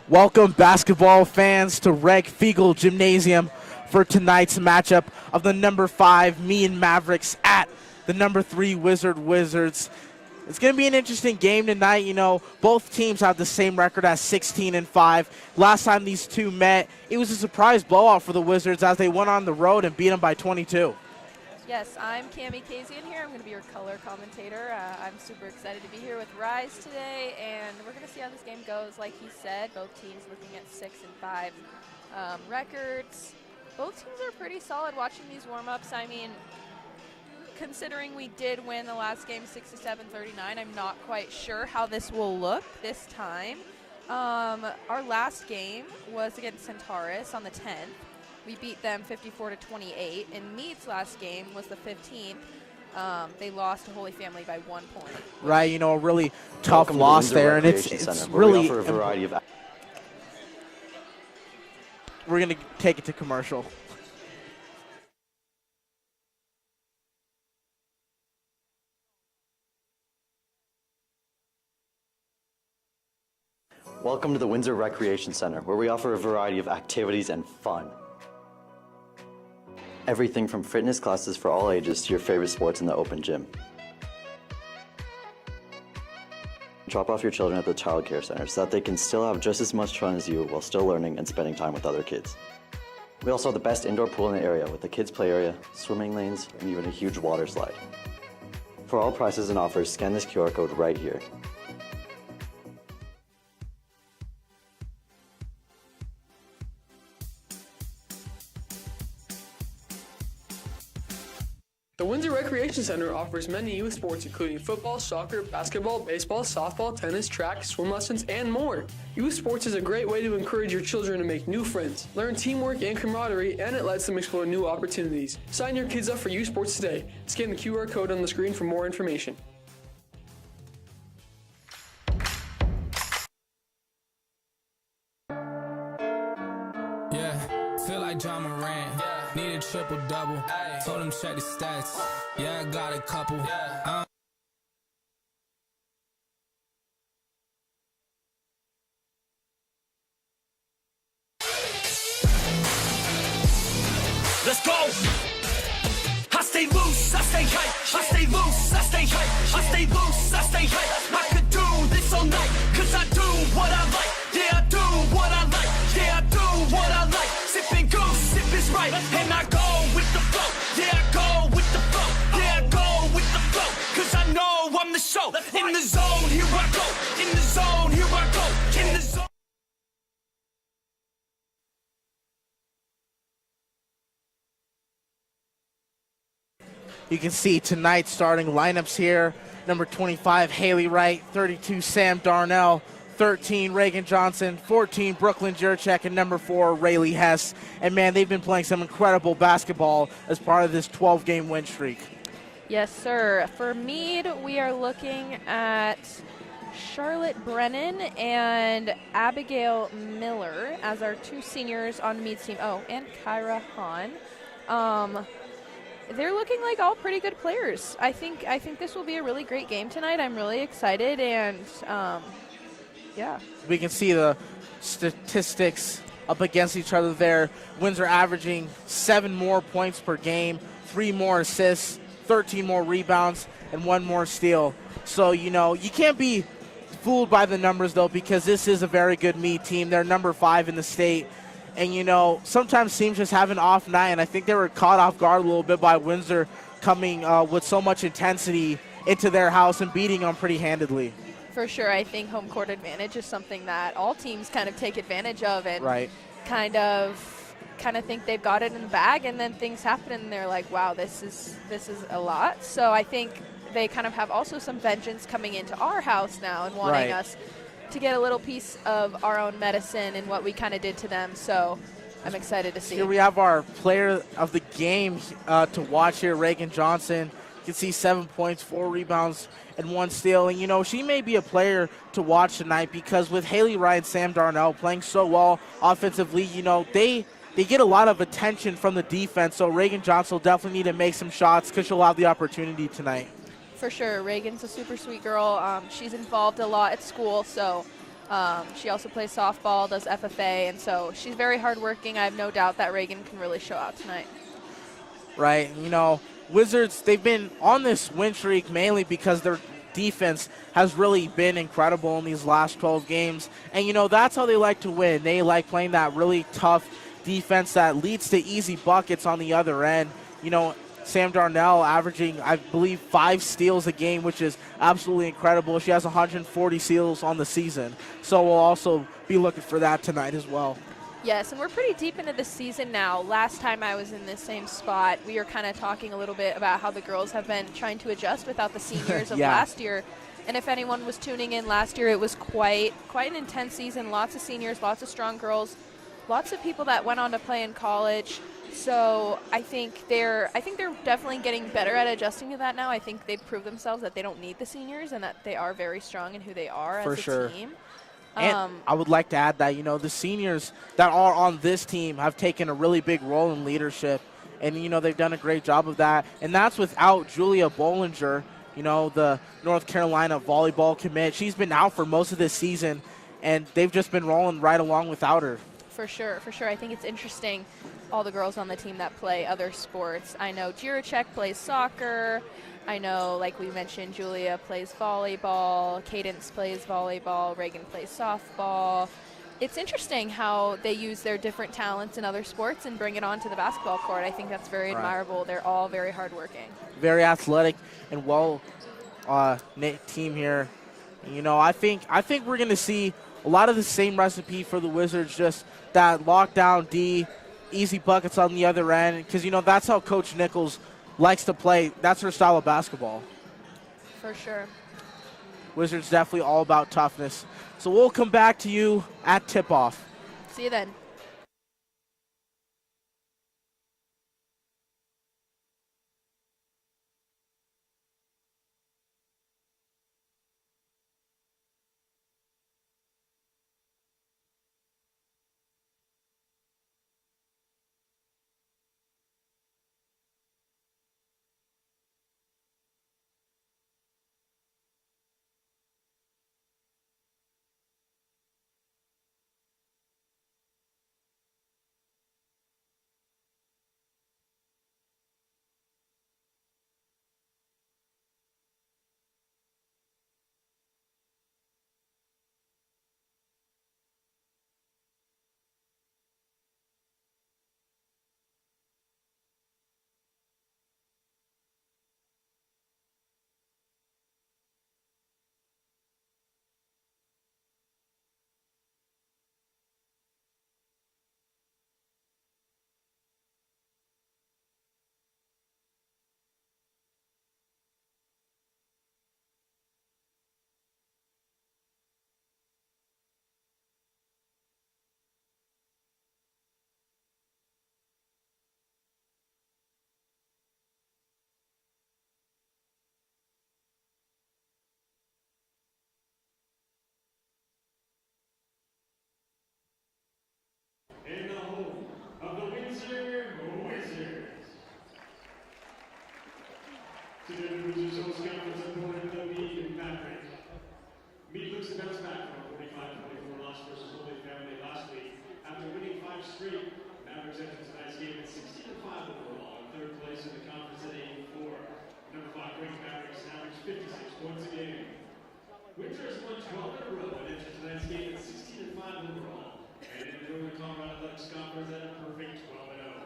Welcome, basketball fans, to Reg Fiegel Gymnasium for tonight's matchup of the number 5 Mead Mavericks at the number 3 Wizards. It's going to be an interesting game tonight. You know, both teams have the same record as 16-5. Last time these two met, it was a surprise blowout for the Wizards as they went on the road and beat them by 22. Yes, I'm Cami Kazian here. I'm going to be your color commentator. I'm super excited to be here with Rise today, and we're going to see how this game goes. Like he said, both teams looking at 6-5 records. Both teams are pretty solid watching these warm-ups. I mean, considering we did win the last game 67-39, I'm not quite sure how this will look this time. Our last game was against Centaurus on the 10th. We beat them 54-28, and Mead's last game was the 15th. They lost to Holy Family by 1 point. Right, you know, a really tough loss there, and it's really. We offer a variety of. We're going to take it to commercial. Welcome to the Windsor Recreation Center, where we offer a variety of activities and fun. Everything from fitness classes for all ages to your favorite sports in the open gym. Drop off your children at the child care center so that they can still have just as much fun as you while still learning and spending time with other kids. We also have the best indoor pool in the area with a kids play area, swimming lanes, and even a huge water slide. For all prices and offers, scan this QR code right here. The Windsor Recreation Center offers many youth sports including football, soccer, basketball, baseball, softball, tennis, track, swim lessons, and more. Youth sports is a great way to encourage your children to make new friends, learn teamwork and camaraderie, and it lets them explore new opportunities. Sign your kids up for youth sports today. Scan the QR code on the screen for more information. Yeah, feel like John Moran. Need a triple-double. Told him check the stats. Yeah, I got a couple. Let's go! I stay loose, I stay hype. I stay loose, I stay hype. I stay loose, I stay hype. I could do this all night, cause I do what I like. Yeah, I do what I like. Yeah, I do what I like. Sipping goose, sip is right. And I go with the flow. Yeah, I go with the flow. Yeah, I go with the flow. Cause I know I'm the show. In the zone, here I go. In the zone, here I go. In the zone. You can see tonight's starting lineups here. Number 25, Haley Wright. 32, Sam Darnell. 13, Reagan Johnson. 14, Brooklyn Jurchek. And number 4, Rayleigh Hess. And, man, they've been playing some incredible basketball as part of this 12-game win streak. Yes, sir. For Mead, we are looking at Charlotte Brennan and Abigail Miller as our 2 seniors on Mead's team. Oh, and Kyra Hahn. They're looking like all pretty good players. I think this will be a really great game tonight. I'm really excited, and yeah. We can see the statistics up against each other there. Windsor averaging 7 more points per game, 3 more assists, 13 more rebounds, and 1 more steal. So, you know, you can't be fooled by the numbers, though, because this is a very good Mead team. They're number 5 in the state. And, you know, sometimes teams just have an off night, and I think they were caught off guard a little bit by Windsor coming with so much intensity into their house and beating them pretty handedly. For sure. I think home court advantage is something that all teams kind of take advantage of and kind of think they've got it in the bag, and then things happen and they're like, wow, this is a lot. So I think they kind of have also some vengeance coming into our house now and wanting us to get a little piece of our own medicine and what we kind of did to them. So I'm excited to see. Here we have our player of the game to watch here, Reagan Johnson. You can see 7 points, 4 rebounds, and 1 steal. And, you know, she may be a player to watch tonight because with Haley Wright and Sam Darnell playing so well offensively, you know, they get a lot of attention from the defense. So Reagan Johnson will definitely need to make some shots because she'll have the opportunity tonight. For sure. Reagan's a super sweet girl. She's involved a lot at school, so She also plays softball, does FFA, and so she's very hardworking. I have no doubt that Reagan can really show out tonight. Right. Wizards, they've been on this win streak mainly because their defense has really been incredible in these last 12 games. And, that's how they like to win. They like playing that really tough defense that leads to easy buckets on the other end. Sam Darnell averaging, I believe, 5 steals a game, which is absolutely incredible. She has 140 steals on the season. So we'll also be looking for that tonight as well. Yes, and we're pretty deep into the season now. Last time I was in this same spot, we were kind of talking a little bit about how the girls have been trying to adjust without the seniors of last year. And if anyone was tuning in last year, it was quite an intense season. Lots of seniors, lots of strong girls, lots of people that went on to play in college. So I think they're definitely getting better at adjusting to that now. I think they've proved themselves that they don't need the seniors and that they are very strong in who they are as a team. And I would like to add that, the seniors that are on this team have taken a really big role in leadership. And, they've done a great job of that. And that's without Julia Bollinger, the North Carolina volleyball commit. She's been out for most of this season, and they've just been rolling right along without her. For sure. I think it's interesting, all the girls on the team that play other sports. I know Jiracek plays soccer. I know, like we mentioned, Julia plays volleyball. Cadence plays volleyball. Reagan plays softball. It's interesting how they use their different talents in other sports and bring it onto the basketball court. I think that's very admirable. They're all very hardworking. Very athletic and well-knit team here. I think we're going to see a lot of the same recipe for the Wizards, just that lockdown D, easy buckets on the other end, because, that's how Coach Nichols likes to play. That's her style of basketball. For sure. Wizards definitely all about toughness. So we'll come back to you at tip-off. See you then. In the home of the Windsor Wizards. Today the Wizards host conference opponent, the Mead Maverick. Mead looks to bounce back from a 45-24 loss versus Holy Family last week. After winning 5 straight, Mavericks entered tonight's game at 16-5 overall, in 3rd place in the conference at 84. Number 5 ranked Mavericks averaged 56 points a game. Windsor has won 12 in a row and entered tonight's game at 16-5 overall. And in the Northern Colorado Athletics Conference at a perfect 12-0.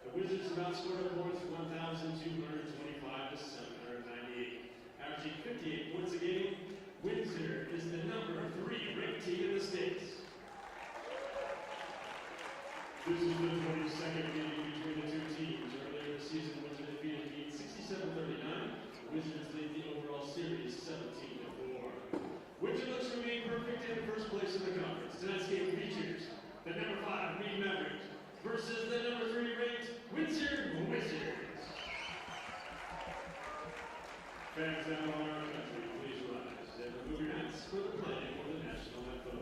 The Wizards have outscored opponents 1,225 to 798, averaging 58 points a game. Windsor is the number 3 ranked team in the States. This is the 22nd meeting between the two teams. Earlier this season, Windsor defeated Mead 67-39. The Wizards lead the overall series 17-4. Windsor looks to remain perfect in first place in the conference. Tonight's game features the number 5 Mead Maverick versus the number 3 ranked Windsor Wizards. Fans now on our country, please rise and remove your hats for the playing of the national anthem.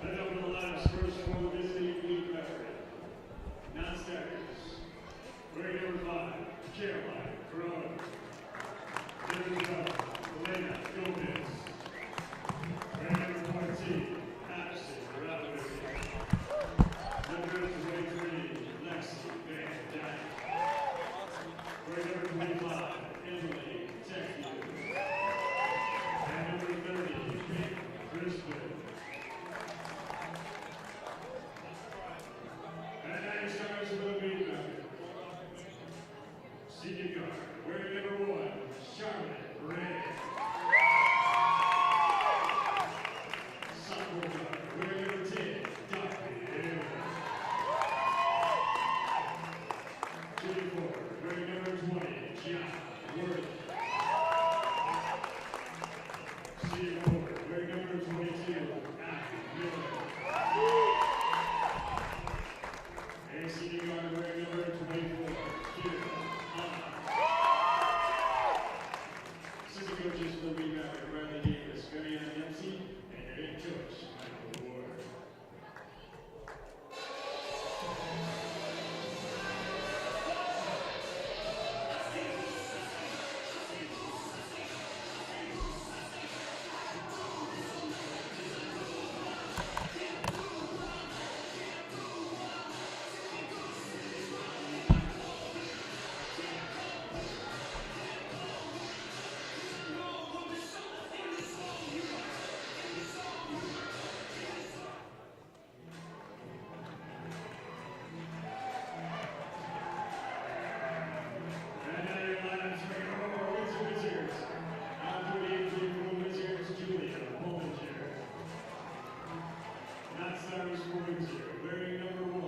Head over the lines first for the visiting Mead Maverick. Non-stackers. Wearing number 5, Caroline Corona. Number 12, Elena Gomez. Wearing number 14, Ashton Rabbit. Number 23, Lexi Van Dyke. Wearing number 25, Emily Techie. And number 30, Pink Brisbane. And now your stars for the Mead Maverick. Senior guard, wearing number 1, Charlotte Ray. Sophomore guard, wearing number 10, Dr. Hill. Junior forward, wearing number 20, John Worth. Senior forward, wearing number 22, Adam Miller. And senior guard, wearing number 24, Kira Hahn. Assistant coaches for the Mead Maverick, Bradley Davis, Marianne Dempsey, and your head coach, Michael Ward. And now your lineups for your Wizards. On 48 for Wizards, Julia Bollinger. Not stars for Windsor, wearing number 1,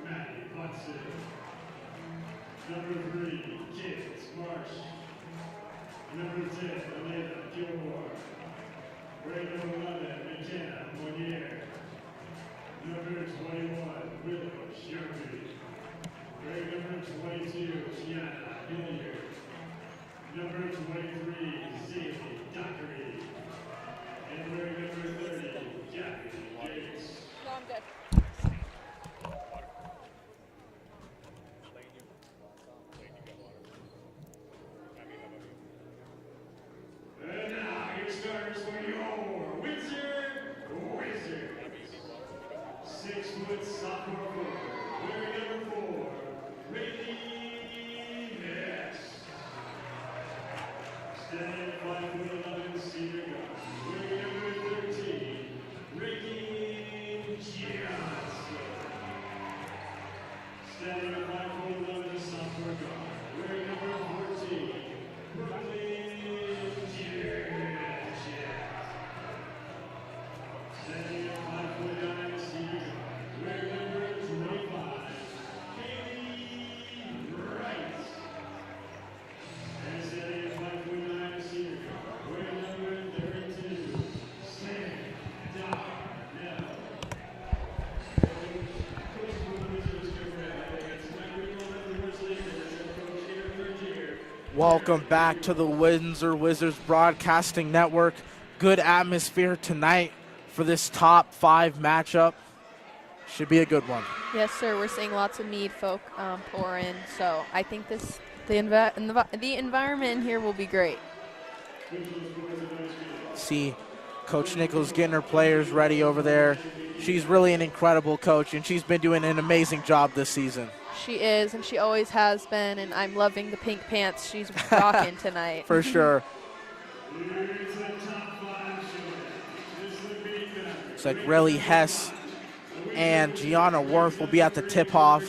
Maddie Hudson. Number 3, Kids Marsh. Number 10, Elena Gilmore. Wearing number 11, McKenna Monier. Number 21, Willow Sherby. Wearing number 22, Gianna Hilliard. Number 23, Zaylee Dockery. And wearing number 30, Gabby Gates. No, I'm good. And now your starters for your Windsor Wizards. 6-foot sophomore forward, wearing number 4, Rayleigh Ness. Standing at 5'11", senior guard, wearing number 13, Ricky Johnson. Standing at 5'11", sophomore guard, wearing number 14, Brooklyn Jurgen. Standing at 5'9", senior guard, wearing number 25, Haley Wright. And standing at 5'9", senior guard, wearing number 32, Sam Darnell. Coach for the Wizards, tonight we know that the Wizards leader is Coach Aaron Vergier. Welcome back to the Windsor Wizards Broadcasting Network. Good atmosphere tonight for this top 5 matchup. Should be a good one. Yes, sir. We're seeing lots of Mead folk pour in, so I think the environment in here will be great. See Coach Nichols getting her players ready over there. She's really an incredible coach, and she's been doing an amazing job this season. She is, and she always has been, and I'm loving the pink pants she's rocking tonight. For sure. Here's the top 5 shooter. This is the Mead Maverick. Looks like Relly Hess and Gianna Worth will be at the tip-off.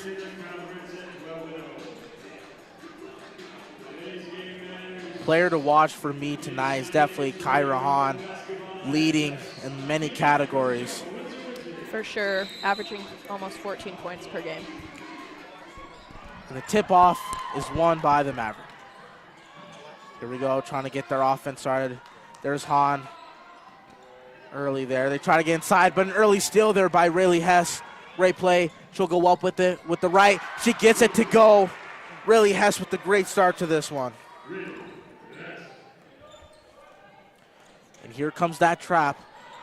Player to watch for me tonight is definitely Kyra Hahn, leading in many categories. For sure, averaging almost 14 points per game. And the tip-off is won by the Maverick. Here we go, trying to get their offense started. There's Hahn early there. They try to get inside, but an early steal there by Rayleigh Hess. Great play. She'll go up with it with the right. She gets it to go. Rayleigh Hess with a great start to this one. And here comes that trap,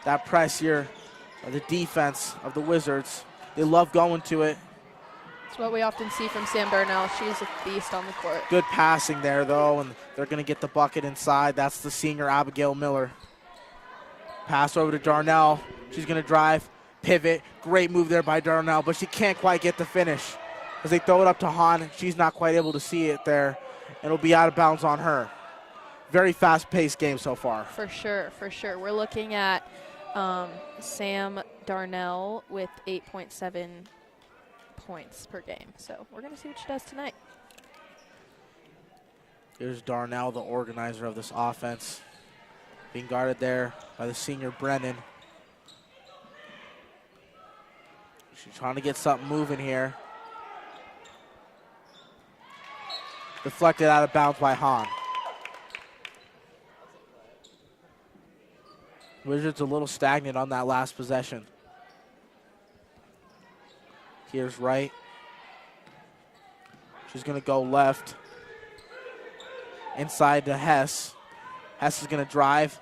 that press here of the defense of the Wizards. They love going to it. It's what we often see from Sam Darnell. She's a beast on the court. Good passing there, though, and they're going to get the bucket inside. That's the senior Abigail Miller. Pass over to Darnell. She's going to drive, pivot. Great move there by Darnell, but she can't quite get the finish. As they throw it up to Hahn, she's not quite able to see it there, and it'll be out of bounds on her. Very fast-paced game so far. For sure, for sure. We're looking at Sam Darnell with 8.7 points per game. So we're going to see what she does tonight. Here's Darnell, the organizer of this offense, being guarded there by the senior Brennan. She's trying to get something moving here. Deflected out of bounds by Hahn. Wizards a little stagnant on that last possession. Here's Wright. She's going to go left. Inside to Hess. Hess is going to drive.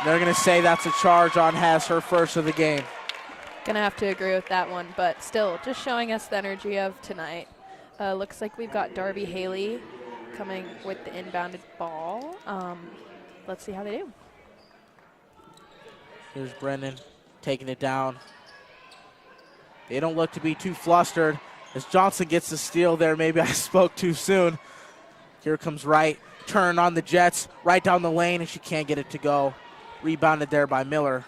They're going to say that's a charge on Hess, her first of the game. Going to have to agree with that one, but still, just showing us the energy of tonight. Looks like we've got Darby Haley coming with the inbounded ball. Let's see how they do. Here's Brennan taking it down. They don't look to be too flustered as Johnson gets the steal there. Maybe I spoke too soon. Here comes Wright. Turn on the Jets. Right down the lane, and she can't get it to go. Rebounded there by Miller.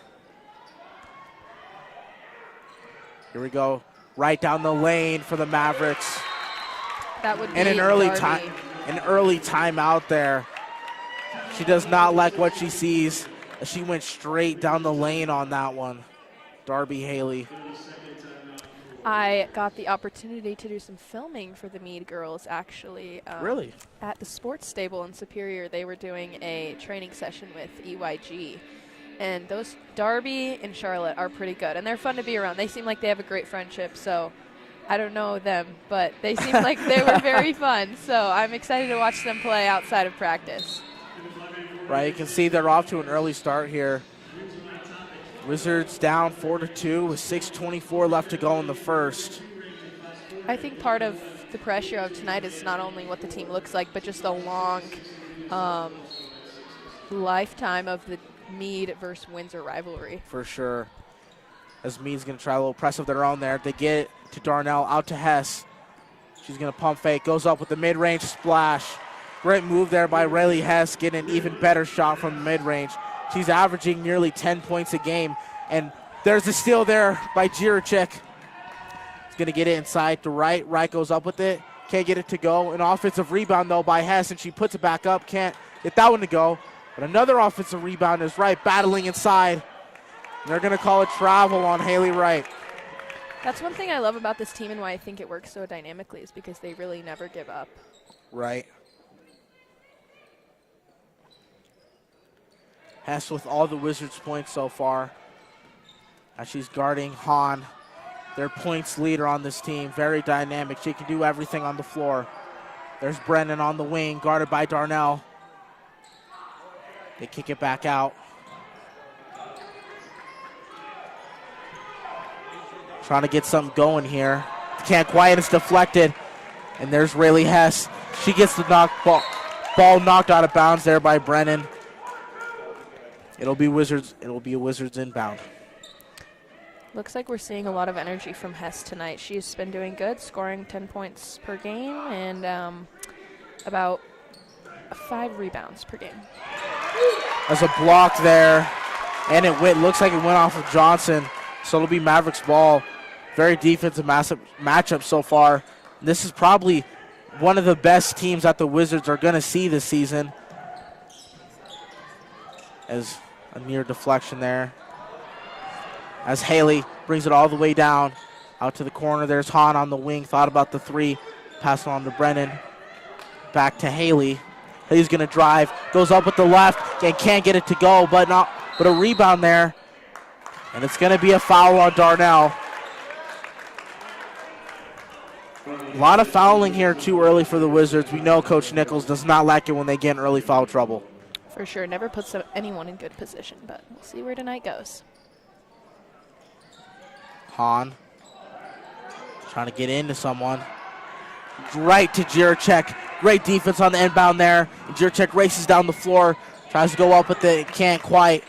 Here we go. Right down the lane for the Mavericks. That would be and an early timeout there. She does not like what she sees. She went straight down the lane on that one. Darby Haley. I got the opportunity to do some filming for the Mead girls, actually. Really? At the sports stable in Superior, they were doing a training session with EYG. And those Darby and Charlotte are pretty good, and they're fun to be around. They seem like they have a great friendship, so I don't know them, but they seem like they were very fun. So I'm excited to watch them play outside of practice. Right, you can see they're off to an early start here. Wizards down 4-2 with 6:24 left to go in the first. I think part of the pressure of tonight is not only what the team looks like, but just the long lifetime of the Mead versus Windsor rivalry. For sure. As Mead's going to try a little press of their own there. They get it to Darnell, out to Hess. She's going to pump fake, goes up with the mid-range splash. Great move there by Rayleigh Hess, getting an even better shot from the mid-range. She's averaging nearly 10 points a game. And there's a steal there by Jiricek. He's going to get it inside to Wright. Wright goes up with it. Can't get it to go. An offensive rebound, though, by Hess, and she puts it back up. Can't get that one to go. But another offensive rebound is Wright battling inside. And they're going to call it travel on Haley Wright. That's one thing I love about this team and why I think it works so dynamically is because they really never give up. Right. Hess with all the Wizards' points so far. As she's guarding Hahn, their points leader on this team. Very dynamic. She can do everything on the floor. There's Brennan on the wing, guarded by Darnell. They kick it back out. Trying to get something going here. Can't quite, it's deflected. And there's Rayleigh Hess. She gets the ball knocked out of bounds there by Brennan. It'll be Wizards inbound. Looks like we're seeing a lot of energy from Hess tonight. She's been doing good, scoring 10 points per game and about 5 rebounds per game. There's a block there, and looks like it went off of Johnson, so it'll be Mavericks ball. Very defensive matchup so far. This is probably one of the best teams that the Wizards are going to see this season. As a near deflection there. As Haley brings it all the way down. Out to the corner, there's Hahn on the wing, thought about the three, pass it on to Brennan. Back to Haley. Haley's gonna drive, goes up with the left, and can't get it to go, but a rebound there. And it's gonna be a foul on Darnell. A lot of fouling here too early for the Wizards. We know Coach Nichols does not like it when they get in early foul trouble. For sure, never puts anyone in good position, but we'll see where tonight goes. Hahn trying to get into someone. Right to Jiracek. Great defense on the inbound there. Jiracek races down the floor, tries to go up with it, can't quite.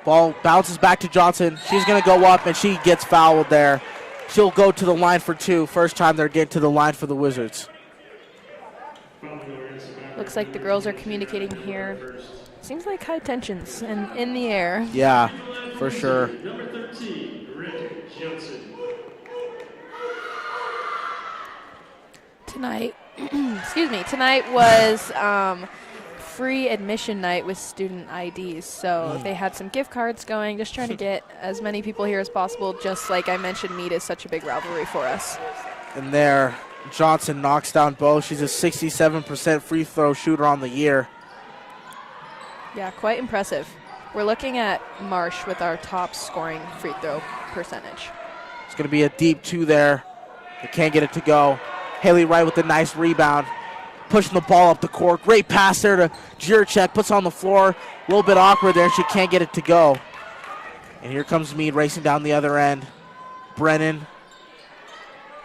Ball bounces back to Johnson. She's going to go up, and she gets fouled there. She'll go to the line for two. First time they're getting to the line for the Wizards. Looks like the girls are communicating here. Seems like high tensions and in the air. Yeah, for sure. Number 13, Rick Johnson. Tonight, excuse me, tonight was free admission night with student IDs. So they had some gift cards going, just trying to get as many people here as possible. Just like I mentioned, Mead is such a big rivalry for us. And there, Johnson knocks down both. She's a 67% free throw shooter on the year. Yeah, quite impressive. We're looking at Marsh with our top scoring free throw percentage. It's going to be a deep two there. They can't get it to go. Haley Wright with a nice rebound. Pushing the ball up the court. Great pass there to Jiracek. Puts on the floor. A little bit awkward there. She can't get it to go. And here comes Mead racing down the other end. Brennan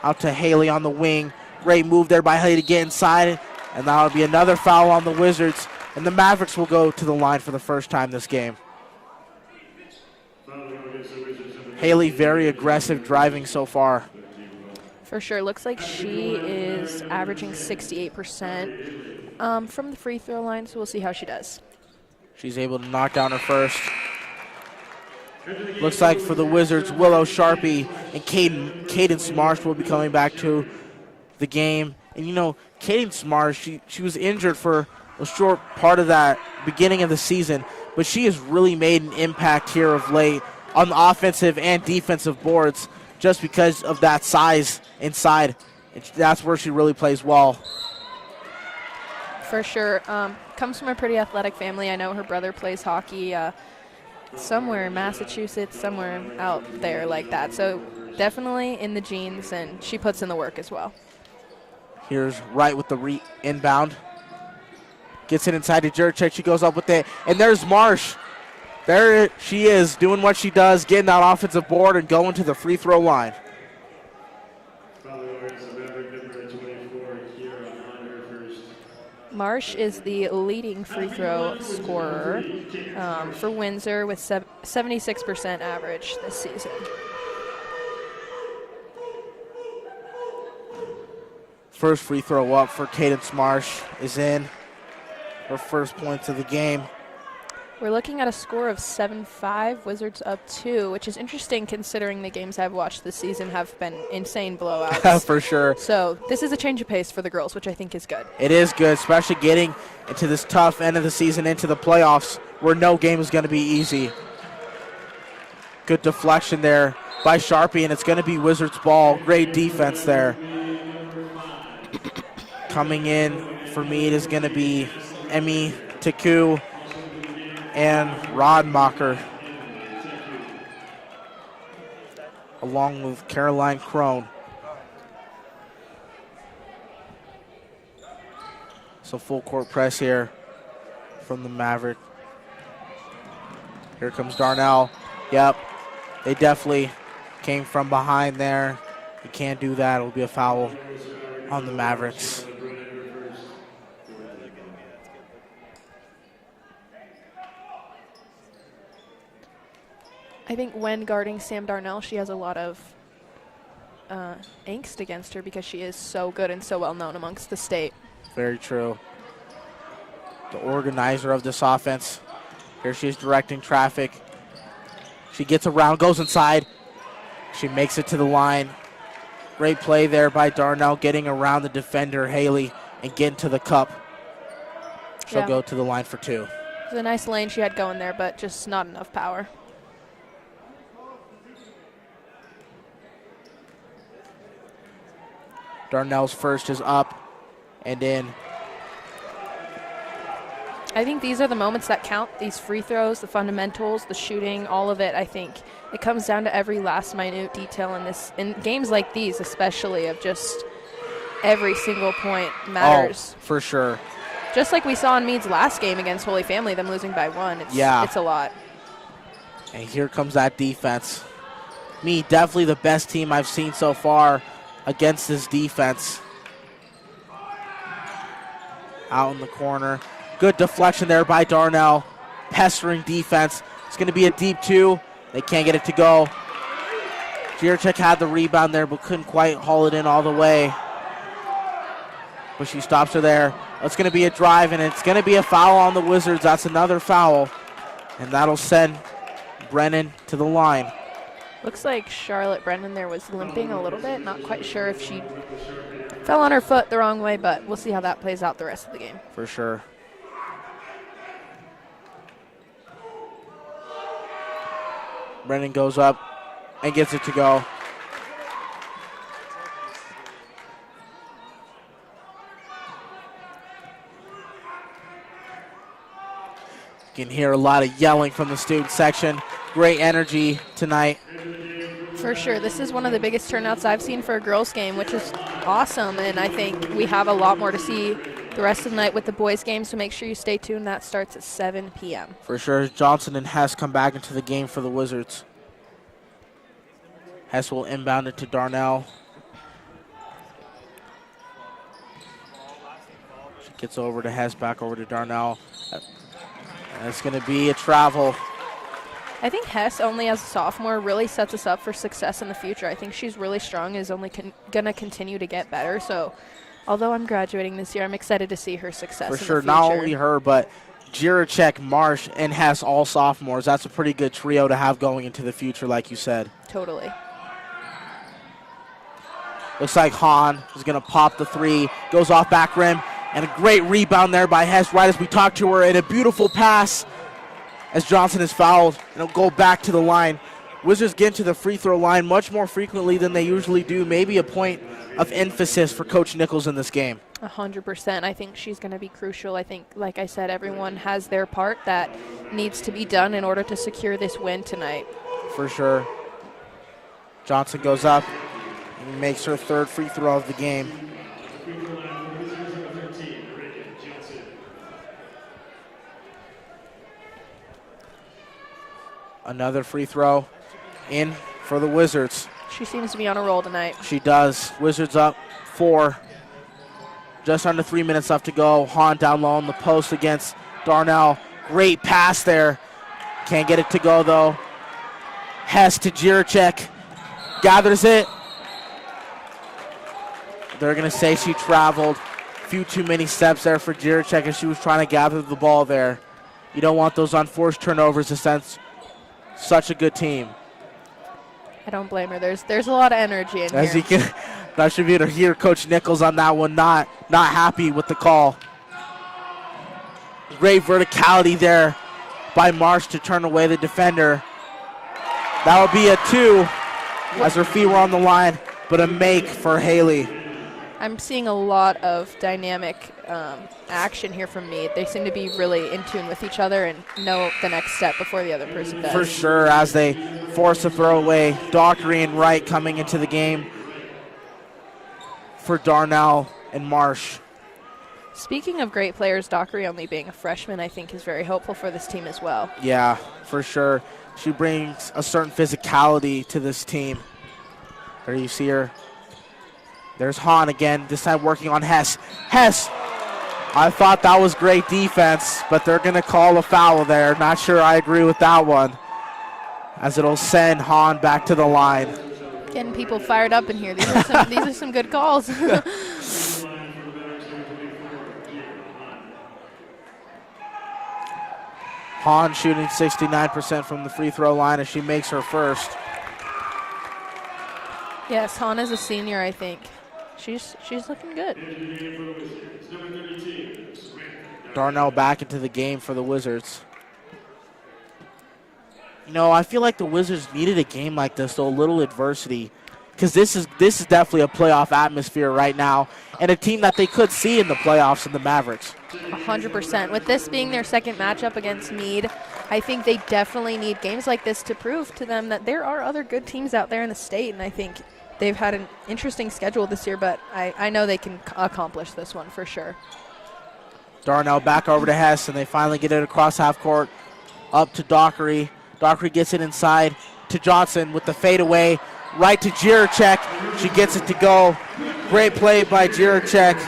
out to Haley on the wing. Great move there by Haley to get inside. And that'll be another foul on the Wizards. And the Mavericks will go to the line for the first time this game. Haley very aggressive driving so far. For sure. Looks like she is averaging 68% from the free throw line, so we'll see how she does. She's able to knock down her first. Looks like for the Wizards, Willow Sharpie and Cadence Marsh will be coming back to the game. And you know, Cadence Marsh, she was injured for a short part of that beginning of the season, but she has really made an impact here of late on the offensive and defensive boards just because of that size inside. That's where she really plays well. For sure. Comes from a pretty athletic family. I know her brother plays hockey somewhere in Massachusetts, somewhere out there like that. So definitely in the genes, and she puts in the work as well. Here's Wright with the inbound. Gets it inside to Jiracek. She goes up with it. And there's Marsh. There she is doing what she does, getting that offensive board and going to the free throw line. Marsh is the leading free throw scorer for Windsor with 76% average this season. First free throw up for Cadence Marsh is in. Her first points of the game. We're looking at a score of 7-5, Wizards up 2, which is interesting considering the games I've watched this season have been insane blowouts. For sure. So this is a change of pace for the girls, which I think is good. It is good, especially getting into this tough end of the season, into the playoffs, where no game is going to be easy. Good deflection there by Sharpie, and it's going to be Wizards ball. Great defense there. Coming in for Mead is going to be Emmy Taku and Rodmacher, along with Caroline Crone. So full court press here from the Maverick. Here comes Darnell. Yep, they definitely came from behind there. You can't do that. It'll be a foul on the Mavericks. I think when guarding Sam Darnell, she has a lot of angst against her because she is so good and so well known amongst the state. Very true. The organizer of this offense. Here she is directing traffic. She gets around, goes inside. She makes it to the line. Great play there by Darnell, getting around the defender, Haley, and getting to the cup. She'll go to the line for 2. It was a nice lane she had going there, but just not enough power. Darnell's first is up and in. I think these are the moments that count, these free throws, the fundamentals, the shooting, all of it. I think it comes down to every last minute detail in games like these, especially, of just every single point matters. Oh, for sure. Just like we saw in Mead's last game against Holy Family, them losing by 1. It's a lot. And here comes that defense. Mead, definitely the best team I've seen so far against this defense. Out in the corner. Good deflection there by Darnell. Pestering defense. It's going to be a deep 2. They can't get it to go. Jiracek had the rebound there, but couldn't quite haul it in all the way. But she stops her there. It's going to be a drive, and it's going to be a foul on the Wizards. That's another foul. And that'll send Brennan to the line. Looks like Charlotte Brennan there was limping a little bit. Not quite sure if she fell on her foot the wrong way, but we'll see how that plays out the rest of the game. For sure. Brennan goes up and gets it to go. You can hear a lot of yelling from the student section. Great energy tonight. For sure. This is one of the biggest turnouts I've seen for a girls' game, which is awesome. And I think we have a lot more to see the rest of the night with the boys' game, so make sure you stay tuned. That starts at 7 p.m. For sure. Johnson and Hess come back into the game for the Wizards. Hess will inbound it to Darnell. She gets over to Hess, back over to Darnell. And it's going to be a travel. I think Hess, only as a sophomore, really sets us up for success in the future. I think she's really strong, is only going to continue to get better. So although I'm graduating this year, I'm excited to see her success For in sure, the not future. only her, but Jiracek, Marsh, and Hess, all sophomores. That's a pretty good trio to have going into the future, like you said. Totally. Looks like Hahn is going to pop the 3, goes off back rim, and a great rebound there by Hess right as we talked to her, and a beautiful pass as Johnson is fouled, and it'll go back to the line. Wizards get to the free throw line much more frequently than they usually do, maybe a point of emphasis for Coach Nichols in this game. 100%. I think she's going to be crucial. I think, like I said, everyone has their part that needs to be done in order to secure this win tonight. For sure. Johnson goes up and makes her third free throw of the game. Another free throw in for the Wizards. She seems to be on a roll tonight. She does. Wizards up 4. Just under 3 minutes left to go. Hahn down low on the post against Darnell. Great pass there. Can't get it to go, though. Hess to Jiracek. Gathers it. They're going to say she traveled. A few too many steps there for Jiracek as she was trying to gather the ball there. You don't want those unforced turnovers to sense such a good team. I don't blame her. There's a lot of energy in As here. you can, I should be able to hear Coach Nichols on that one, not happy with the call. Great verticality there by Marsh to turn away the defender. That would be a 2 as her feet were on the line, but a make for Haley. I'm seeing a lot of dynamic action here from Mead. They seem to be really in tune with each other and know the next step before the other person does. For sure, as they force a throwaway. Dockery and Wright coming into the game for Darnell and Marsh. Speaking of great players, Dockery only being a freshman, I think is very hopeful for this team as well. Yeah, for sure. She brings a certain physicality to this team. There you see her. There's Hahn again, this time working on Hess. Hess! I thought that was great defense, but they're going to call a foul there. Not sure I agree with that one, as it'll send Hahn back to the line. Getting people fired up in here. These are some good calls. Hahn shooting 69% from the free throw line as she makes her first. Yes, Hahn is a senior, I think. She's looking good. Darnell back into the game for the Wizards. You know, I feel like the Wizards needed a game like this, though, a little adversity. because this is definitely a playoff atmosphere right now, and a team that they could see in the playoffs in the Mavericks. 100%. With this being their second matchup against Mead, I think they definitely need games like this to prove to them that there are other good teams out there in the state, and I think they've had an interesting schedule this year, but I know they can accomplish this one for sure. Darnell back over to Hess, and they finally get it across half court, up to Dockery. Dockery gets it inside to Johnson with the fadeaway, right to Jiracek. She gets it to go. Great play by Jiracek.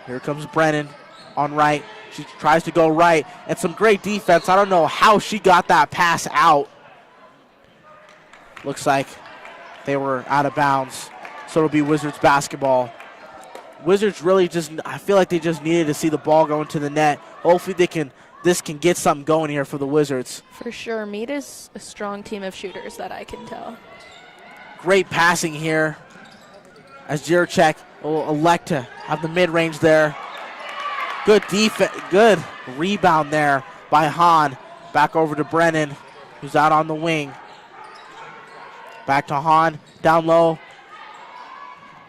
Here comes Brennan on right. She tries to go right, and some great defense. I don't know how she got that pass out. Looks like they were out of bounds, so it'll be Wizards basketball. Wizards really I feel like they just needed to see the ball go into the net. Hopefully this can get something going here for the Wizards. For sure. Mead is a strong team of shooters that I can tell. Great passing here as Jiracek will elect to have the mid-range there. Good defense, good rebound there by Hahn. Back over to Brennan, who's out on the wing. Back to Hahn, down low.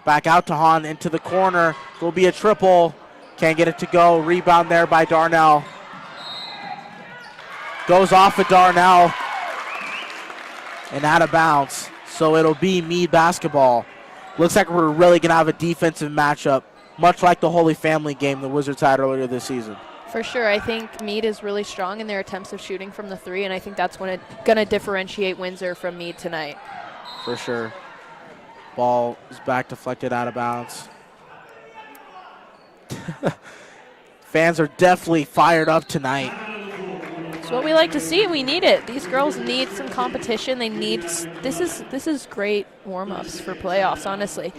Back out to Hahn into the corner. Will be a triple. Can't get it to go. Rebound there by Darnell. Goes off of Darnell and out of bounds. So it'll be Mead basketball. Looks like we're really going to have a defensive matchup, much like the Holy Family game the Wizards had earlier this season. For sure. I think Mead is really strong in their attempts of shooting from the three, and I think that's going to differentiate Windsor from Mead tonight. For sure. Ball is back deflected out of bounds. Fans are definitely fired up tonight. It's what we like to see. We need it. These girls need some competition. They need this is great warm-ups for playoffs, honestly.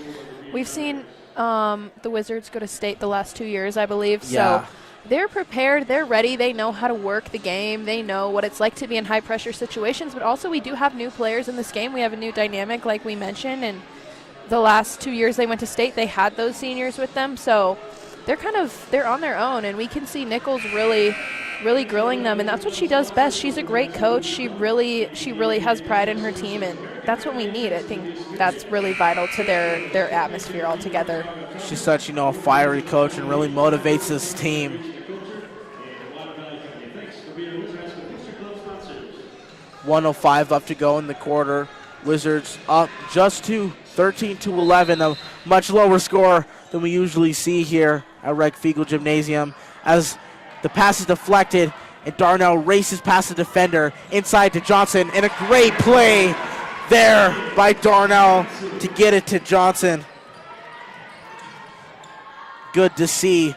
We've seen the Wizards go to state the last 2 years, I believe. Yeah. So they're prepared. They're ready. They know how to work the game. They know what it's like to be in high-pressure situations. But also we do have new players in this game. We have a new dynamic, like we mentioned. And the last 2 years they went to state, they had those seniors with them. So they're on their own. And we can see Nichols really grilling them, and that's what she does best. She's a great coach. She really has pride in her team, and that's what we need. I think that's really vital to their atmosphere altogether. She's such, a fiery coach and really motivates this team. 1:05 left to go in the quarter. Wizards up just to 13-11, a much lower score than we usually see here at Rec Fiegel Gymnasium, as the pass is deflected, and Darnell races past the defender inside to Johnson, and a great play there by Darnell to get it to Johnson. Good to see.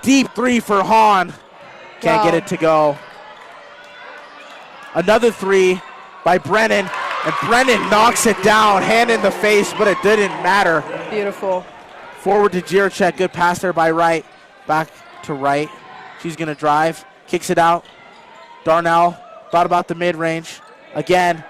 Deep three for Hahn. Can't get it to go. Another three by Brennan, and Brennan knocks it down, hand in the face, but it didn't matter. Beautiful. Forward to Jiracek, good pass there by Wright. Back to Wright. She's going to drive, kicks it out. Darnell thought about the mid-range. Again,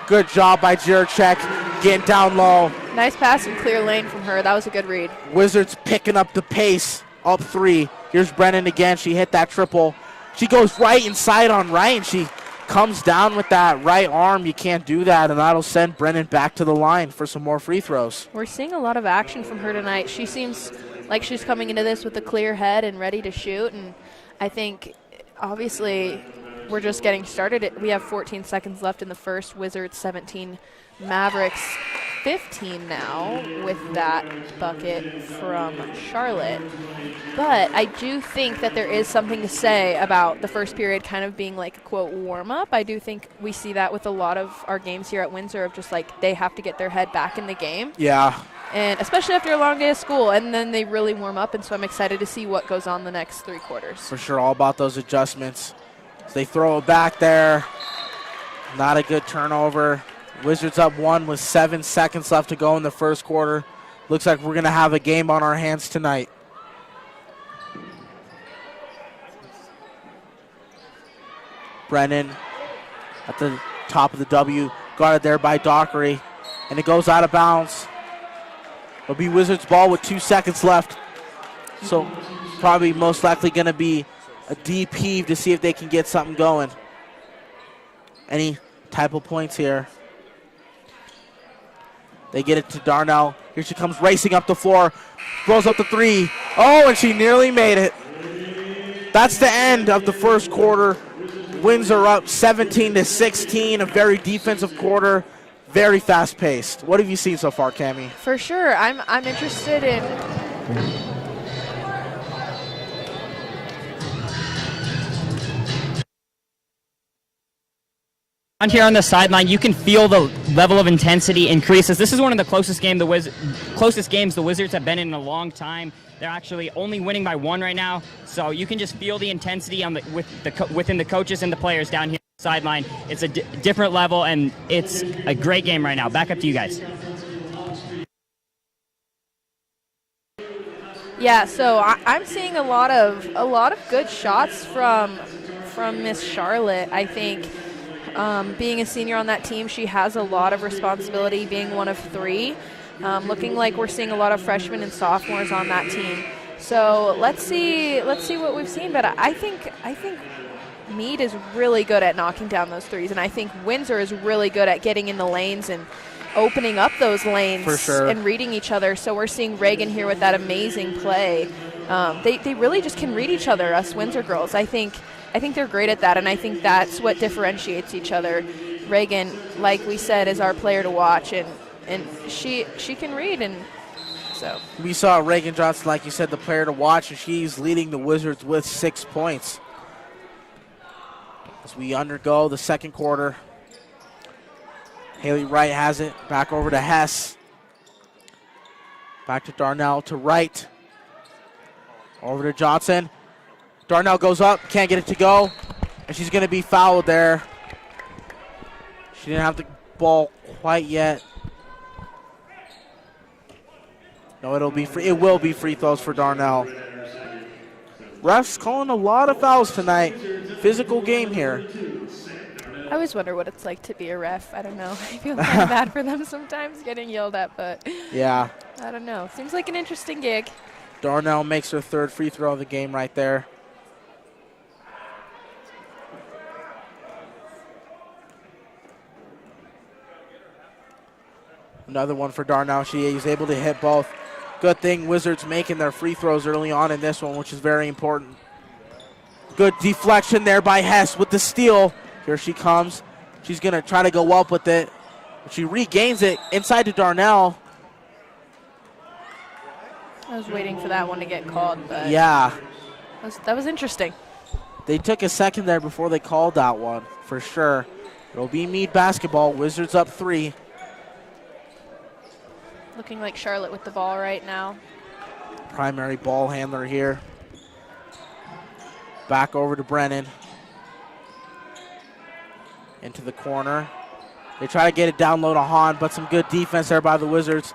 good job by Jiracek, getting down low. Nice pass and clear lane from her. That was a good read. Wizards picking up the pace, up three. Here's Brennan again. She hit that triple. She goes right inside on Wright, and she comes down with that right arm. You can't do that, and that'll send Brennan back to the line for some more free throws. We're seeing a lot of action from her tonight. She seems like she's coming into this with a clear head and ready to shoot, and I think obviously we're just getting started. We have 14 seconds left in the first. Wizards 17, Mavericks 15 now with that bucket from Charlotte. But I do think that there is something to say about the first period kind of being like a, quote, warm-up. I do think we see that with a lot of our games here at Windsor, of just like they have to get their head back in the game. Yeah. And especially after a long day of school, and then they really warm up, and so I'm excited to see what goes on the next three quarters. For sure, all about those adjustments. They throw it back there. Not a good turnover. Wizards up one with 7 seconds left to go in the first quarter. Looks like we're going to have a game on our hands tonight. Brennan at the top of the W, guarded there by Dockery, and it goes out of bounds. It'll be Wizards ball with 2 seconds left. So probably most likely going to be a deep heave to see if they can get something going. Any type of points here. They get it to Darnell. Here she comes racing up the floor. Throws up the three. Oh, and she nearly made it. That's the end of the first quarter. Windsor up 17-16. A very defensive quarter. Very fast-paced. What have you seen so far, Cammie? For sure. I'm interested in... On here on the sideline, you can feel the level of intensity increases. This is one of the closest games the Wizards have been in a long time. They're actually only winning by 1 right now, so you can just feel the intensity on within the coaches and the players down here on the sideline. It's a different level, and it's a great game right now. Back up to you guys. Yeah, so I'm seeing a lot of good shots from Miss Charlotte. I think being a senior on that team, she has a lot of responsibility, being one of 3. Looking like we're seeing a lot of freshmen and sophomores on that team. So let's see what we've seen. But I think Mead is really good at knocking down those threes, and I think Windsor is really good at getting in the lanes and opening up those lanes for sure, and reading each other. So we're seeing Reagan here with that amazing play. They really just can read each other, us Windsor girls. I think they're great at that, and I think that's what differentiates each other. Reagan, like we said, is our player to watch, and she can read, and so. We saw Reagan Johnson, like you said, the player to watch, and she's leading the Wizards with 6 points. As we undergo the second quarter, Haley Wright has it. Back over to Hess. Back to Darnell to Wright. Over to Johnson. Darnell goes up, can't get it to go, and she's going to be fouled there. She didn't have the ball quite yet. No, it will be free throws for Darnell. Refs calling a lot of fouls tonight. Physical game here. I always wonder what it's like to be a ref. I don't know. I feel kind of bad for them sometimes getting yelled at, but yeah, I don't know. Seems like an interesting gig. Darnell makes her 3rd free throw of the game right there. Another one for Darnell. She is able to hit both. Good thing Wizards making their free throws early on in this one, which is very important. Good deflection there by Hess with the steal. Here she comes. She's going to try to go up with it. She regains it inside to Darnell. I was waiting for that one to get called, but yeah, that was interesting. They took a second there before they called that one, for sure. It'll be Mead basketball. Wizards up 3. Looking like Charlotte with the ball right now. Primary ball handler here. Back over to Brennan. Into the corner. They try to get it down low to Hahn, but some good defense there by the Wizards.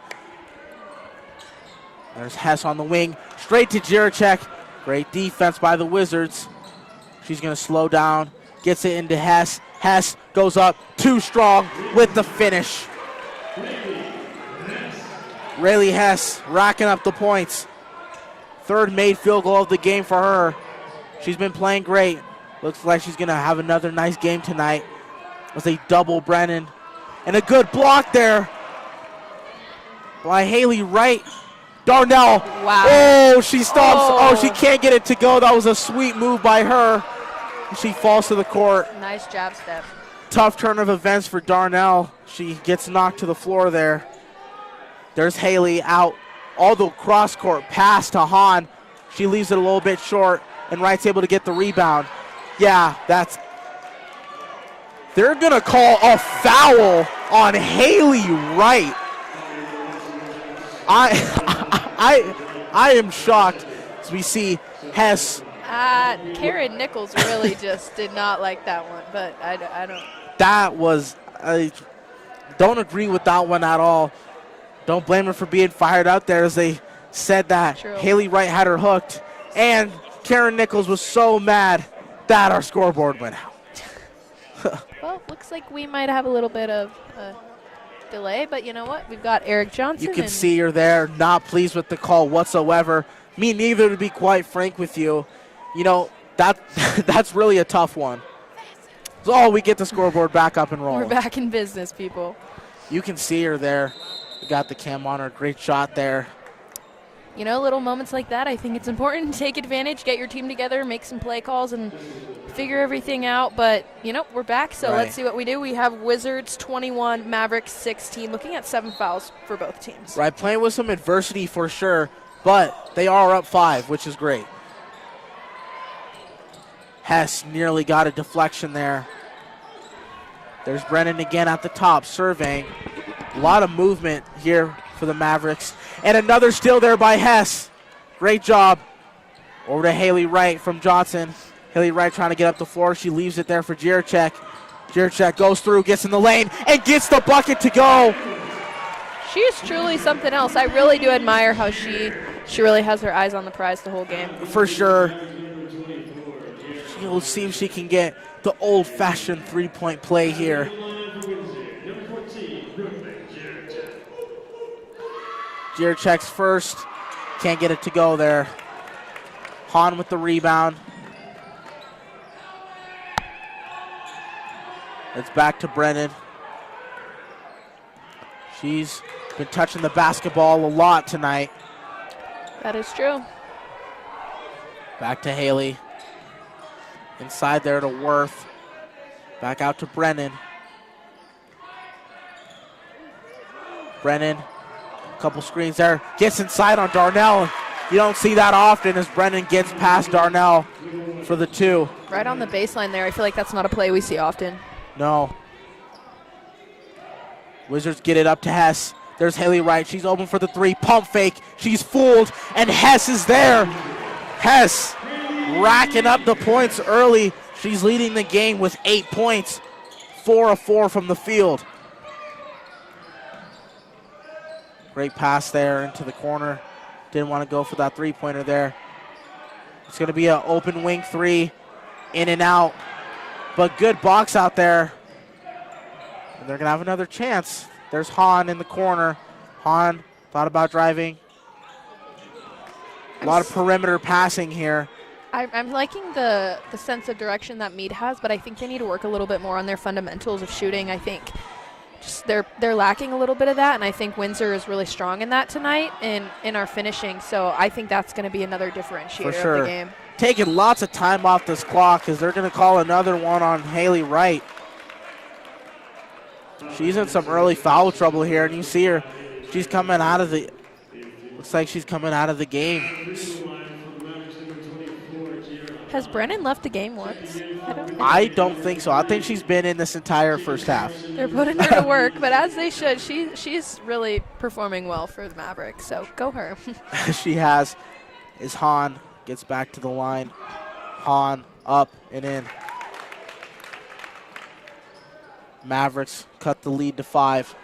There's Hess on the wing. Straight to Jiracek. Great defense by the Wizards. She's going to slow down. Gets it into Hess. Hess goes up too strong with the finish. Rayleigh Hess racking up the points. 3rd made field goal of the game for her. She's been playing great. Looks like she's going to have another nice game tonight. As they double Brennan. And a good block there by Haley Wright. Darnell. Wow. Oh, she stops. Oh, she can't get it to go. That was a sweet move by her. She falls to the court. Nice jab step. Tough turn of events for Darnell. She gets knocked to the floor there. There's Haley out. All the cross-court pass to Hahn. She leaves it a little bit short, and Wright's able to get the rebound. Yeah, they're going to call a foul on Haley Wright. I am shocked as we see Hess. Karen Nichols really just did not like that one, but I don't. I don't agree with that one at all. Don't blame her for being fired out there, as they said that True. Haley Wright had her hooked, and Karen Nichols was so mad that our scoreboard went out. Well, looks like we might have a little bit of delay, but you know what? We've got Eric Johnson. You can see her there, not pleased with the call whatsoever. Me neither, to be quite frank with you. You know, that's really a tough one. Oh, we get the scoreboard back up and We're rolling. back in business, people. You can see her there. We got the cam on her. Great shot there. You know, little moments like that, I think it's important to take advantage, get your team together, make some play calls, and figure everything out. But, you know, we're back, so Right. let's see what we do. We have Wizards 21, Mavericks 16, looking at 7 fouls for both teams. Right, playing with some adversity for sure, but they are up 5, which is great. Hess nearly got a deflection there. There's Brennan again at the top, surveying. A lot of movement here for the Mavericks. And another steal there by Hess. Great job. Over to Haley Wright from Johnson. Haley Wright trying to get up the floor. She leaves it there for Jiracek. Jiracek goes through, gets in the lane, and gets the bucket to go. She is truly something else. I really do admire how she really has her eyes on the prize the whole game. For sure. She'll see if she can get the old-fashioned three-point play here. Jiracek's first. Can't get it to go there. Hahn with the rebound. It's back to Brennan. She's been touching the basketball a lot tonight. That is true. Back to Haley. Inside there to Worth. Back out to Brennan. Brennan, a couple screens there. Gets inside on Darnell. You don't see that often as Brennan gets past Darnell for the 2. Right on the baseline there. I feel like that's not a play we see often. No. Wizards get it up to Hess. There's Haley Wright. She's open for the 3. Pump fake. She's fooled, and Hess is there. Hess racking up the points early. She's leading the game with 8 points. 4 of 4 from the field. Great pass there into the corner. Didn't want to go for that three-pointer there. It's going to be an open wing 3. In and out. But good box out there. And they're going to have another chance. There's Hahn in the corner. Hahn thought about driving. A lot of perimeter passing here. I'm liking the sense of direction that Mead has, but I think they need to work a little bit more on their fundamentals of shooting. I think just they're lacking a little bit of that, and I think Windsor is really strong in that tonight in our finishing. So I think that's going to be another differentiator For sure. of the game. Taking lots of time off this clock because they're going to call another one on Haley Wright. She's in some early foul trouble here, and you see her. She's coming out of the. Looks like she's coming out of the game. Has Brennan left the game once? I don't think so. I think she's been in this entire first half. They're putting her to work, but as they should. She's really performing well for the Mavericks, so go her. She has. Is Hahn. Gets back to the line. Hahn up and in. Mavericks cut the lead to 5.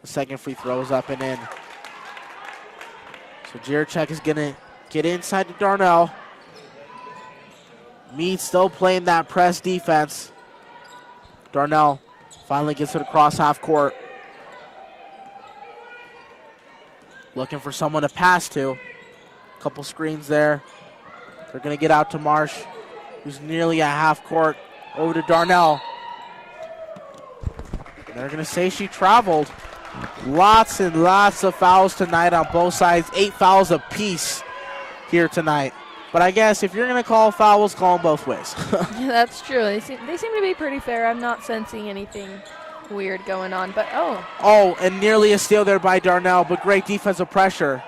The second free throw is up and in. So Jiracek is going to get inside to Darnell. Mead still playing that press defense. Darnell finally gets it across half court. Looking for someone to pass to. Couple screens there. They're going to get out to Marsh, who's nearly at half court. Over to Darnell. They're going to say she traveled. Lots and lots of fouls tonight on both sides. 8 fouls apiece here tonight. But I guess if you're going to call fouls, call them both ways. Yeah, that's true. They seem to be pretty fair. I'm not sensing anything weird going on. But, Oh, and nearly a steal there by Darnell, but great defensive pressure.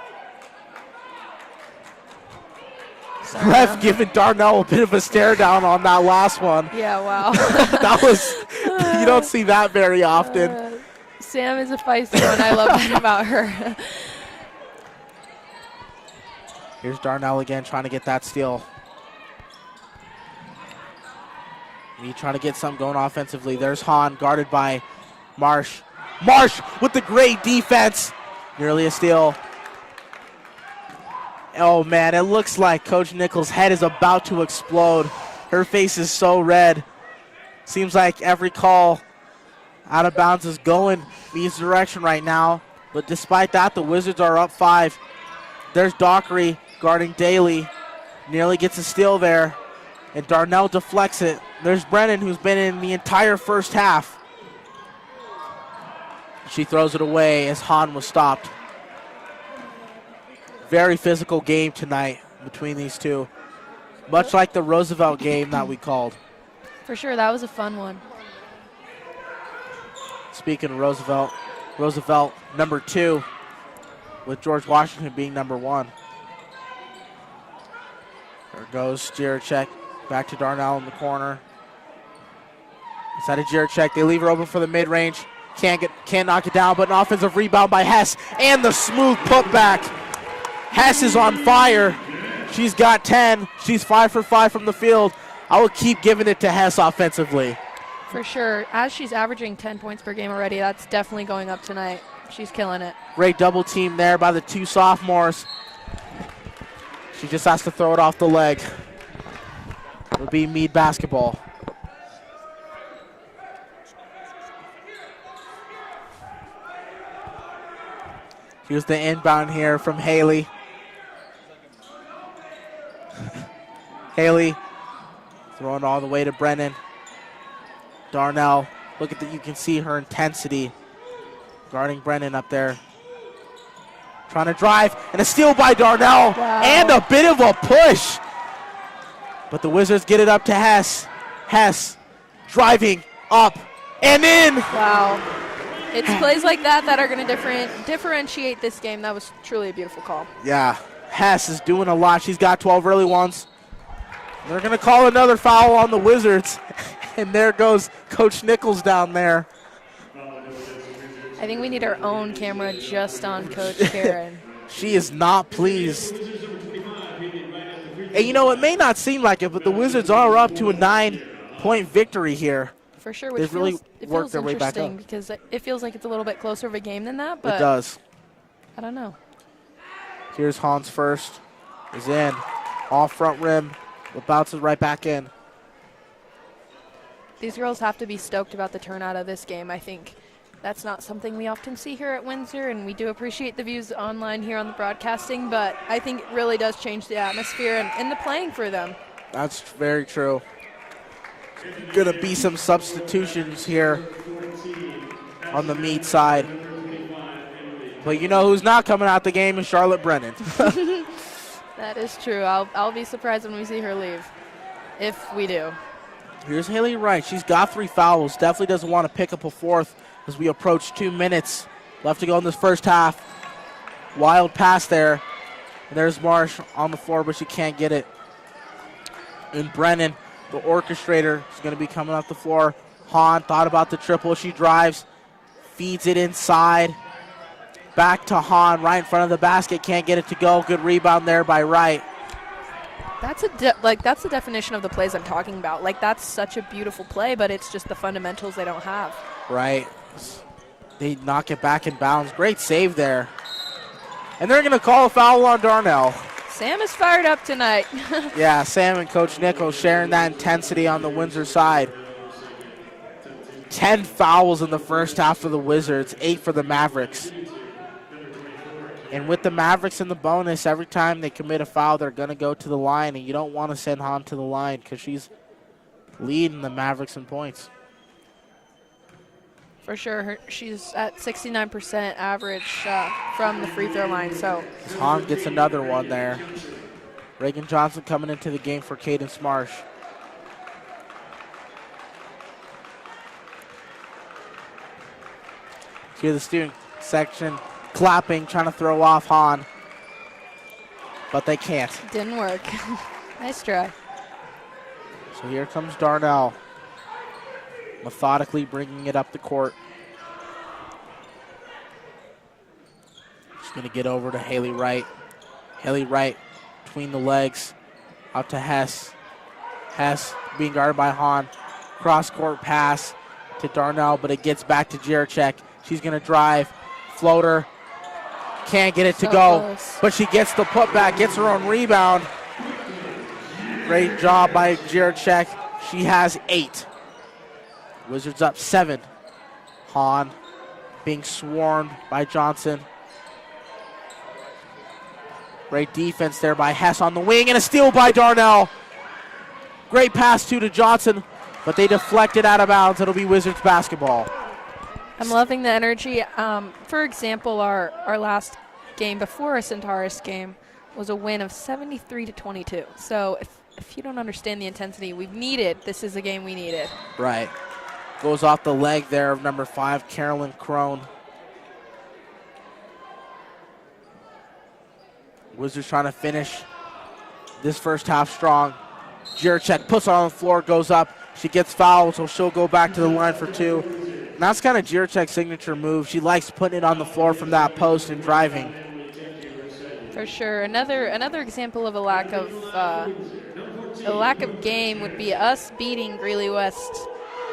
Ref giving Darnell a bit of a stare down on that last one. Yeah, wow. That was, you don't see that very often. Sam is a feisty one. I love that about her. Here's Darnell again trying to get that steal. Me trying to get something going offensively. There's Hahn guarded by Marsh. Marsh with the great defense. Nearly a steal. Oh, man, it looks like Coach Nichols' head is about to explode. Her face is so red. Seems like every call out of bounds is going Mead's direction right now. But despite that, the Wizards are up 5. There's Dockery guarding Daly. Nearly gets a steal there. And Darnell deflects it. There's Brennan, who's been in the entire first half. She throws it away as Hahn was stopped. Very physical game tonight between these two. Much like the Roosevelt game that we called. For sure, that was a fun one. Speaking of Roosevelt number 2, with George Washington being number 1. There goes Jiricek back to Darnell in the corner. Inside of Jiricek, they leave her open for the mid-range. Can't knock it down, but an offensive rebound by Hess and the smooth putback. Hess is on fire. She's got 10. She's 5 for 5 from the field. I will keep giving it to Hess offensively. For sure. As she's averaging 10 points per game already, that's definitely going up tonight. She's killing it. Great double team there by the 2 sophomores. She just has to throw it off the leg. It'll be Mead basketball. Here's the inbound here from Haley. Haley throwing all the way to Brennan. Darnell, look at that. You can see her intensity guarding Brennan up there. Trying to drive, and a steal by Darnell, and a bit of a push. But the Wizards get it up to Hess. Hess driving up and in. Wow. It's plays like that that are going to differentiate this game. That was truly a beautiful call. Yeah, Hess is doing a lot. She's got 12 early ones. They're going to call another foul on the Wizards. And there goes Coach Nichols down there. I think we need our own camera just on Coach Karen. She is not pleased. And you know, it may not seem like it, but the Wizards are up to a 9-point victory here. For sure, which really worked feels their way back interesting up. because it feels like it's a little bit closer of a game than that. But it does. I don't know. Here's Hans first. Is in. Off front rim. But bounces right back in. These girls have to be stoked about the turnout of this game. I think that's not something we often see here at Windsor, and we do appreciate the views online here on the broadcasting, but I think it really does change the atmosphere and the playing for them. That's very true. Gonna be some substitutions here on the Mead side. But you know who's not coming out the game is Charlotte Brennan. That is true. I'll be surprised when we see her leave, if we do. Here's Haley Wright. She's got 3 fouls. Definitely doesn't want to pick up a 4th as we approach 2 minutes left to go in this first half. Wild pass there. And there's Marsh on the floor, but she can't get it. And Brennan, the orchestrator, is going to be coming up the floor. Hahn thought about the triple. She drives, feeds it inside. Back to Hahn, right in front of the basket. Can't get it to go. Good rebound there by Wright. That's the definition of the plays I'm talking about. Like, that's such a beautiful play, but it's just the fundamentals they don't have. Right. They knock it back in bounds. Great save there. And they're going to call a foul on Darnell. Sam is fired up tonight. Yeah, Sam and Coach Nichols sharing that intensity on the Windsor side. 10 fouls in the first half for the Wizards, 8 for the Mavericks. And with the Mavericks in the bonus, every time they commit a foul, they're going to go to the line, and you don't want to send Hahn to the line because she's leading the Mavericks in points. For sure. She's at 69% average from the free throw line. So Hahn gets another one there. Reagan Johnson coming into the game for Cadence Marsh. Here the student section clapping, trying to throw off Hahn. But they can't. Didn't work. Nice try. So here comes Darnell, methodically bringing it up the court. She's going to get over to Haley Wright. Haley Wright between the legs, out to Hess. Hess being guarded by Hahn. Cross-court pass to Darnell, but it gets back to Jiricek. She's going to drive, floater. Can't get it to go, close. But she gets the putback, gets her own rebound. Great job by Jiricek. She has 8. Wizards up 7. Hahn being swarmed by Johnson. Great defense there by Hess on the wing, and a steal by Darnell. Great pass to Johnson, but they deflected out of bounds. It'll be Wizards basketball. I'm loving the energy. For example, our last game before a Centaurus game was a win of 73-22. So if you don't understand the intensity we've needed, this is a game we needed. Right. Goes off the leg there of number 5, Carolyn Crone. Wizards trying to finish this first half strong. Jiracek puts her on the floor, goes up. She gets fouled, so she'll go back to the line for 2. And that's kind of Jiracek's signature move. She likes putting it on the floor from that post and driving. For sure. Another example of a lack of game would be us beating Greeley West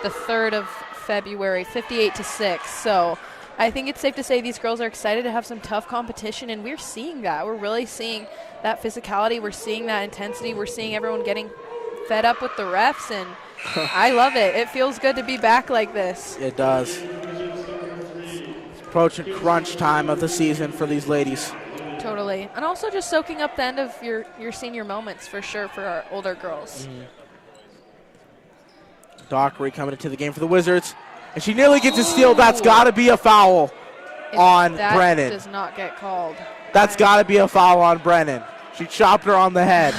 the 3rd of February, 58-6. So I think it's safe to say these girls are excited to have some tough competition, and we're seeing that. We're really seeing that physicality. We're seeing that intensity. We're seeing everyone getting fed up with the refs, and I love it. It feels good to be back like this. It does. It's approaching crunch time of the season for these ladies. Totally. And also just soaking up the end of your senior moments for sure for our older girls. Dockery coming into the game for the Wizards. And she nearly gets a steal. That's got to be a foul on Brennan. That does not get called. That's got to be a foul on Brennan. She chopped her on the head.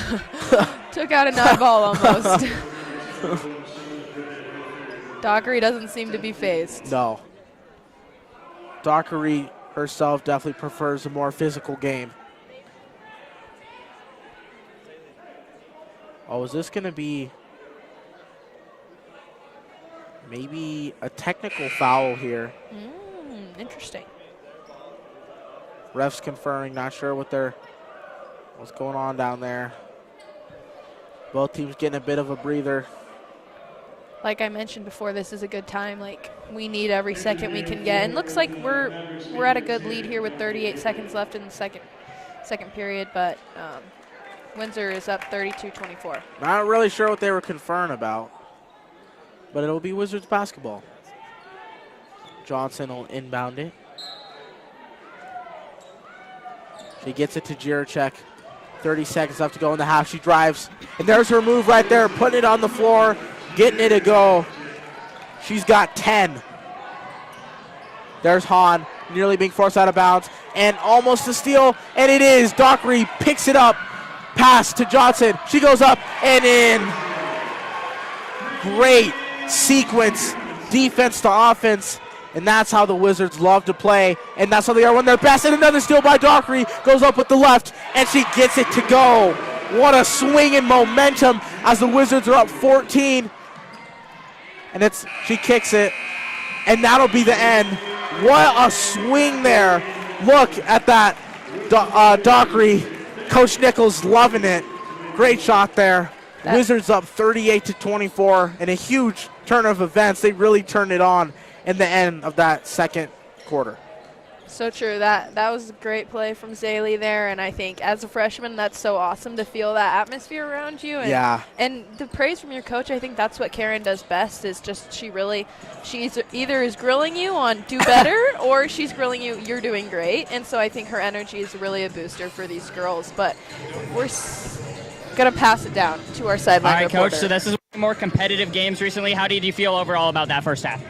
Took out an eyeball almost. Dockery doesn't seem to be phased. No. Dockery herself definitely prefers a more physical game. Oh, is this going to be maybe a technical foul here? Interesting. Refs conferring, not sure what's going on down there. Both teams getting a bit of a breather. Like I mentioned before, this is a good time. Like, we need every second we can get. And looks like we're at a good lead here with 38 seconds left in the second period, but Windsor is up 32-24. Not really sure what they were conferring about, but it'll be Wizards basketball. Johnson will inbound it. She gets it to Jiracek. 30 seconds left to go in the half. She drives, and there's her move right there, putting it on the floor, getting it to go. She's got 10. There's Hahn, nearly being forced out of bounds, and almost a steal, and it is. Dockery picks it up, pass to Johnson. She goes up and in. Great sequence, defense to offense, and that's how the Wizards love to play, and that's how they are when they're best. And another steal by Dockery, goes up with the left, and she gets it to go. What a swing in momentum as the Wizards are up 14. And she kicks it, and that'll be the end. What a swing there. Look at that, Dockery. Coach Nichols loving it. Great shot there. Wizards up 38-24, and a huge turn of events. They really turned it on in the end of that second quarter. So true. That was a great play from Zaylee there, and I think as a freshman, that's so awesome to feel that atmosphere around you. And, yeah. And the praise from your coach, I think that's what Karen does best, is just she's either is grilling you on do better or she's grilling you, you're doing great. And so I think her energy is really a booster for these girls. But we're going to pass it down to our sideline reporter. All right, Coach, so this is one of the more competitive games recently. How did you feel overall about that first half?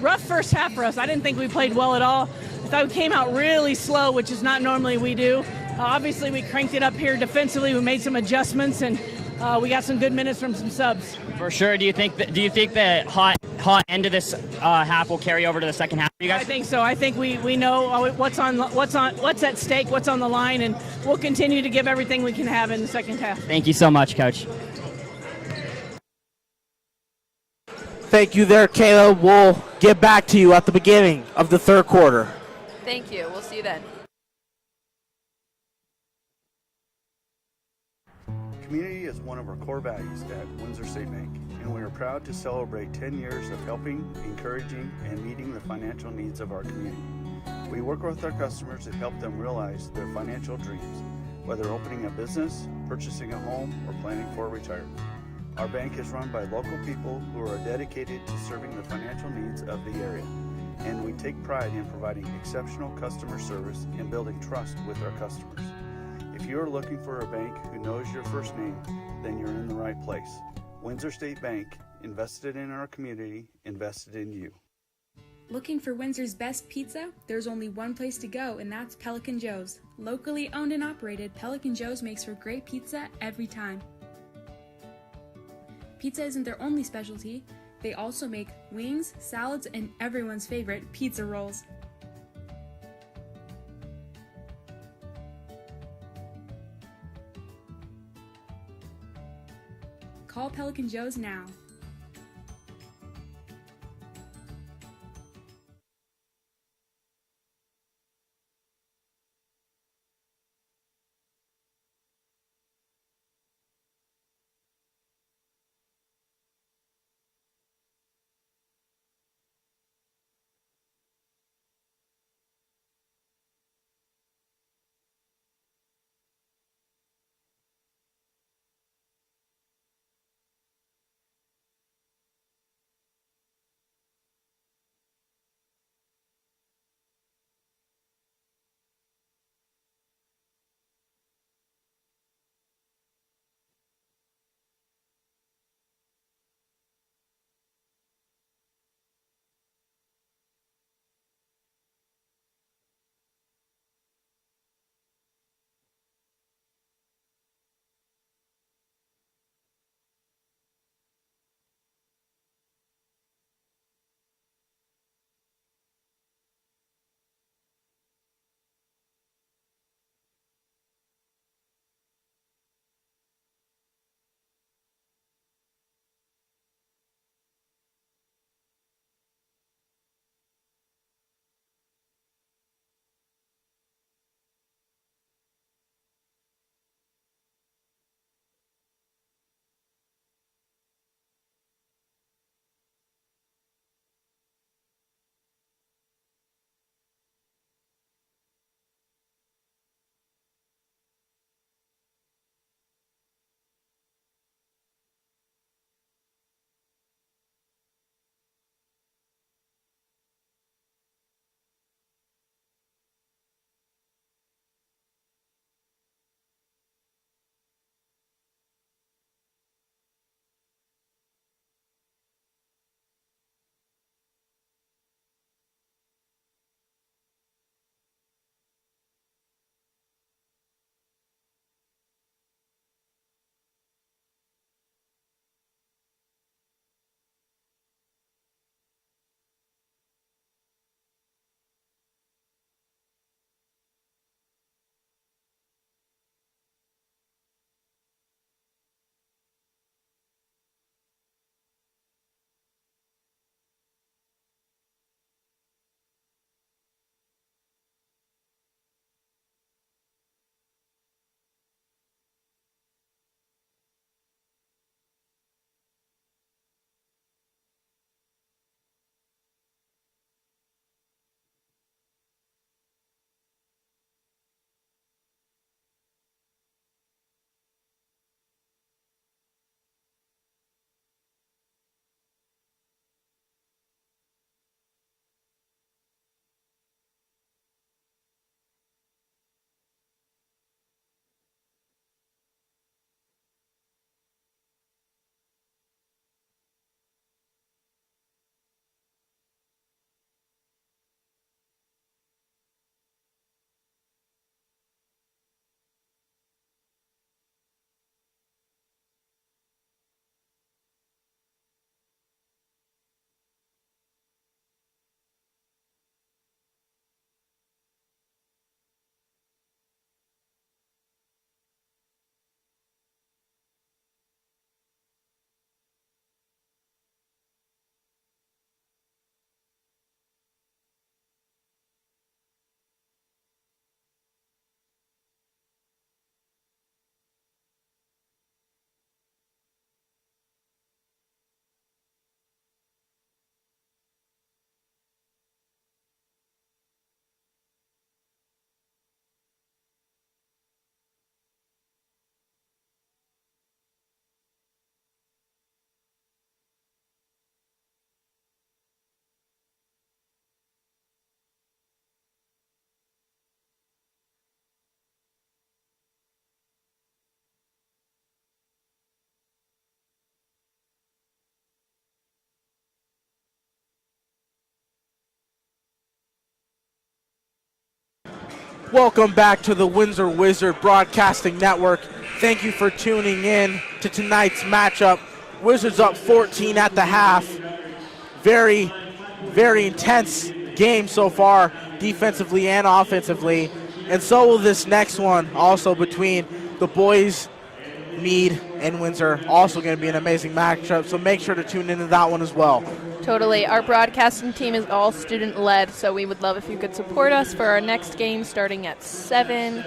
Rough first half for us. I didn't think we played well at all. I thought we came out really slow, which is not normally we do. Obviously, we cranked it up here defensively. We made some adjustments, and we got some good minutes from some subs. For sure. Do you think the hot end of this half will carry over to the second half for you guys? I think so. I think we know what's at stake, what's on the line, and we'll continue to give everything we can have in the second half. Thank you so much, Coach. Thank you there, Kayla. We'll get back to you at the beginning of the third quarter. Thank you. We'll see you then. Community is one of our core values at Windsor State Bank, and we are proud to celebrate 10 years of helping, encouraging, and meeting the financial needs of our community. We work with our customers to help them realize their financial dreams, whether opening a business, purchasing a home, or planning for retirement. Our bank is run by local people who are dedicated to serving the financial needs of the area. and we take pride in providing exceptional customer service and building trust with our customers. If you are looking for a bank who knows your first name, then you're in the right place. Windsor State Bank, invested in our community, invested in you. Looking for Windsor's best pizza? There's only one place to go, and that's Pelican Joe's. Locally owned and operated, Pelican Joe's makes for great pizza every time. Pizza isn't their only specialty. They also make wings, salads, and everyone's favorite, pizza rolls. Call Pelican Joe's now. Welcome back to the Windsor Wizard Broadcasting Network. Thank you for tuning in to tonight's matchup. Wizards up 14 at the half. Very, very intense game so far, defensively and offensively. And so will this next one, also between the boys, Mead and Windsor. Also going to be an amazing matchup, so make sure to tune into that one as well. Totally. Our broadcasting team is all student-led, so we would love if you could support us for our next game starting at 7,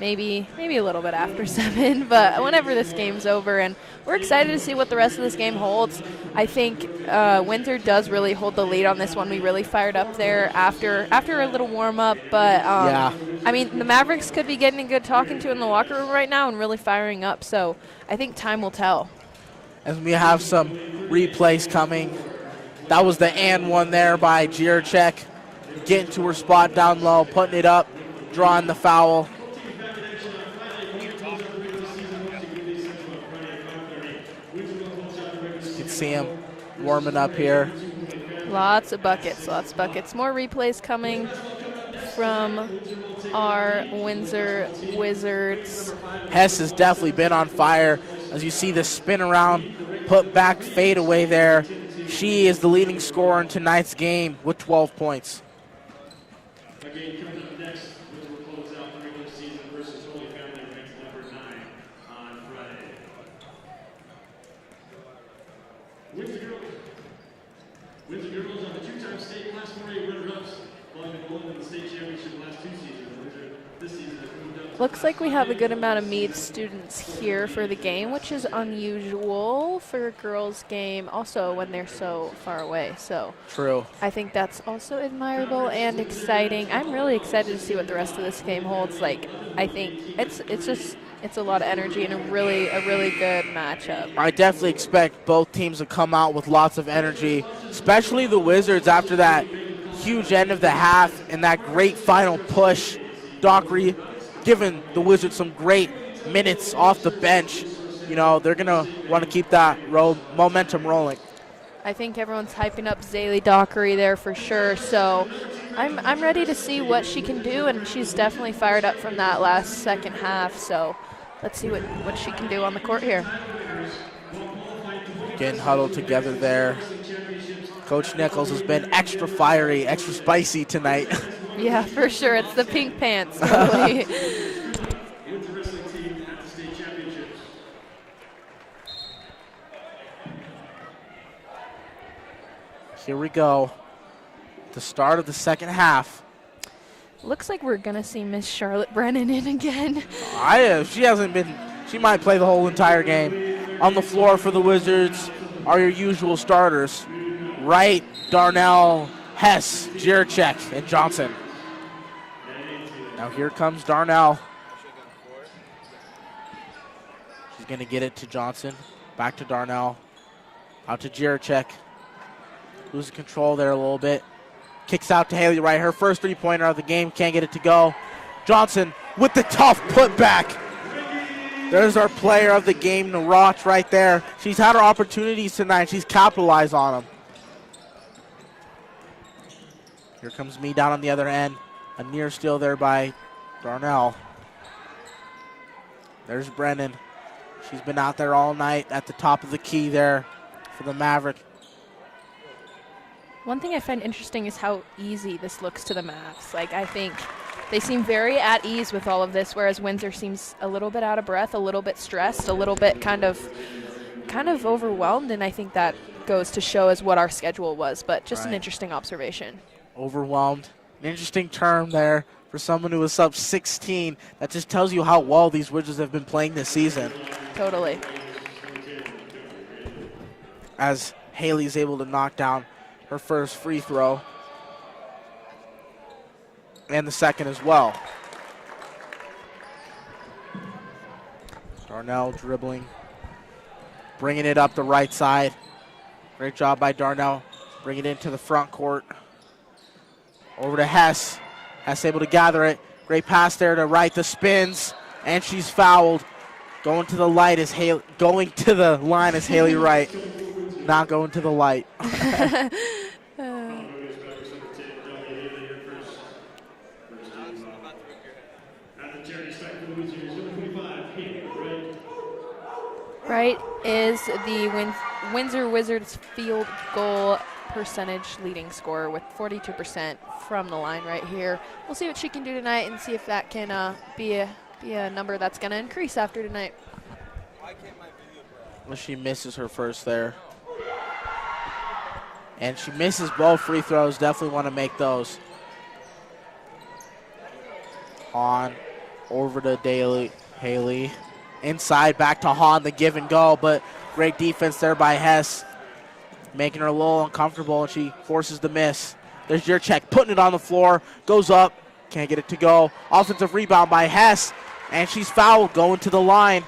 maybe a little bit after 7, but whenever this game's over. And we're excited to see what the rest of this game holds. I think Windsor does really hold the lead on this one. We really fired up there after a little warm-up, but yeah. I mean, the Mavericks could be getting a good talking to in the locker room right now and really firing up, so I think time will tell. And we have some replays coming. That was the and one there by Jiracek, getting to her spot down low, putting it up, drawing the foul. You can see him warming up here. Lots of buckets. More replays coming from our Windsor Wizards. Hess has definitely been on fire. As you see the spin around, put back fade away there. She is the leading scorer in tonight's game with 12 points. Again, coming up next, Windsor will close out the regular season versus Holy Family ranked number 9 on Friday. Windsor girls are the two-time state Class 4A runner-ups, following the gold in the state championship the last 2 seasons. Windsor this season has moved up. Looks like we have a good amount of Mead students here for the game, which is unusual for a girls' game, also when they're so far away. So True. I think that's also admirable and exciting. I'm really excited to see what the rest of this game holds. Like, I think it's a lot of energy and a really good matchup. I definitely expect both teams to come out with lots of energy, especially the Wizards after that huge end of the half and that great final push. Dockery giving the Wizards some great minutes off the bench. You know, they're going to want to keep that momentum rolling. I think everyone's hyping up Zaylee Dockery there for sure. So I'm ready to see what she can do, and she's definitely fired up from that last second half. So let's see what she can do on the court here. Getting huddled together there. Coach Nichols has been extra fiery, extra spicy tonight. Yeah, for sure. It's the pink pants. Totally. Here we go. The start of the second half. Looks like we're going to see Miss Charlotte Brennan in again. She hasn't been. She might play the whole entire game. On the floor for the Wizards are your usual starters. Wright, Darnell, Hess, Jiracek, and Johnson. Now here comes Darnell. She's going to get it to Johnson. Back to Darnell. Out to Jiracek. Losing control there a little bit. Kicks out to Haley Wright. Her first three-pointer of the game. Can't get it to go. Johnson with the tough putback. There's our player of the game, Narach, right there. She's had her opportunities tonight. She's capitalized on them. Here comes Mead down on the other end. A near steal there by Darnell. There's Brennan. She's been out there all night at the top of the key there for the Maverick. One thing I find interesting is how easy this looks to the Mavs. Like, I think they seem very at ease with all of this, whereas Windsor seems a little bit out of breath, a little bit stressed, a little bit kind of overwhelmed, and I think that goes to show as what our schedule was, but just an interesting observation. Overwhelmed. An interesting term there for someone who was up 16. That just tells you how well these Wizards have been playing this season. Totally. As Haley's able to knock down her first free throw. And the second as well. Darnell dribbling. Bringing it up the right side. Great job by Darnell. Bring it into the front court. Over to Hess. Hess able to gather it. Great pass there to Wright. The spins. And she's fouled. Going to the line is Haley Wright. Not going to the light. Right is the Windsor Wizards field goal percentage leading scorer with 42% from the line right here. We'll see what she can do tonight and see if that can be a number that's going to increase after tonight. Well, she misses her first there. And she misses both free throws. Definitely want to make those. On over to Haley. Inside, back to Hahn, the give and go, but great defense there by Hess, making her a little uncomfortable, and she forces the miss. There's Jurczyk putting it on the floor, goes up, can't get it to go. Offensive rebound by Hess, and she's fouled, going to the line.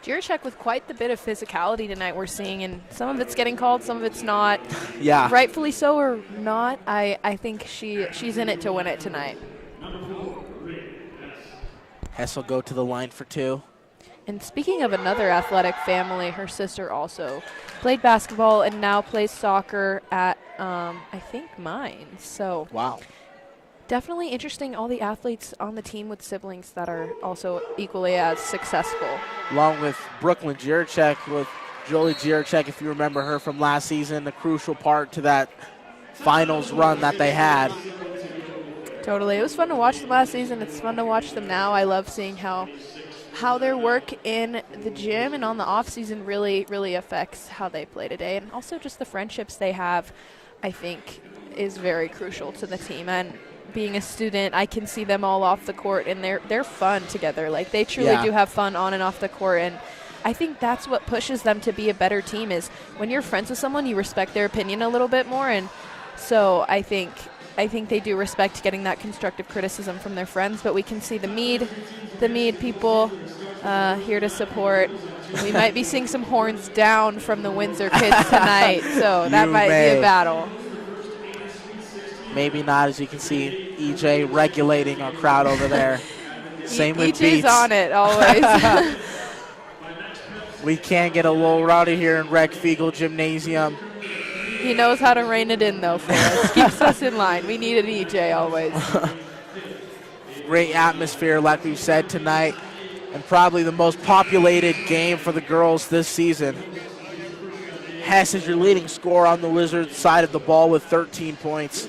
Jurczyk with quite the bit of physicality tonight we're seeing, and some of it's getting called, some of it's not. Yeah. Rightfully so or not, I think she's in it to win it tonight. Hess will go to the line for two. And speaking of another athletic family, her sister also played basketball and now plays soccer at, I think, Mines. So wow. Definitely interesting, all the athletes on the team with siblings that are also equally as successful. Along with Brooklyn Jurczyk, with Jolie Jurczyk, if you remember her from last season, a crucial part to that finals run that they had. Totally. It was fun to watch them last season. It's fun to watch them now. I love seeing how their work in the gym and on the off season really, really affects how they play today. And also just the friendships they have, I think, is very crucial to the team. And being a student, I can see them all off the court, and they're fun together. Like, they truly do have fun on and off the court. And I think that's what pushes them to be a better team, is when you're friends with someone, you respect their opinion a little bit more. And so I think they do respect getting that constructive criticism from their friends, but we can see the Mead people here to support. We might be seeing some horns down from the Windsor kids tonight, so that might be a battle. Maybe not, as you can see EJ regulating our crowd over there. Same with EJ's on it always. We can get a little rowdy here in Rec Fiegel Gymnasium. He knows how to rein it in, though, for us. Keeps us in line. We need an EJ always. Great atmosphere, like we've said tonight, and probably the most populated game for the girls this season. Hess is your leading scorer on the Wizards side of the ball with 13 points.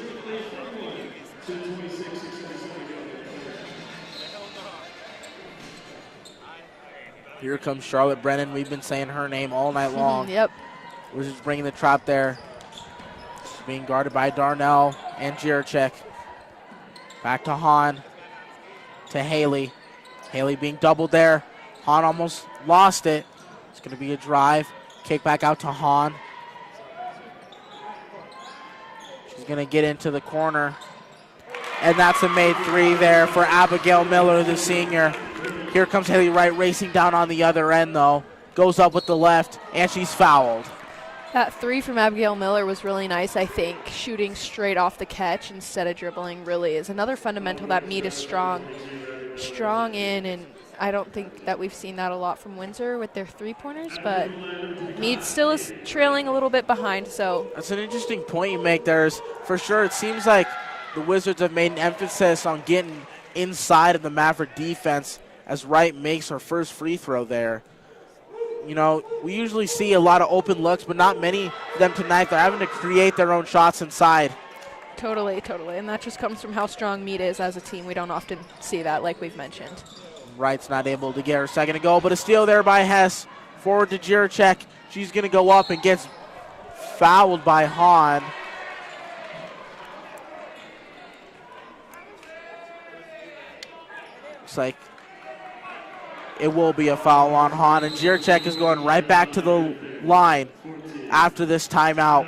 Here comes Charlotte Brennan. We've been saying her name all night long. Yep. Wizards bringing the trap there. Being guarded by Darnell and Jurczyk. Back to Hahn. To Haley. Haley being doubled there. Hahn almost lost it. It's going to be a drive. Kick back out to Hahn. She's going to get into the corner. And that's a made three there for Abigail Miller, the senior. Here comes Haley Wright racing down on the other end, though. Goes up with the left, and she's fouled. That three from Abigail Miller was really nice, I think. Shooting straight off the catch instead of dribbling really is another fundamental that Mead is strong in, and I don't think that we've seen that a lot from Windsor with their three-pointers, but Mead still is trailing a little bit behind. So that's an interesting point you make there. Is for sure, it seems like the Wizards have made an emphasis on getting inside of the Maverick defense as Wright makes her first free throw there. You know, we usually see a lot of open looks, but not many of them tonight. They're having to create their own shots inside. Totally. And that just comes from how strong Mead is as a team. We don't often see that, like we've mentioned. Wright's not able to get her second to go, but a steal there by Hess. Forward to Jurczyk. She's going to go up and gets fouled by Hahn. Looks like it will be a foul on Hahn, and Jurczyk is going right back to the line after this timeout.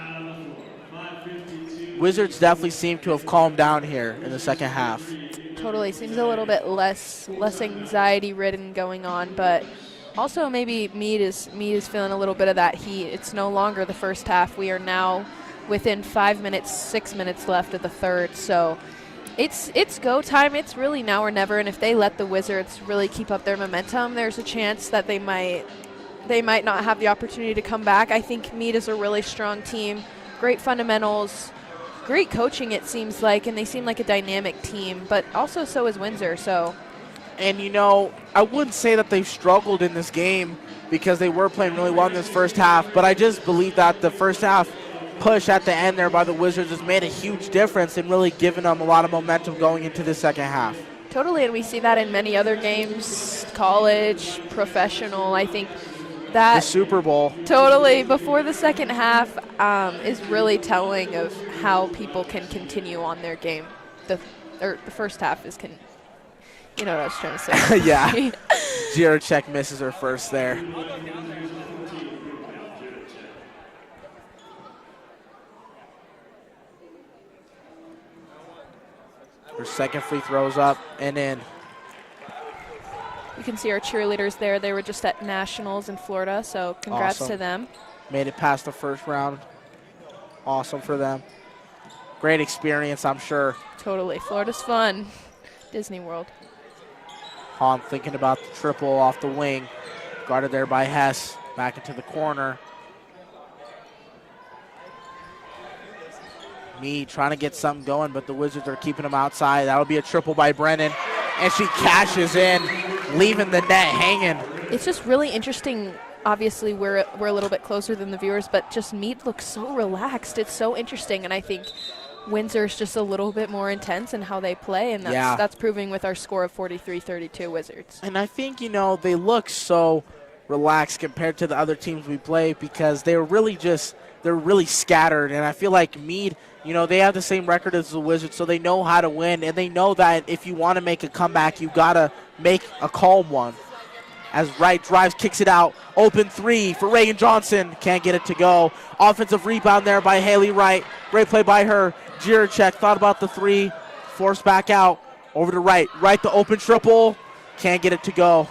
Wizards definitely seem to have calmed down here in the second half. Totally. Seems a little bit less anxiety-ridden going on, but also maybe Mead is feeling a little bit of that heat. It's no longer the first half. We are now within 5 minutes, 6 minutes left of the third, so it's go time. It's really now or never, and if they let the Wizards really keep up their momentum, there's a chance that they might not have the opportunity to come back. I think Mead is a really strong team, great fundamentals, great coaching it seems like, and they seem like a dynamic team, but also so is Windsor. So And, you know, I wouldn't say that they've struggled in this game because they were playing really well in this first half, but I just believe that the first half push at the end there by the Wizards has made a huge difference in really giving them a lot of momentum going into the second half. Totally, and we see that in many other games, college, professional. I think that the Super Bowl. Totally, before the second half is really telling of how people can continue on their game. The first half is you know what I was trying to say. Yeah. Jiracek misses her first there. Her second free throw's up and in. You can see our cheerleaders there. They were just at Nationals in Florida, so congrats Awesome. to them. Made it past the first round. Awesome for them. Great experience, I'm sure. Totally. Florida's fun. Disney World. Hahn thinking about the triple off the wing. Guarded there by Hess. Back into the corner. Mead trying to get something going, but the Wizards are keeping him outside. That'll be a triple by Brennan. And she cashes in, leaving the net hanging. It's just really interesting. Obviously, we're a little bit closer than the viewers, but just Mead looks so relaxed. It's so interesting, and I think Windsor's just a little bit more intense in how they play, and that's proving with our score of 43-32 Wizards. And I think, you know, they look so relaxed compared to the other teams we play because they're really scattered. And I feel like Mead, you know, they have the same record as the Wizards, so they know how to win, and they know that if you want to make a comeback, you got to make a calm one. As Wright drives, kicks it out. Open three for Reagan Johnson. Can't get it to go. Offensive rebound there by Haley Wright. Great play by her. Jiracek thought about the three. Forced back out. Over to Wright. Wright the open triple. Can't get it to go.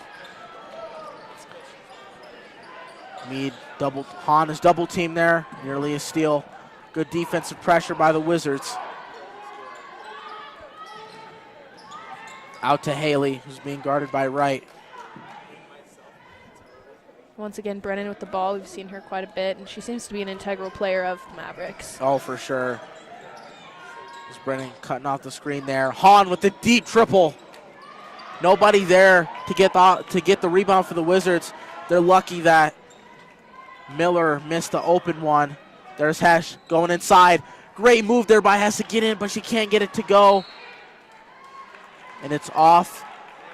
Mead Hahn is double team there. Nearly a steal. Good defensive pressure by the Wizards. Out to Haley, who's being guarded by Wright. Once again, Brennan with the ball. We've seen her quite a bit, and she seems to be an integral player of Mavericks. Oh, for sure. Is Brennan cutting off the screen there. Hahn with the deep triple. Nobody there to get the rebound for the Wizards. They're lucky that Miller missed the open one. There's Hesh going inside. Great move there by Hess to get in, but she can't get it to go. And it's off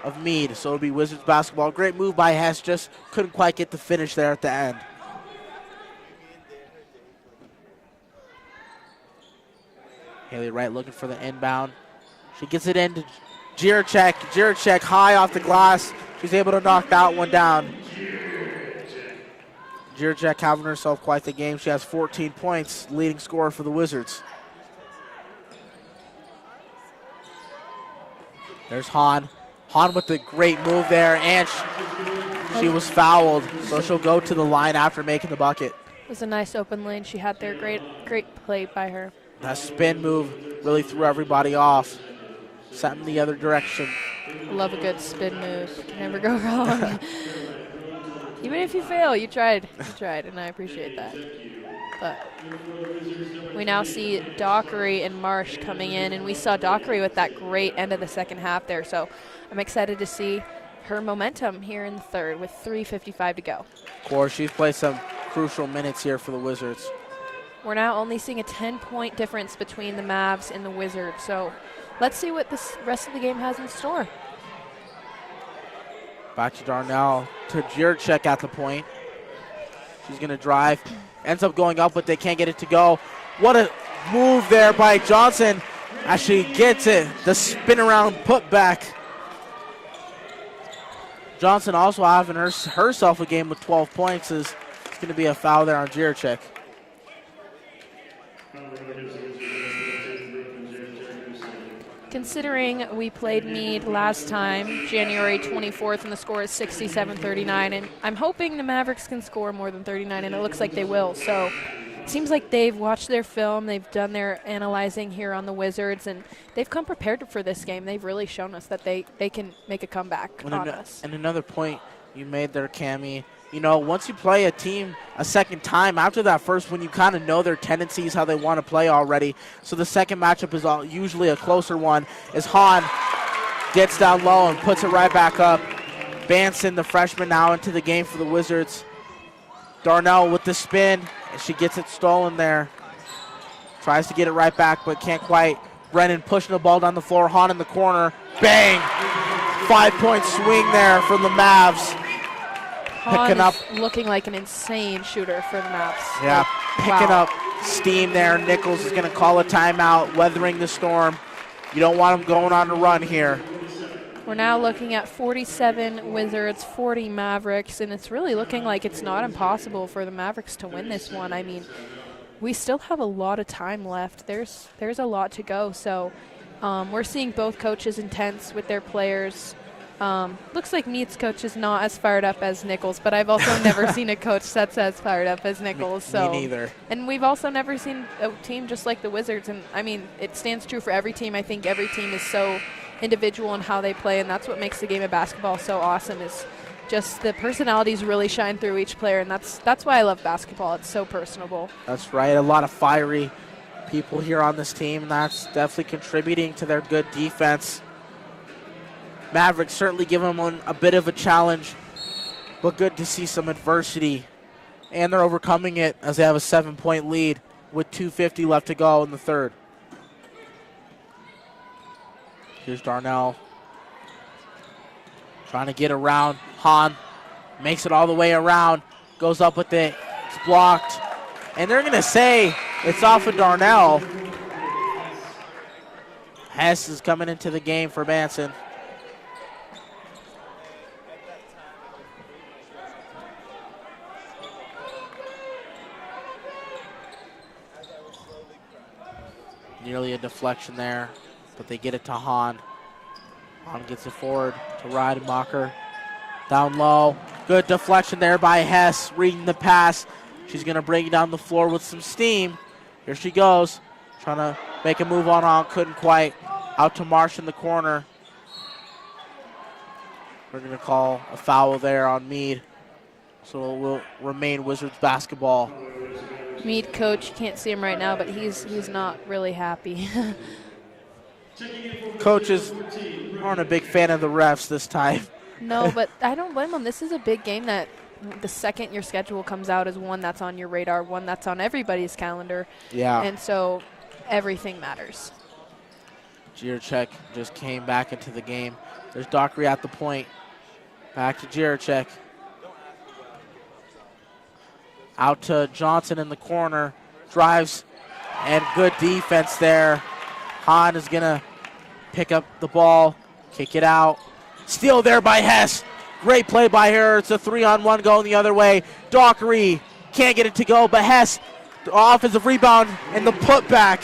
of Mead, so it'll be Wizards basketball. Great move by Hess, just couldn't quite get the finish there at the end. Haley Wright looking for the inbound. She gets it into Jiracek. Jiracek high off the glass. She's able to knock that one down. Jiracek having herself quite the game. She has 14 points, leading scorer for the Wizards. There's Hahn. Hahn with the great move there, and she was fouled, so she'll go to the line after making the bucket. It was a nice open lane she had there. Great play by her. That spin move really threw everybody off. Sent in the other direction. Love a good spin move. Can never go wrong. Even if you fail, you tried. And I appreciate that. But we now see Dockery and Marsh coming in, and we saw Dockery with that great end of the second half there. So I'm excited to see her momentum here in the third with 3:55 to go. Of course, she's played some crucial minutes here for the Wizards. We're now only seeing a 10-point difference between the Mavs and the Wizards. So let's see what this rest of the game has in store. Back to Darnell, to Jiracek at the point. She's going to drive. Ends up going up, but they can't get it to go. What a move there by Johnson as she gets it. The spin around put back. Johnson also having herself a game with 12 points. It's going to be a foul there on Jiracek. Considering we played Mead last time, January 24th, and the score is 67-39, and I'm hoping the Mavericks can score more than 39, and it looks like they will. So it seems like they've watched their film, they've done their analyzing here on the Wizards, and they've come prepared for this game. They've really shown us that they can make a comeback on us. And another point you made there, Cammie, you know, once you play a team a second time, after that first one, you kind of know their tendencies, how they want to play already. So the second matchup is usually a closer one. As Hahn Gets down low and puts it right back up. Banson, the freshman, now into the game for the Wizards. Darnell with the spin, and she gets it stolen there. Tries to get it right back, but can't quite. Brennan pushing the ball down the floor. Hahn in the corner. Bang! 5-point swing there from the Mavs. Hahn is looking like an insane shooter for the Mavs. Yeah, Like, picking wow. up steam there. Nichols is going to call a timeout, weathering the storm. You don't want him going on a run here. We're now looking at 47 Wizards, 40 Mavericks, and it's really looking like it's not impossible for the Mavericks to win this one. I mean, we still have a lot of time left. There's a lot to go. So we're seeing both coaches intense with their players. Looks like Mead's coach is not as fired up as Nichols, but I've also never seen a coach that's as fired up as Nichols. Me neither. And we've also never seen a team just like the Wizards. And, I mean, it stands true for every team. I think every team is so individual in how they play, and that's what makes the game of basketball so awesome is just the personalities really shine through each player, and that's why I love basketball. It's so personable. That's right. A lot of fiery people here on this team, and that's definitely contributing to their good defense. Mavericks certainly give them a bit of a challenge, but good to see some adversity. And they're overcoming it as they have a 7-point lead with 2:50 left to go in the third. Here's Darnell trying to get around. Hahn makes it all the way around, goes up with it. It's blocked. And they're going to say it's off of Darnell. Hess is coming into the game for Banson. Nearly a deflection there, but they get it to Hahn. Hahn gets it forward to Rademacher. Down low. Good deflection there by Hess, reading the pass. She's going to bring it down the floor with some steam. Here she goes, trying to make a move on Hahn. Couldn't quite. Out to Marsh in the corner. We're going to call a foul there on Mead. So it will remain Wizards basketball. Mead coach, you can't see him right now, but he's not really happy. Coaches aren't a big fan of the refs this time. No, but I don't blame him. This is a big game that the second your schedule comes out is one that's on your radar, one that's on everybody's calendar. Yeah. And so everything matters. Jiracek just came back into the game. There's Dockery at the point. Back to Jiracek. Out to Johnson in the corner. Drives, and good defense there. Hahn is going to pick up the ball, kick it out. Steal there by Hess. Great play by her. It's a 3-on-1 going the other way. Dockery can't get it to go, but Hess, the offensive rebound and the putback.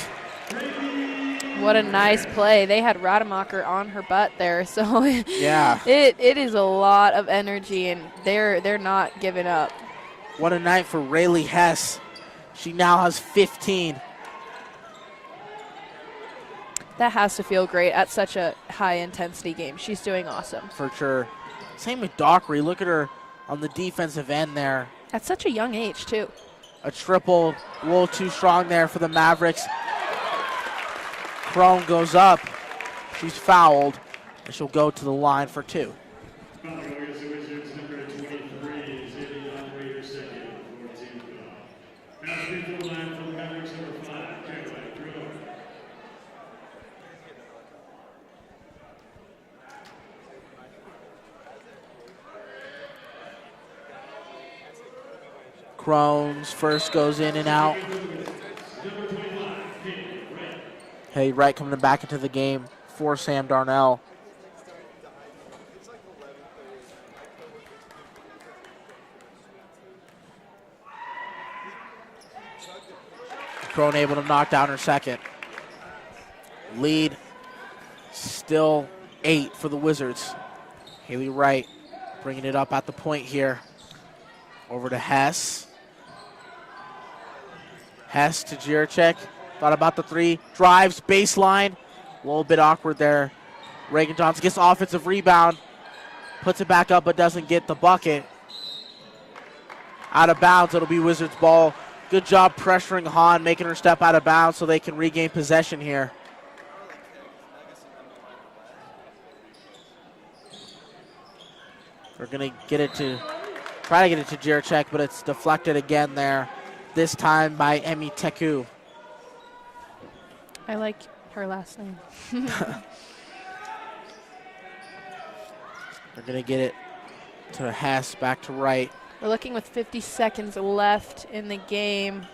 What a nice play. They had Rademacher on her butt there, so yeah, it is a lot of energy, and they're not giving up. What a night for Rayleigh Hess. She now has 15. That has to feel great at such a high-intensity game. She's doing awesome. For sure. Same with Dockery. Look at her on the defensive end there. At such a young age, too. A triple, a little too strong there for the Mavericks. Crone goes up. She's fouled, and she'll go to the line for two. Crohn's first goes in and out. Hey, Wright coming back into the game for Sam Darnell. Crone able to knock down her second. Lead still 8 for the Wizards. Haley Wright bringing it up at the point here. Over to Hess. Hess to Jiracek. Thought about the three. Drives, baseline. A little bit awkward there. Reagan Johnson gets the offensive rebound. Puts it back up but doesn't get the bucket. Out of bounds. It'll be Wizards ball. Good job pressuring Hahn, making her step out of bounds so they can regain possession here. They're going to try to get it to Jiracek, but it's deflected again there, this time by Emi Teku. I like her last name. They're going to get it to Hess, back to right. We're looking with 50 seconds left in the game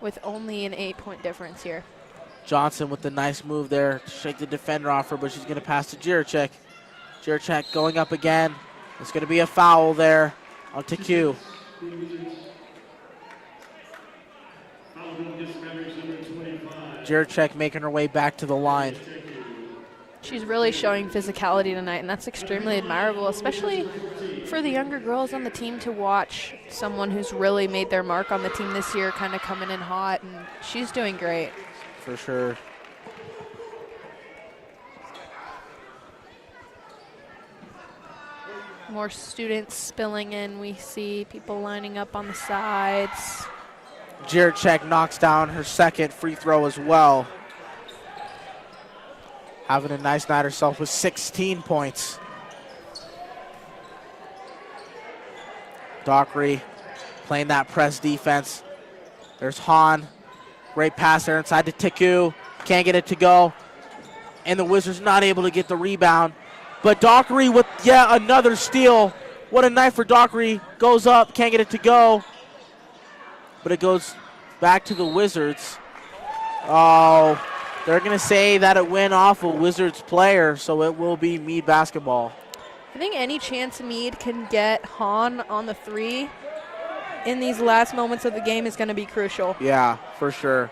with only an 8-point difference here. Johnson with the nice move there to shake the defender off her, but she's going to pass to Jiracek. Jiracek going up again. It's going to be a foul there on Teku. Jiracek making her way back to the line. She's really showing physicality tonight, and that's extremely admirable, especially for the younger girls on the team to watch someone who's really made their mark on the team this year kind of coming in hot, and she's doing great. For sure. More students spilling in. We see people lining up on the sides. Jiracek knocks down her second free throw as well. Having a nice night herself with 16 points. Dockery playing that press defense. There's Hahn. Great pass there inside to Teku. Can't get it to go. And the Wizards not able to get the rebound. But Dockery with yet another steal. What a night for Dockery. Goes up, can't get it to go. But it goes back to the Wizards. Oh, they're going to say that it went off a Wizards player, so it will be Mead basketball. I think any chance Mead can get Hahn on the three in these last moments of the game is going to be crucial. Yeah, for sure.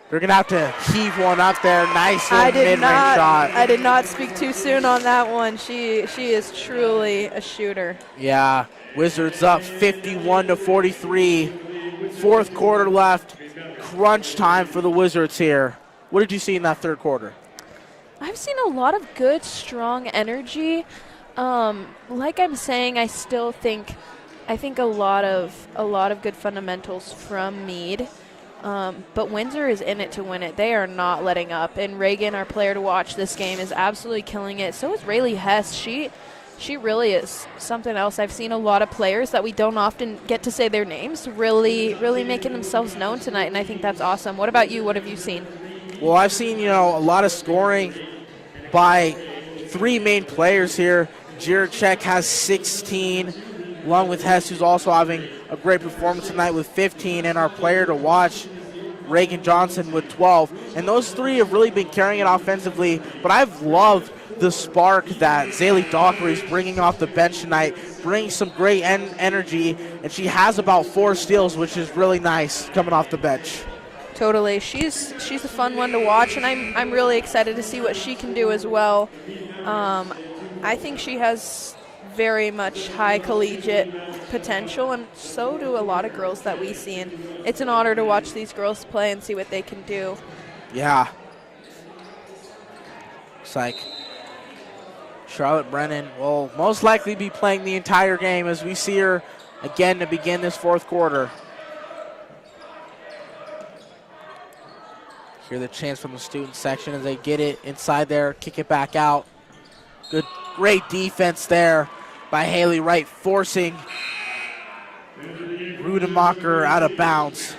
They're going to have to heave one up there. Nice little mid-range shot. I did not speak too soon on that one. She is truly a shooter. Yeah, Wizards up 51-43. Fourth quarter left. Crunch time for the Wizards here. What did you see in that third quarter? I've seen a lot of good, strong energy. Like I'm saying, I think a lot of good fundamentals from Mead. But Windsor is in it to win it. They are not letting up. And Reagan, our player to watch this game, is absolutely killing it. So is Rayleigh Hess. She really is something else. I've seen a lot of players that we don't often get to say their names really making themselves known tonight, and I think that's awesome. What about you? What have you seen? Well, I've seen, a lot of scoring by three main players here. Jiracek has 16, along with Hess, who's also having a great performance tonight with 15, and our player to watch, Reagan Johnson, with 12. And those three have really been carrying it offensively, but I've loved the spark that Zaylee Dockery is bringing off the bench tonight, bringing some great energy, and she has about 4 steals, which is really nice coming off the bench. Totally. She's a fun one to watch, and I'm really excited to see what she can do as well. I think she has very much high collegiate potential, and so do a lot of girls that we see, and it's an honor to watch these girls play and see what they can do. Yeah. Looks like Charlotte Brennan will most likely be playing the entire game as we see her again to begin this fourth quarter. Hear the chants from the student section as they get it inside there, kick it back out. Great defense there by Haley Wright, forcing Rudemacher out of bounds.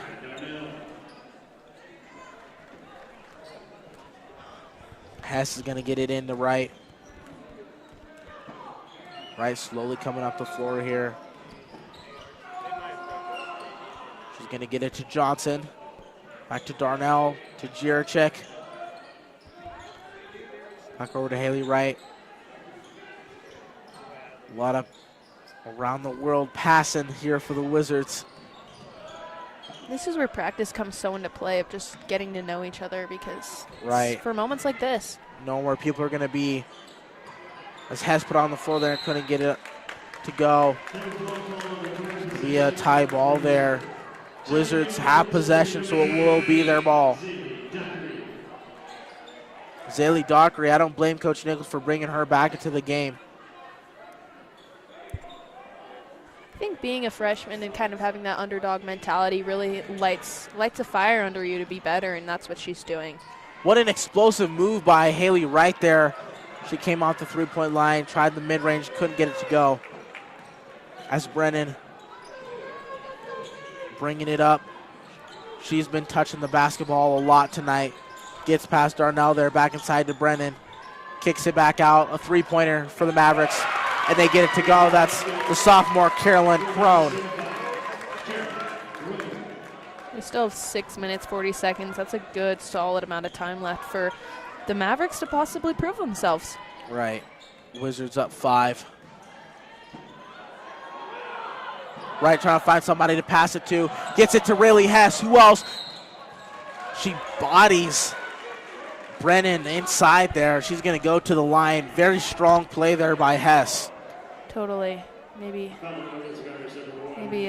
Hess is going to get it into Wright. Wright slowly coming up the floor here. She's going to get it to Johnson. Back to Darnell, to Jiracek. Back over to Haley Wright. A lot of around the world passing here for the Wizards. This is where practice comes so into play of just getting to know each other, because for moments like this. Know where people are going to be. As Hess put on the floor there and couldn't get it to go. Be a tie ball there. Wizards have possession, so it will be their ball. Zaylee Dockery, I don't blame Coach Nichols for bringing her back into the game. I think being a freshman and kind of having that underdog mentality really lights a fire under you to be better, and that's what she's doing. What an explosive move by Haley Wright there. She came off the three-point line, tried the mid-range, couldn't get it to go. As Brennan bringing it up. She's been touching the basketball a lot tonight. Gets past Darnell there, back inside to Brennan. Kicks it back out, a three-pointer for the Mavericks, and they get it to go. That's the sophomore, Carolyn Crone. We still have 6 minutes, 40 seconds. That's a good, solid amount of time left for the Mavericks to possibly prove themselves. Right. Wizards up 5. Right, trying to find somebody to pass it to. Gets it to Rayleigh Hess. Who else? She bodies Brennan inside there. She's going to go to the line. Very strong play there by Hess. Totally. Maybe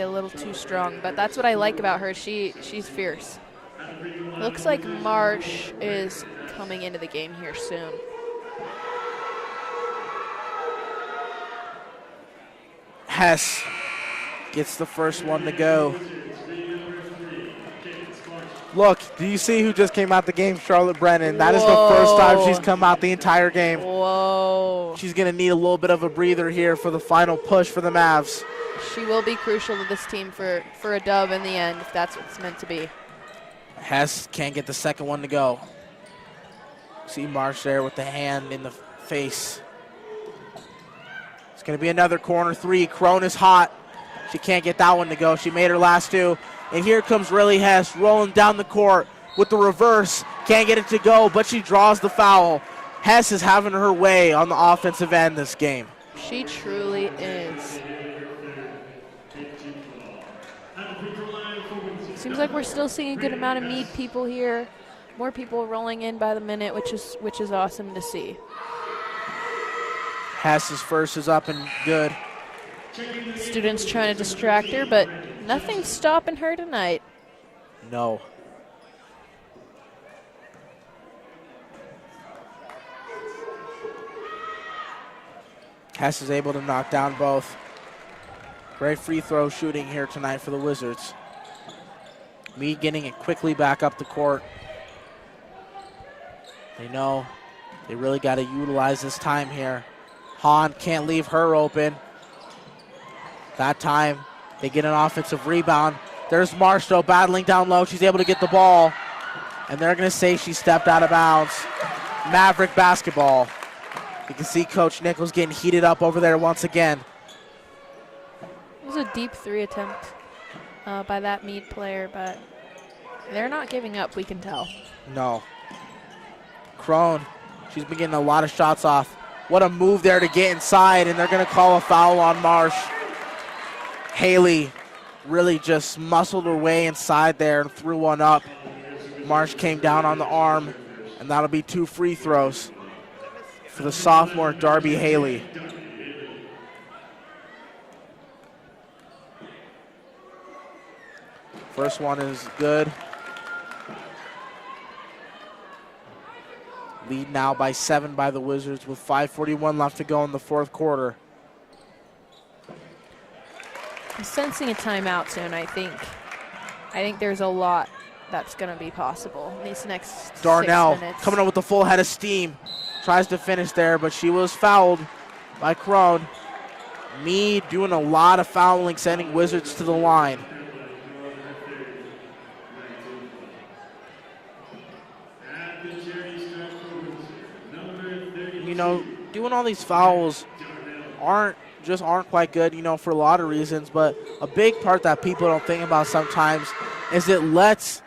a little too strong, but that's what I like about her. She's fierce. Looks like Marsh is coming into the game here soon. Hess gets the first one to go. Look, do you see who just came out the game? Charlotte Brennan. That is the first time she's come out the entire game. Whoa. She's going to need a little bit of a breather here for the final push for the Mavs. She will be crucial to this team for a dub in the end, if that's what it's meant to be. Hess can't get the second one to go. See Marsh there with the hand in the face. It's going to be another corner three. Crone is hot. She can't get that one to go. She made her last two. And here comes Rayleigh Hess rolling down the court with the reverse. Can't get it to go, but she draws the foul. Hess is having her way on the offensive end this game. She truly is. Seems like we're still seeing a good amount of Mead people here. More people rolling in by the minute, which is awesome to see. Hess's first is up and good. Students trying to distract her, but nothing's stopping her tonight. No. Hess is able to knock down both. Great free throw shooting here tonight for the Wizards. Mead getting it quickly back up the court. They know they really got to utilize this time here. Hahn can't leave her open. That time, they get an offensive rebound. There's Marsh, though, battling down low. She's able to get the ball. And they're going to say she stepped out of bounds. Maverick basketball. You can see Coach Nichols getting heated up over there once again. It was a deep three attempt by that Mead player, but they're not giving up, we can tell. No. Crone, she's been getting a lot of shots off. What a move there to get inside, and they're going to call a foul on Marsh. Haley really just muscled her way inside there and threw one up. Marsh came down on the arm, and that'll be 2 free throws for the sophomore Darby Haley. First one is good. Lead now by 7 by the Wizards with 5:41 left to go in the fourth quarter. I'm sensing a timeout soon, I think. I think there's a lot that's going to be possible in these next Darnell 6 minutes. coming up with a full head of steam. Tries to finish there, but she was fouled by Crone. Mead doing a lot of fouling, sending Wizards to the line. You know, doing all these fouls aren't quite good, you know, for a lot of reasons, but a big part that people don't think about sometimes is it lets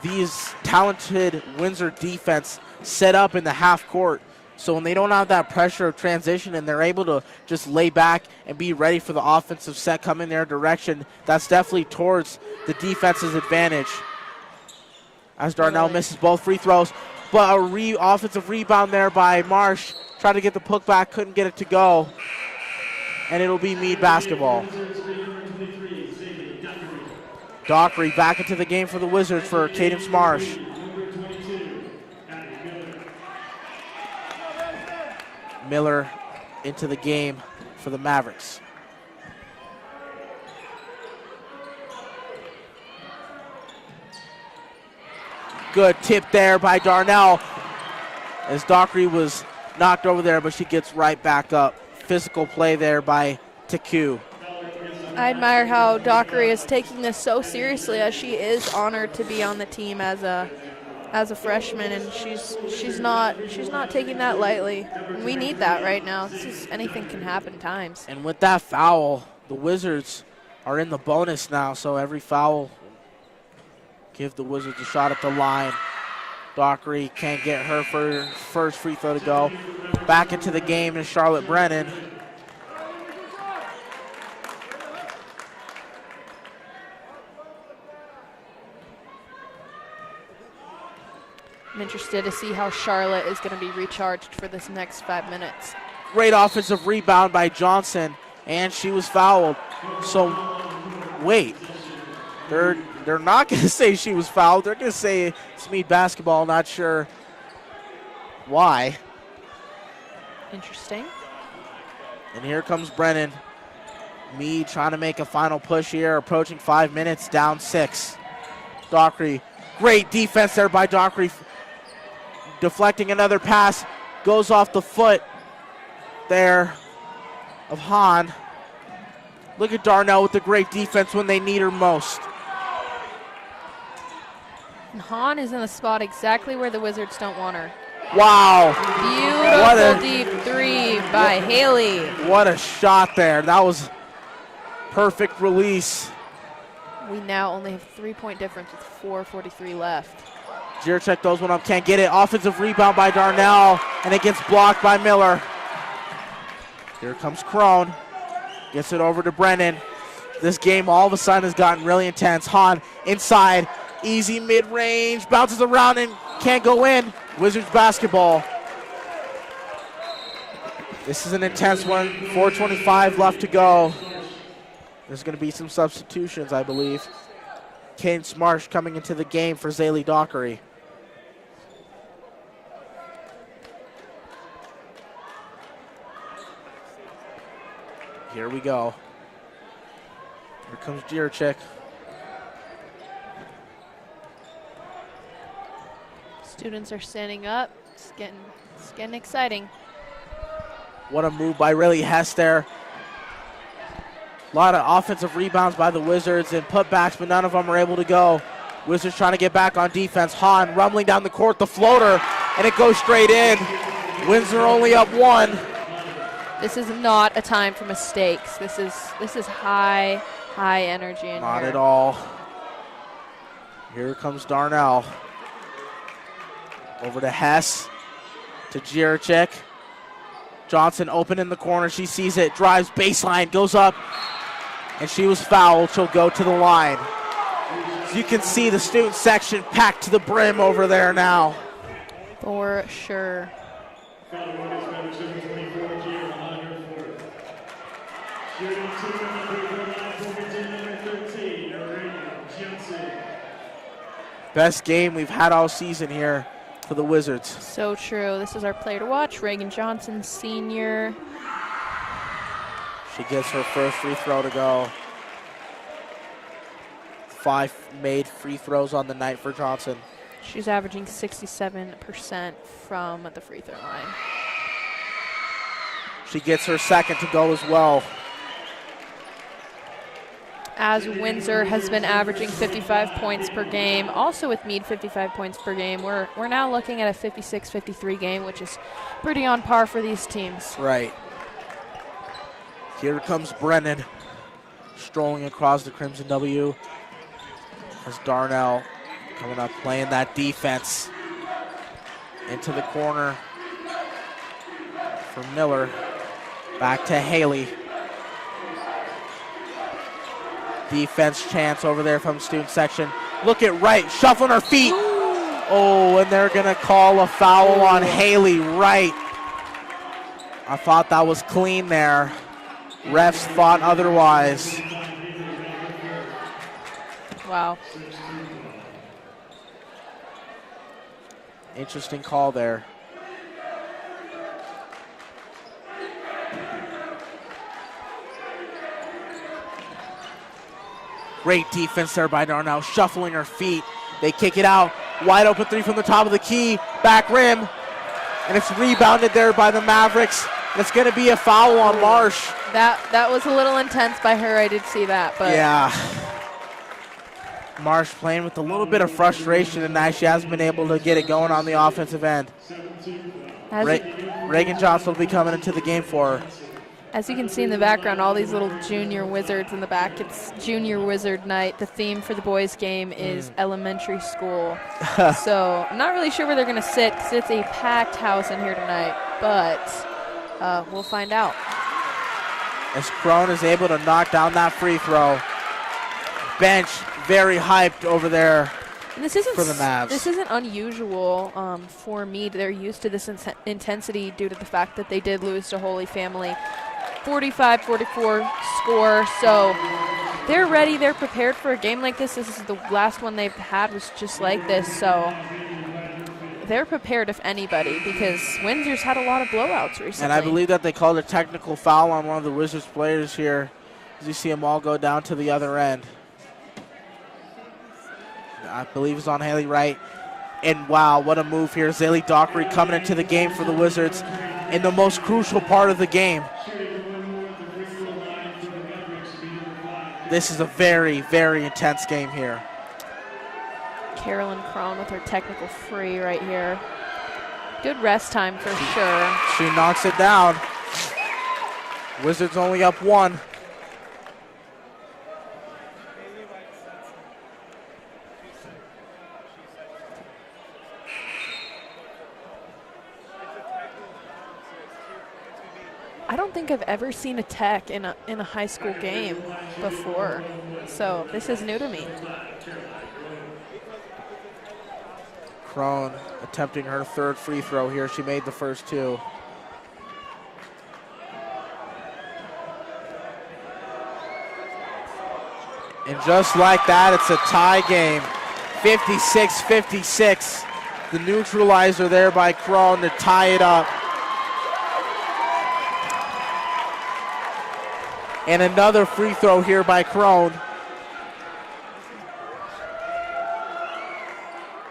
these talented Windsor defense set up in the half court. So when they don't have that pressure of transition and they're able to just lay back and be ready for the offensive set coming their direction, that's definitely towards the defense's advantage. As Darnell misses both free throws, but a offensive rebound there by Marsh. Tried to get the puck back, couldn't get it to go. And it'll be Mead basketball. Dockery back into the game for the Wizards for Cadence Marsh. Miller into the game for the Mavericks. Good tip there by Darnell as Dockery was knocked over there, but she gets right back up. Physical play there by Teku. I admire how Dockery is taking this so seriously, as she is honored to be on the team as a freshman, and she's not taking that lightly. And we need that right now. Anything can happen times. And with that foul, the Wizards are in the bonus now, so every foul give the Wizards a shot at the line. Dockery can't get her first free throw to go. Back into the game is Charlotte Brennan. I'm interested to see how Charlotte is going to be recharged for this next 5 minutes. Great offensive rebound by Johnson, and she was fouled. So, wait. They're not going to say she was fouled. They're going to say it's Mead basketball. Not sure why. Interesting. And here comes Brennan. Mead trying to make a final push here, approaching 5 minutes, down 6. Dockery, great defense there by Dockery. Deflecting another pass, goes off the foot there of Hahn. Look at Darnell with the great defense when they need her most. And Hahn is in the spot exactly where the Wizards don't want her. Wow. Beautiful deep three by Haley. What a shot there. That was perfect release. We now only have 3-point difference with 4:43 left. Jiracek throws one up, can't get it. Offensive rebound by Darnell, and it gets blocked by Miller. Here comes Crone. Gets it over to Brennan. This game all of a sudden has gotten really intense. Hahn inside, easy mid-range, bounces around and can't go in. Wizards basketball. This is an intense one. 4:25 left to go. There's going to be some substitutions, I believe. Kane Smarsh coming into the game for Zaylee Dockery. Here we go. Here comes Jiracek. Students are standing up. It's getting exciting. What a move by Riley Hess there. A lot of offensive rebounds by the Wizards and putbacks, but none of them are able to go. Wizards trying to get back on defense. Hahn rumbling down the court, the floater, and it goes straight in. Windsor only up 1. This is not a time for mistakes. This is high energy in Not here. at all. Here comes Darnell. Over to Hess, to Jiracek. Johnson open in the corner. She sees it, drives baseline, goes up, and she was fouled. She'll go to the line. As you can see, the student section packed to the brim over there now. For sure. Best game we've had all season here for the Wizards. So true. This is our player to watch, Reagan Johnson, senior. She gets her first free throw to go. 5 made free throws on the night for Johnson. She's averaging 67% from the free throw line. She gets her second to go as well. As Windsor has been averaging 55 points per game, also with Mead 55 points per game, we're now looking at a 56-53 game, which is pretty on par for these teams. Right. Here comes Brennan strolling across the Crimson W. As Darnell coming up playing that defense into the corner for Miller. Back to Haley. Defense chance over there from student section. Look at Wright, shuffling her feet. Oh, and they're going to call a foul on Haley Wright. I thought that was clean there. Refs thought otherwise. Wow. Interesting call there. Great defense there by Darnell, shuffling her feet. They kick it out. Wide open three from the top of the key. Back rim. and it's rebounded there by the Mavericks. It's going to be a foul on Marsh. That was a little intense by her. I did see that, but yeah. Marsh playing with a little bit of frustration tonight. She hasn't been able to get it going on the offensive end. Reagan Johnson will be coming into the game for her. As you can see in the background, all these little junior wizards in the back. It's junior wizard night. The theme for the boys' game is elementary school. So I'm not really sure where they're going to sit because it's a packed house in here tonight, but we'll find out. As Crone is able to knock down that free throw. Bench very hyped over there and this isn't for the Mavs. This isn't unusual for Mead. They're used to this intensity due to the fact that they did lose to Holy Family. 45-44 score, so they're ready. They're prepared for a game like this. This is the last one they've had was just like this, so they're prepared if anybody because Windsor's had a lot of blowouts recently. And I believe that they called a technical foul on one of the Wizards players here as you see them all go down to the other end. I believe it's on Haley Wright. And wow, what a move here. Zaylee Dockery coming into the game for the Wizards in the most crucial part of the game. This is a very, very intense game here. Carolyn Crone with her technical free right here. Good rest time for sure. She knocks it down. Wizards only up 1. I don't think I've ever seen a tech in a high school game before, so this is new to me. Crone attempting her 3rd free throw here. She made the first 2. And just like that, it's a tie game. 56-56. The neutralizer there by Crone to tie it up. And another free throw here by Crone.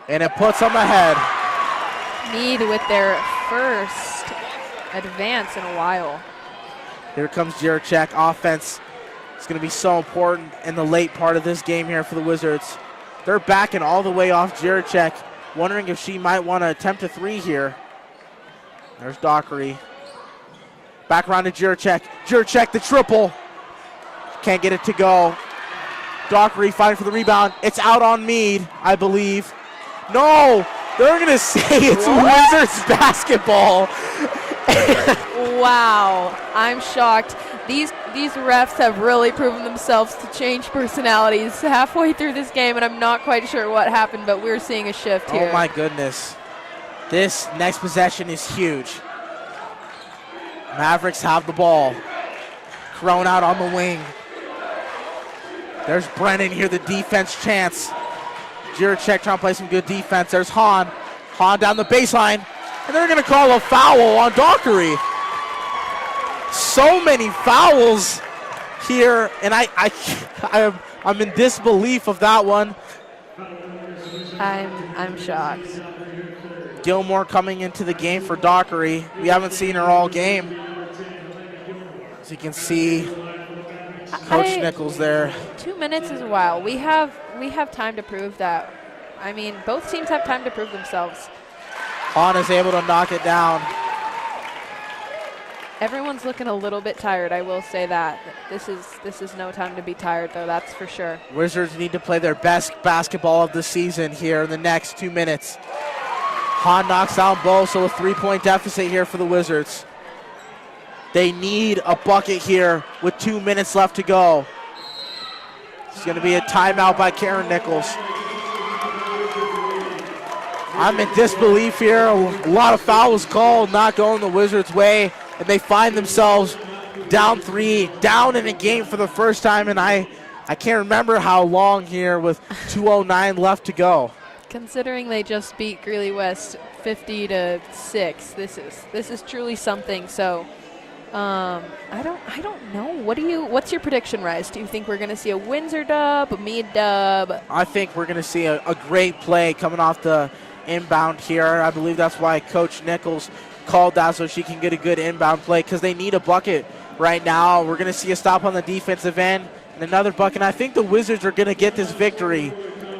And it puts them ahead. Mead with their first advance in a while. Here comes Jiracek. Offense is going to be so important in the late part of this game here for the Wizards. They're backing all the way off Jiracek, wondering if she might want to attempt a 3 here. There's Dockery. Back around to Jiracek. Jiracek the triple. Can't get it to go. Dockery fighting for the rebound. It's out on Mead, I believe. No, they're going to say it's Wizards basketball. Wow, I'm shocked. These refs have really proven themselves to change personalities halfway through this game, and I'm not quite sure what happened, but we're seeing a shift here. Oh my goodness. This next possession is huge. Mavericks have the ball. Crone out on the wing. There's Brennan here, the defense chance. Jiracek trying to play some good defense. There's Hahn. Hahn down the baseline. And they're going to call a foul on Dockery. So many fouls here. And I'm in disbelief of that one. I'm shocked. Gilmore coming into the game for Dockery. We haven't seen her all game. As you can see, Coach Nichols there. 2 minutes is a while. We have time to prove that. I mean, both teams have time to prove themselves. Hahn is able to knock it down. Everyone's looking a little bit tired, I will say that. This is no time to be tired, though, that's for sure. Wizards need to play their best basketball of the season here in the next 2 minutes. Hahn knocks down both, so a 3-point deficit here for the Wizards. They need a bucket here with 2 minutes left to go. It's going to be a timeout by Karen Nichols. I'm in disbelief here. A lot of fouls called, not going the Wizards' way, and they find themselves down 3, down in a game for the first time, and I can't remember how long here with 2:09 left to go. Considering they just beat Greeley West 50-6, this is truly something. So I don't know. What's your prediction, Rise? Do you think we're going to see a Windsor dub, a Mead dub? I think we're going to see a great play coming off the inbound here. I believe that's why Coach Nichols called that, so she can get a good inbound play, because they need a bucket right now. We're going to see a stop on the defensive end and another bucket. And I think the Wizards are going to get this victory.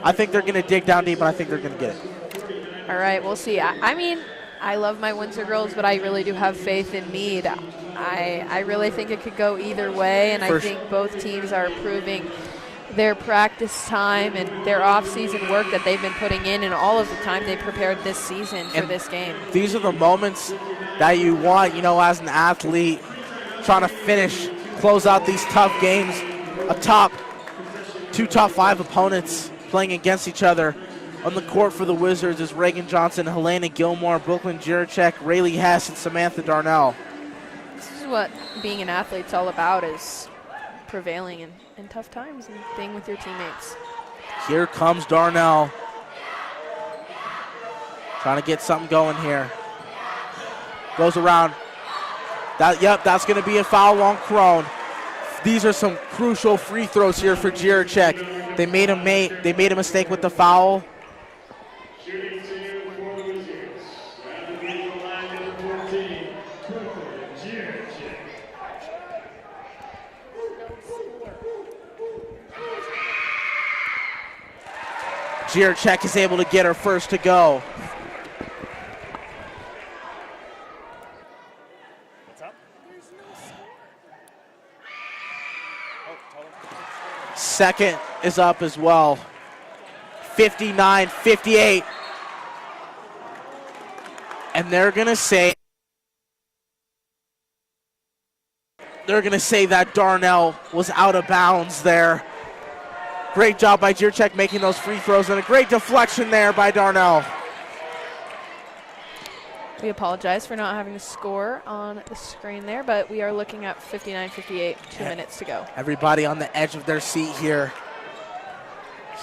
I think they're going to dig down deep, and I think they're going to get it. All right, we'll see. I mean, I love my Windsor girls, but I really do have faith in Mead. I really think it could go either way, and I think both teams are improving their practice time and their off-season work that they've been putting in and all of the time they prepared this season for this game. These are the moments that you want, you know, as an athlete, trying to finish, close out these tough games. Two top 5 opponents playing against each other. On the court for the Wizards is Reagan Johnson, Helena Gilmore, Brooklyn Jiracek, Rayleigh Hess, and Samantha Darnell. This is what being an athlete's all about, is prevailing in tough times and being with your teammates. Here comes Darnell. Trying to get something going here. Goes around. That's going to be a foul on Crone. These are some crucial free throws here for Jiracek. They made a mistake with the foul. Shooting two for the Wizards. At the lead line, number 14, Brooklyn Jiracek. Jiracek is able to get her first to go. Second is up as well. 59-58. And they're going to say that Darnell was out of bounds there. Great job by Jiracek making those free throws, and a great deflection there by Darnell. We apologize for not having the score on the screen there, but we are looking at 59-58, 2 minutes to go. Everybody on the edge of their seat here.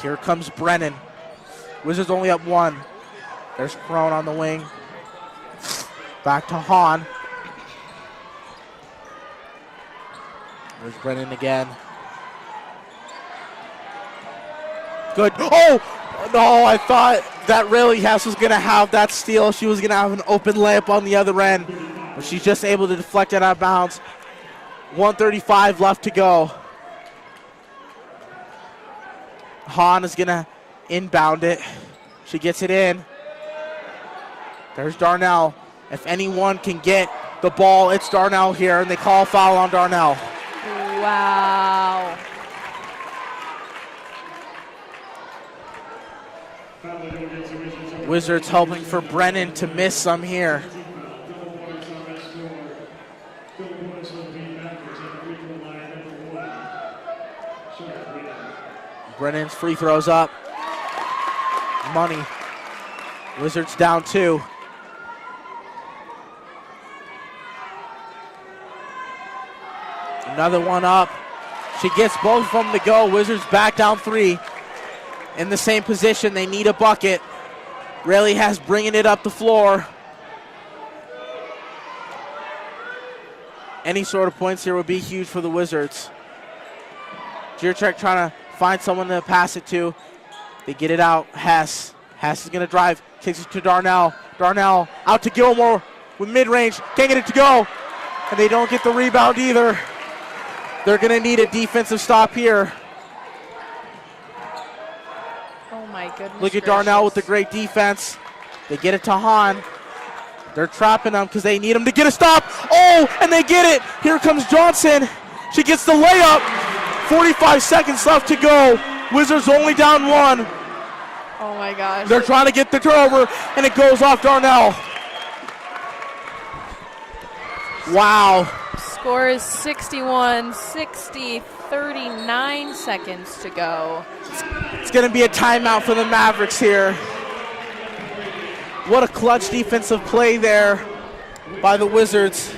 Here comes Brennan. Wizards only up 1. There's Crone on the wing. Back to Hahn. There's Brennan again. Good. Oh! No, I thought that Rayleigh Hess was going to have that steal. She was going to have an open layup on the other end. But she's just able to deflect it out of bounds. 1:35 left to go. Hahn is going to inbound it. She gets it in. There's Darnell. If anyone can get the ball, it's Darnell here, and they call a foul on Darnell. Wow. Wizards hoping for Brennan to miss some here. Brennan's free throws up. Money. Wizards down 2. Another one up. She gets both of them to go. Wizards back down 3. In the same position, they need a bucket. Rayleigh Hess bringing it up the floor. Any sort of points here would be huge for the Wizards. Jiracek trying to find someone to pass it to. They get it out. Hess is going to drive. Takes it to Darnell. Darnell out to Gilmore with mid-range. Can't get it to go. And they don't get the rebound either. They're going to need a defensive stop here. Oh my goodness. Look at Darnell with the great defense. They get it to Hahn. They're trapping them because they need him to get a stop. Oh, and they get it. Here comes Johnson. She gets the layup. 45 seconds left to go. Wizards only down 1. Oh my gosh. They're trying to get the turnover, and it goes off Darnell. Wow. Score is 61-60, 39 seconds to go. It's going to be a timeout for the Mavericks here. What a clutch defensive play there by the Wizards.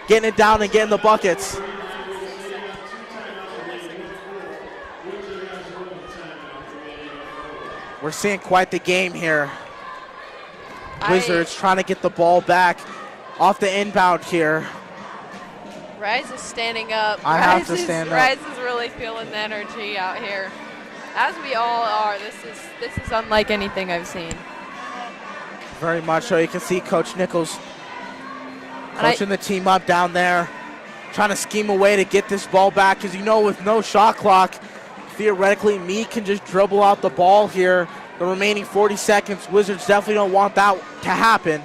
Getting it down and getting the buckets. We're seeing quite the game here. Wizards trying to get the ball back off the inbound here. Rise is standing up. I have to stand up. Rise is really feeling the energy out here, as we all are. This is unlike anything I've seen. Very much so. You can see Coach Nichols coaching the team up down there, trying to scheme a way to get this ball back, because with no shot clock, theoretically Mead can just dribble out the ball here. The remaining 40 seconds, Wizards definitely don't want that to happen.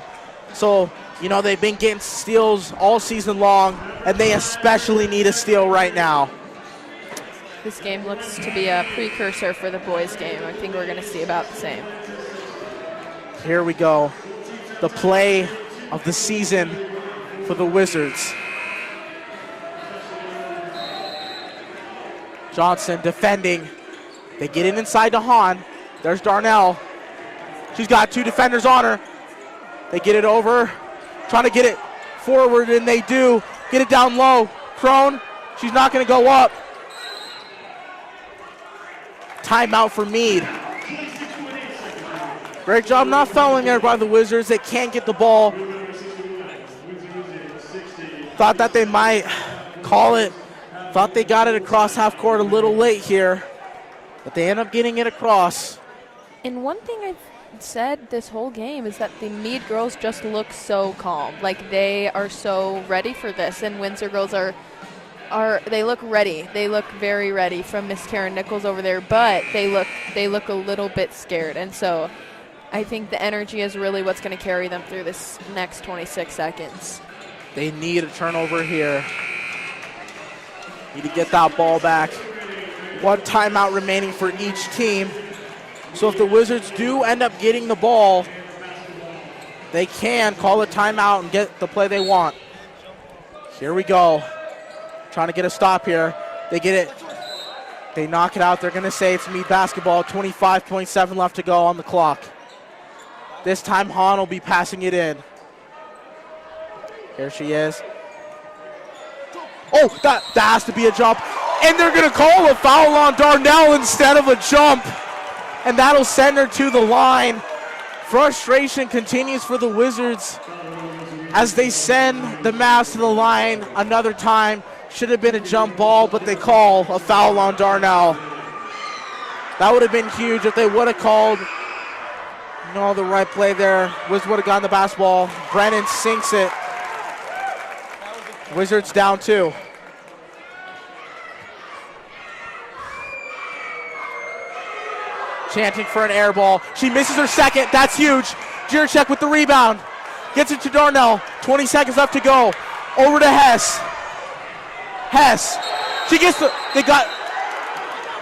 So, they've been getting steals all season long, and they especially need a steal right now. This game looks to be a precursor for the boys' game. I think we're going to see about the same. Here we go. The play of the season for the Wizards. Johnson defending. They get it inside to Hahn. There's Darnell. She's got 2 defenders on her. They get it over, trying to get it forward, and they do. Get it down low. Crone, she's not going to go up. Timeout for Mead. Great job not fouling there by the Wizards. They can't get the ball. Thought that they might call it. Thought they got it across half court a little late here, but they end up getting it across. And one thing I've said this whole game is that the Mead girls just look so calm. Like, they are so ready for this, and Windsor girls they look ready. They look very ready from Miss Karen Nichols over there, but they look a little bit scared. And so I think the energy is really what's going to carry them through this next 26 seconds. They need a turnover here. Need to get that ball back. 1 timeout remaining for each team. So if the Wizards do end up getting the ball, they can call a timeout and get the play they want. Here we go. Trying to get a stop here. They get it. They knock it out. They're going to say it's Mead basketball. 25.7 left to go on the clock. This time Hahn will be passing it in. Here she is. Oh, that has to be a jump. And they're going to call a foul on Darnell instead of a jump. And that'll send her to the line. Frustration continues for the Wizards as they send the Mavs to the line another time. Should have been a jump ball, but they call a foul on Darnell. That would have been huge if they would have called the right play there. Wizards would have gotten the basketball. Brennan sinks it. Wizards down 2. Chanting for an air ball. She misses her second. That's huge. Jirachek with the rebound. Gets it to Darnell. 20 seconds left to go. Over to Hess. Hess. She gets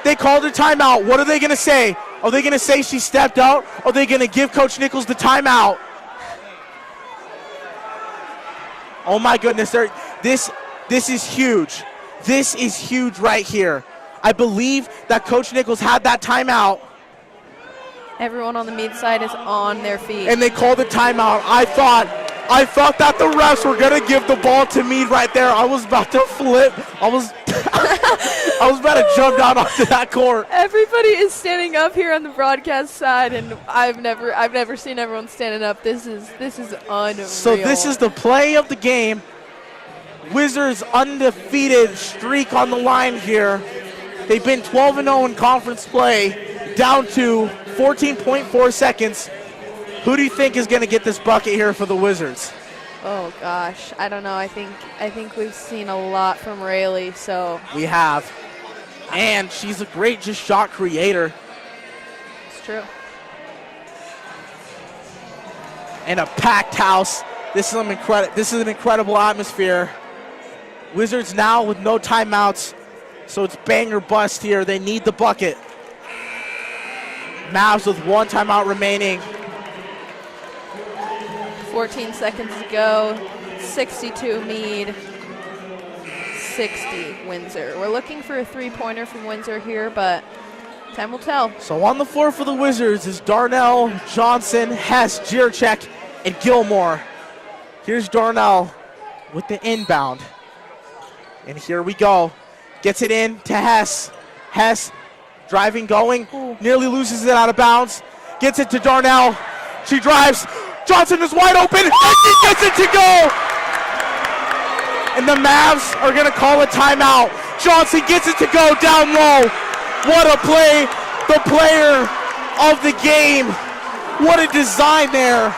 they called a timeout. What are they going to say? Are they going to say she stepped out? Or are they going to give Coach Nichols the timeout? Oh my goodness. This is huge. This is huge right here. I believe that Coach Nichols had that timeout. Everyone on the Mead side is on their feet. And they called the timeout. I thought that the refs were going to give the ball to Mead right there. I was about to flip. I was about to jump down onto that court. Everybody is standing up here on the broadcast side, and I've never seen everyone standing up. This is unreal. So this is the play of the game. Wizards undefeated streak on the line here. They've been 12-0 in conference play, down to 14.4 seconds. Who do you think is going to get this bucket here for the Wizards? Oh gosh, I don't know. I think we've seen a lot from Rayleigh. So we have, and she's a great just shot creator. It's true. And a packed house. This is an incredible atmosphere. Wizards now with no timeouts, so it's bang or bust here. They need the bucket. Mavs with 1 timeout remaining. 14 seconds to go. 62 Mead, 60 Windsor. We're looking for a 3-pointer from Windsor here, but time will tell. So on the floor for the Wizards is Darnell, Johnson, Hess, Jirachek, and Gilmore. Here's Darnell with the inbound. And here we go. Gets it in to Hess. Hess driving, going, nearly loses it out of bounds. Gets it to Darnell. She drives. Johnson is wide open, and she gets it to go. And the Mavs are going to call a timeout. Johnson gets it to go down low. What a play. The player of the game. What a design there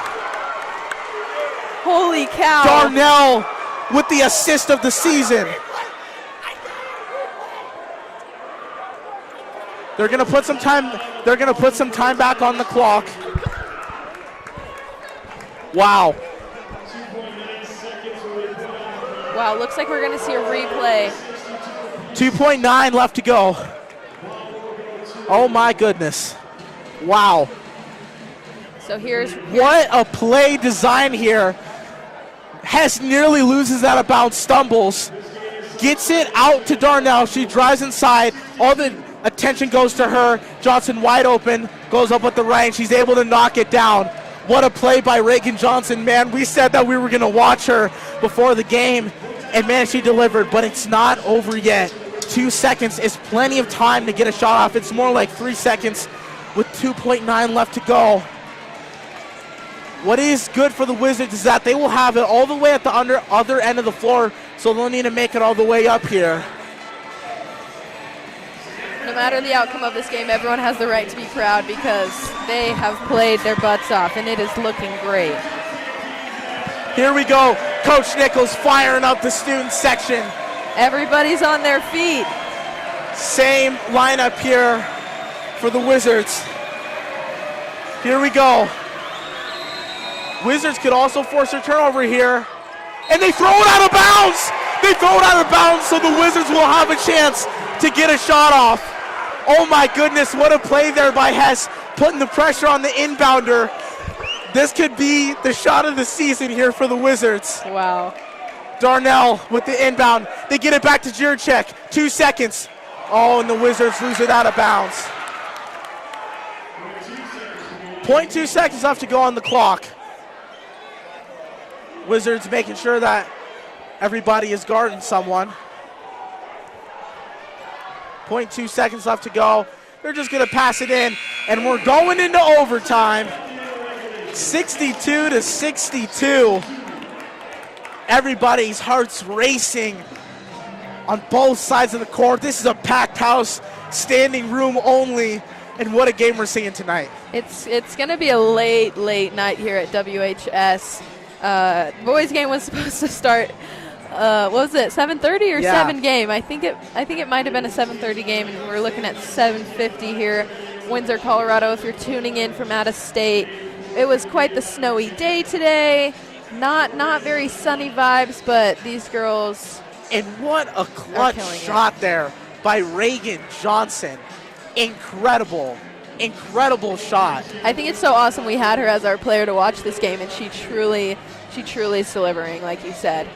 Holy cow. Darnell with the assist of the season. They're gonna put some time. They're gonna put some time back on the clock. Wow. Wow, looks like we're gonna see a replay. 2.9 left to go. Oh my goodness. Wow. So here's what a play design here. Hess nearly loses out of bounds, stumbles, gets it out to Darnell. She drives inside. All the attention goes to her. Johnson wide open, goes up with the right. She's able to knock it down. What a play by Reagan Johnson, man. We said that we were going to watch her before the game, and man, she delivered, but it's not over yet. 2 seconds is plenty of time to get a shot off. It's more like 3 seconds with 2.9 left to go. What is good for the Wizards is that they will have it all the way at the other end of the floor, so they'll need to make it all the way up here. No matter the outcome of this game, everyone has the right to be proud because they have played their butts off, and it is looking great. Here we go. Coach Nichols firing up the student section. Everybody's on their feet. Same lineup here for the Wizards. Here we go. Wizards could also force a turnover here. And they throw it out of bounds. They throw it out of bounds, so the Wizards will have a chance to get a shot off. Oh my goodness, what a play there by Hess, putting the pressure on the inbounder. This could be the shot of the season here for the Wizards. Wow. Darnell with the inbound. They get it back to Jiracek. 2 seconds. Oh, and the Wizards lose it out of bounds. 0.2 seconds left to go on the clock. Wizards making sure that everybody is guarding someone. 0.2 seconds left to go. They're just going to pass it in, and we're going into overtime. 62-62. Everybody's hearts racing on both sides of the court. This is a packed house, standing room only, and what a game we're seeing tonight. It's going to be a late night here at WHS. Boys game was supposed to start, what was it, 7:30 or 7 game? I think it might have been a 7:30 game, and we're looking at 7:50 here, Windsor, Colorado. If you're tuning in from out of state, it was quite the snowy day today. Not very sunny vibes, but these girls. And what a clutch shot there by Reagan Johnson. Incredible shot. I think it's so awesome we had her as our player to watch this game, and she truly is delivering, like you said.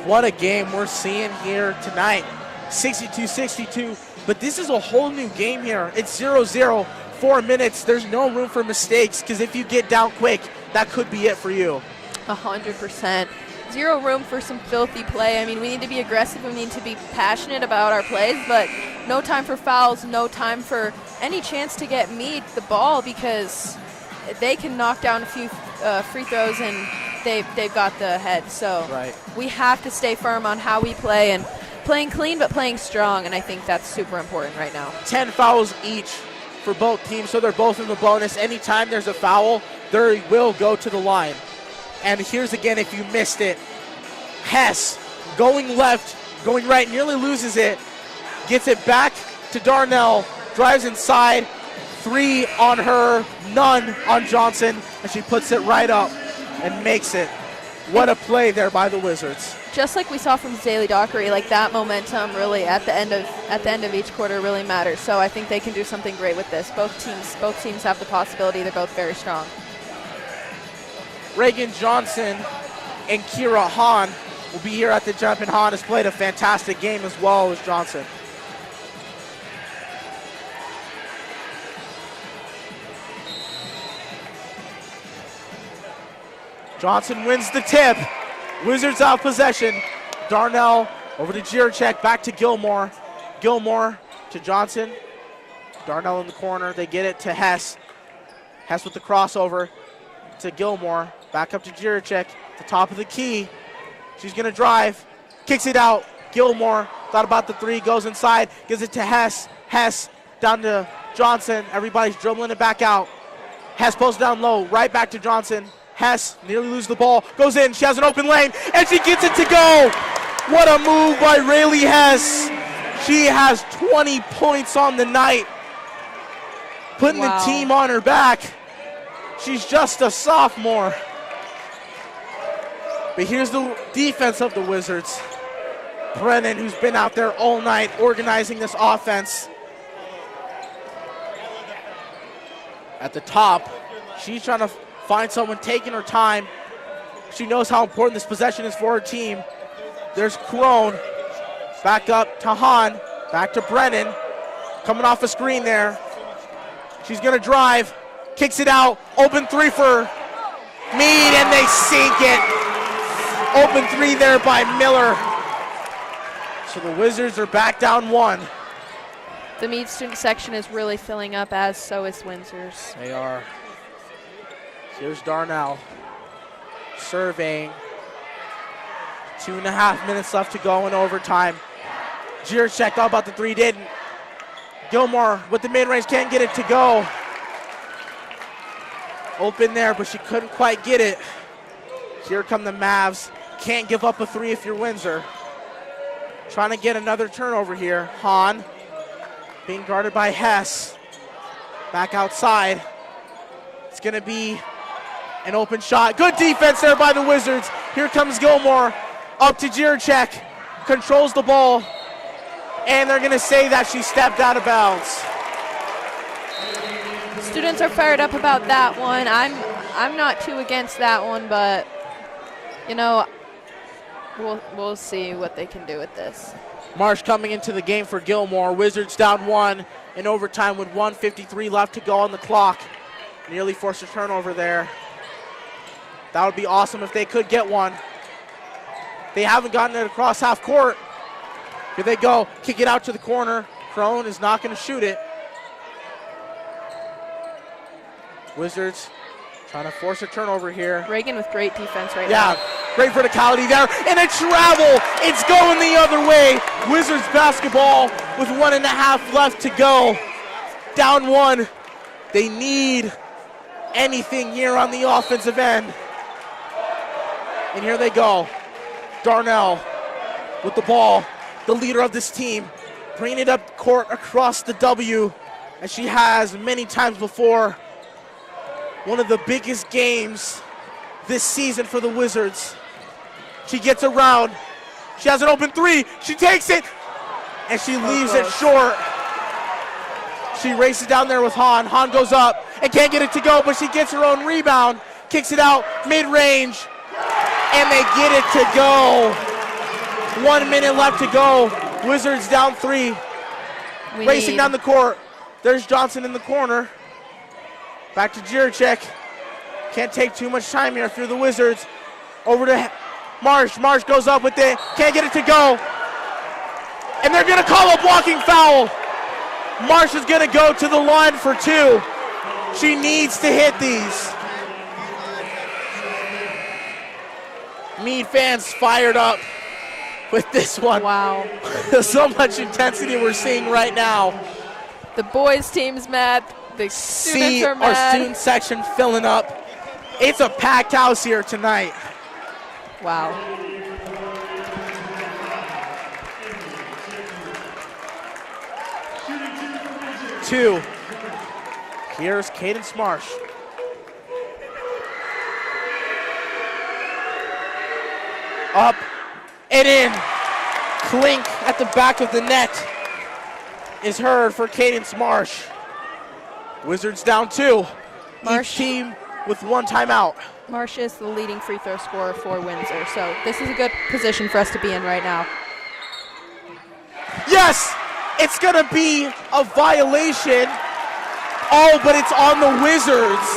What a game we're seeing here tonight. 62-62, but this is a whole new game here. It's 0-0, 4 minutes. There's no room for mistakes, because if you get down quick, that could be it for you. 100%. Zero room for some filthy play. I mean, we need to be aggressive. We need to be passionate about our plays, but no time for fouls, no time for any chance to get Mead the ball, because they can knock down a few free throws and they've got the head. So we have to stay firm on how we play, and playing clean but playing strong, and I think that's super important right now. 10 fouls each for both teams, so they're both in the bonus. Anytime there's a foul, they will go to the line. And here's again, if you missed it, Hess going left, going right, nearly loses it, gets it back to Darnell, drives inside, 3 on her, none on Johnson, and she puts it right up and makes it. What a play there by the Wizards. Just like we saw from Zaylee Dockery, like that momentum really at the end of each quarter really matters. So I think they can do something great with this. Both teams have the possibility. They're both very strong. Reagan Johnson and Kira Hahn will be here at the jump, and Hahn has played a fantastic game as well as Johnson. Johnson wins the tip. Wizards out possession. Darnell over to Jiracek, back to Gilmore. Gilmore to Johnson. Darnell in the corner. They get it to Hess. Hess with the crossover to Gilmore. Back up to Jiracek, the top of the key. She's going to drive, kicks it out. Gilmore thought about the 3, goes inside, gives it to Hess. Hess down to Johnson. Everybody's dribbling it back out. Hess pulls down low, right back to Johnson. Hess nearly loses the ball, goes in, she has an open lane, and she gets it to go. What a move by Rayleigh Hess. She has 20 points on the night, putting the team on her back. She's just a sophomore. But here's the defense of the Wizards. Brennan, who's been out there all night organizing this offense. At the top, she's trying to find someone taking her time. She knows how important this possession is for her team. There's Crone. Back up to Hahn. Back to Brennan. Coming off a screen there. She's going to drive. Kicks it out. Open three for Mead, and they sink it. Open three there by Miller. So the Wizards are back down 1. The Mead student section is really filling up, as so is Windsor's. They are. Here's Darnell surveying. 2.5 minutes left to go in overtime. Jirchek thought about the three, didn't. Gilmore with the mid-range, can't get it to go. Open there, but she couldn't quite get it. Here come the Mavs. Can't give up a three if you're Windsor. Trying to get another turnover here. Hahn being guarded by Hess. Back outside. It's going to be an open shot. Good defense there by the Wizards. Here comes Gilmore. Up to Jirchek. Controls the ball. And they're going to say that she stepped out of bounds. Students are fired up about that one. I'm not too against that one, but you know, we'll see what they can do with this. Marsh coming into the game for Gilmore. Wizards down 1 in overtime with 1:53 left to go on the clock. Nearly forced a turnover there. That would be awesome if they could get one. They haven't gotten it across half court. Here they go. Kick it out to the corner. Crone is not going to shoot it. Wizards trying to force a turnover here. Reagan with great defense right now. Yeah, great verticality there. And a travel. It's going the other way. Wizards basketball with 1.5 left to go. Down 1. They need anything here on the offensive end. And here they go. Darnell with the ball, the leader of this team, bringing it up court across the W, as she has many times before. One of the biggest games this season for the Wizards. She gets around. She has an open three. She takes it, and she leaves it short. She races down there with Hahn. Hahn goes up and can't get it to go, but she gets her own rebound. Kicks it out mid-range, and they get it to go. 1 minute left to go. Wizards down 3. Racing down the court. There's Johnson in the corner. Back to Jirchek. Can't take too much time here if you're the Wizards. Over to Marsh. Marsh goes up with it. Can't get it to go. And they're going to call a blocking foul. Marsh is going to go to the line for 2. She needs to hit these. Mead fans fired up with this one. Wow. So much intensity we're seeing right now. The boys team's mad. The students are mad. Our student section filling up. It's a packed house here tonight. Wow. Two. Here's Cadence Marsh. Up and in. Clink at the back of the net is heard for Cadence Marsh. Wizards down 2. Each team with 1 timeout. Marsh is the leading free throw scorer for Windsor, so this is a good position for us to be in right now. Yes! It's going to be a violation. Oh, but it's on the Wizards.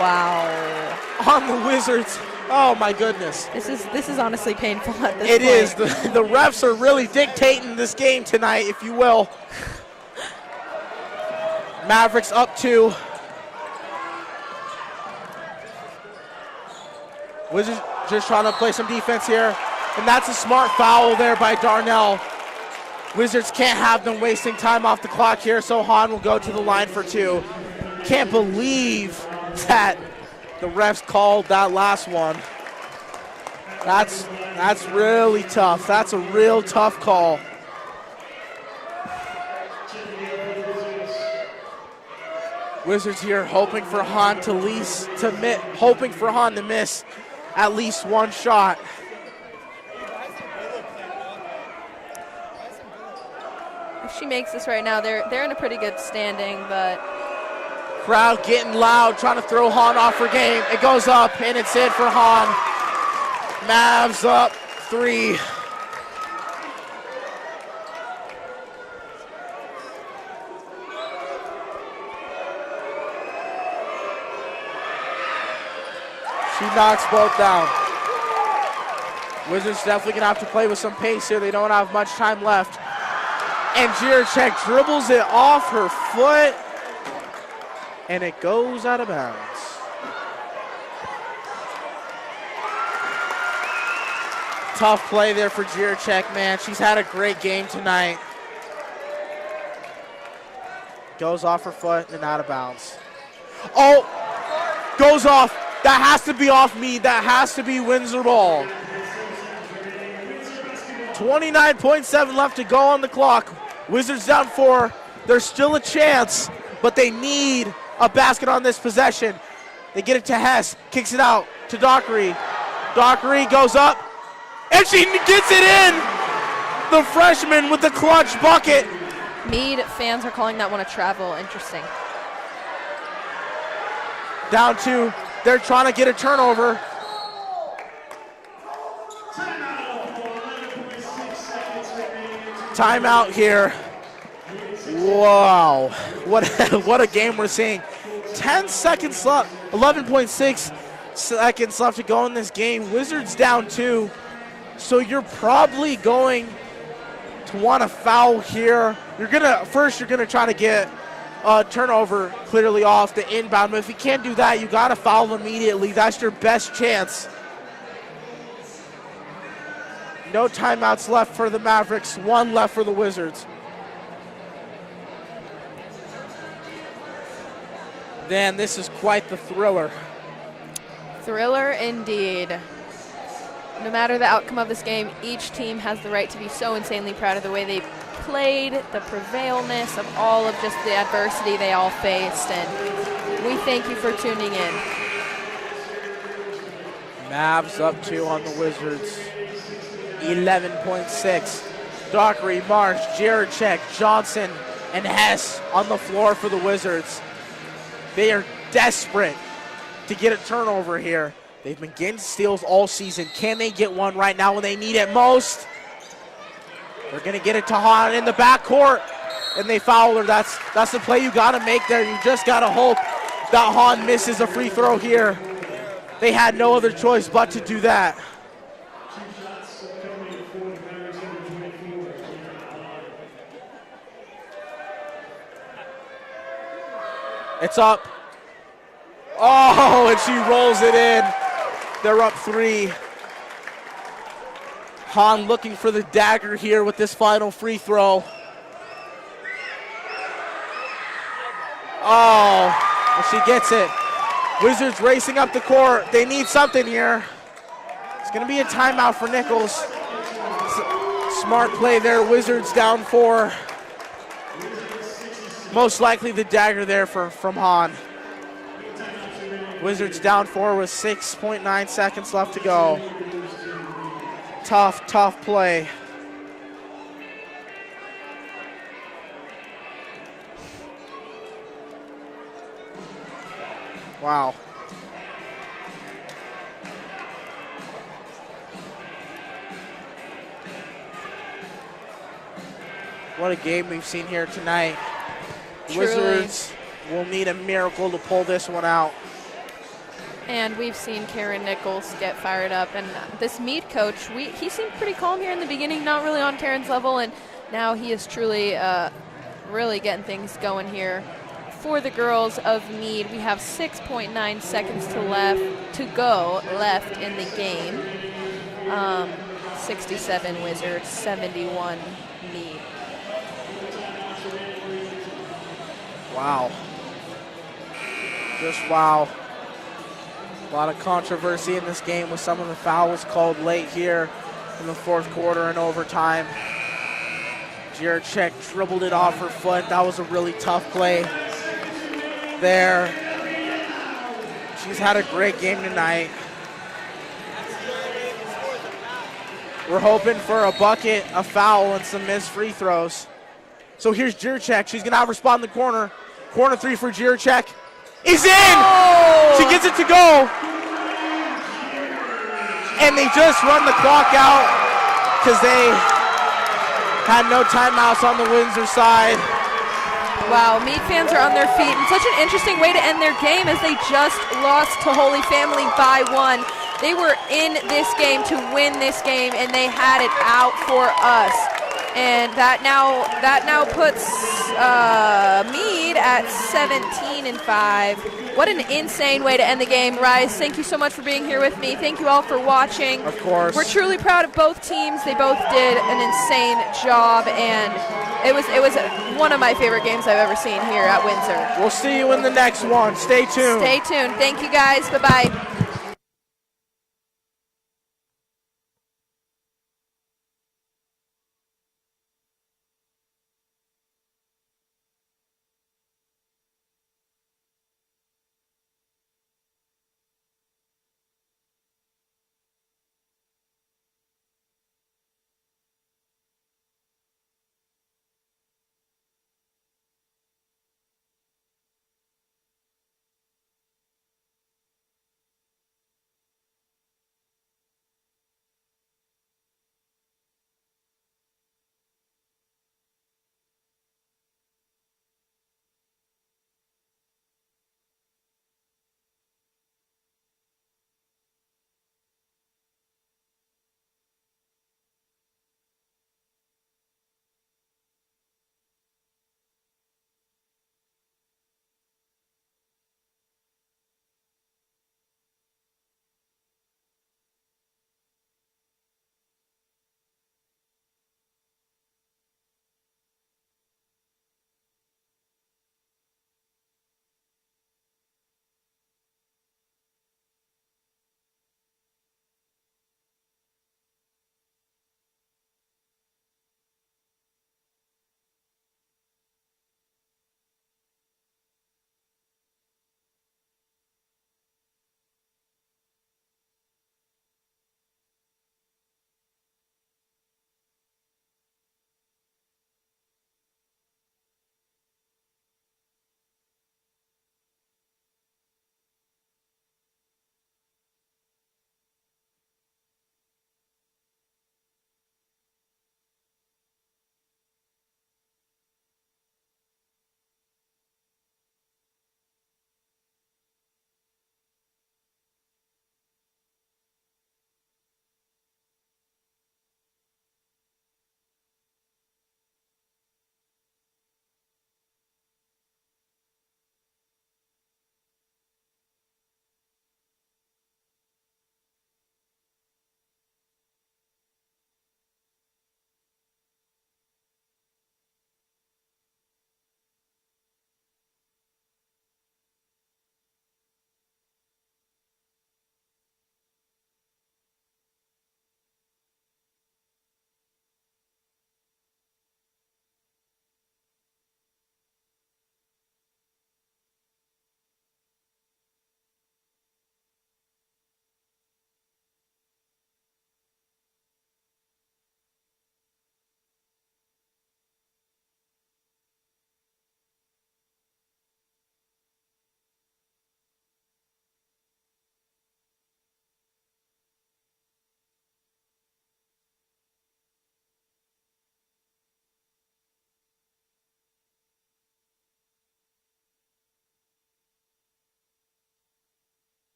Wow. On the Wizards. Oh, my goodness. This is honestly painful at this point. It is. The refs are really dictating this game tonight, if you will. Mavericks up 2. Wizards just trying to play some defense here. And that's a smart foul there by Darnell. Wizards can't have them wasting time off the clock here, so Hahn will go to the line for 2. Can't believe that The refs called that last one. That's really tough. That's a real tough call. Wizards here hoping for Hahn to miss at least one shot. If she makes this right now, they're in a pretty good standing, but crowd getting loud, trying to throw Hahn off her game. It goes up, and it's in for Hahn. Mavs up 3. She knocks both down. Wizards definitely going to have to play with some pace here. They don't have much time left. And Jiracek dribbles it off her foot, and it goes out of bounds. Tough play there for Jiracek, man. She's had a great game tonight. Goes off her foot and out of bounds. Oh, goes off. That has to be off Mead. That has to be Windsor ball. 29.7 left to go on the clock. Wizards down 4. There's still a chance, but they need a basket on this possession. They get it to Hess. Kicks it out to Dockery. Dockery goes up, and she gets it in. The freshman with the clutch bucket. Mead fans are calling that one a travel. Interesting. Down 2. They're trying to get a turnover. Timeout here. Wow. What a game we're seeing. 10 seconds left. 11.6 seconds left to go in this game. Wizards down 2. So you're probably going to want to foul here. You're gonna try to get a turnover clearly off the inbound, but if you can't do that, you got to foul immediately. That's your best chance. No timeouts left for the Mavericks, 1 left for the Wizards. Then this is quite the thriller. Thriller indeed. No matter the outcome of this game, each team has the right to be so insanely proud of the way they played, the prevailness of all of just the adversity they all faced, and we thank you for tuning in. Mavs up 2 on the Wizards. 11.6. Dockery, Marsh, Jiracek, Johnson, and Hess on the floor for the Wizards. They are desperate to get a turnover here. They've been getting steals all season. Can they get one right now when they need it most? They're going to get it to Hahn in the backcourt, and they foul her. That's the play you got to make there. You just got to hope that Hahn misses a free throw here. They had no other choice but to do that. It's up. Oh, and she rolls it in. They're up 3. Hahn looking for the dagger here with this final free throw. Oh, and she gets it. Wizards racing up the court. They need something here. It's going to be a timeout for Nichols. Smart play there. Wizards down 4. Most likely the dagger there from Hahn. Wizards down 4 with 6.9 seconds left to go. Tough play. Wow. What a game we've seen here tonight. Truly. Wizards will need a miracle to pull this one out. And we've seen Karen Nichols get fired up. And this Mead coach, he seemed pretty calm here in the beginning, not really on Karen's level. And now he is truly really getting things going here. For the girls of Mead, we have 6.9 seconds to go left in the game. 67 Wizards, 71 Mead. Wow. Just wow. A lot of controversy in this game with some of the fouls called late here in the fourth quarter and overtime. Jiracek dribbled it off her foot. That was a really tough play there. She's had a great game tonight. We're hoping for a bucket, a foul, and some missed free throws. So here's Jiracek. She's going to have her spot in the corner. Corner three for Jiracek. Is in! Oh! She gets it to go. And they just run the clock out because they had no timeouts on the Windsor side. Wow, Mead fans are on their feet, and such an interesting way to end their game as they just lost to Holy Family by 1. They were in this game to win this game, and they had it out for us. And that now puts Mead at 17-5. What an insane way to end the game. Rise, thank you so much for being here with me. Thank you all for watching. Of course. We're truly proud of both teams. They both did an insane job, and it was one of my favorite games I've ever seen here at Windsor. We'll see you in the next one. Stay tuned. Stay tuned. Thank you, guys. Bye-bye.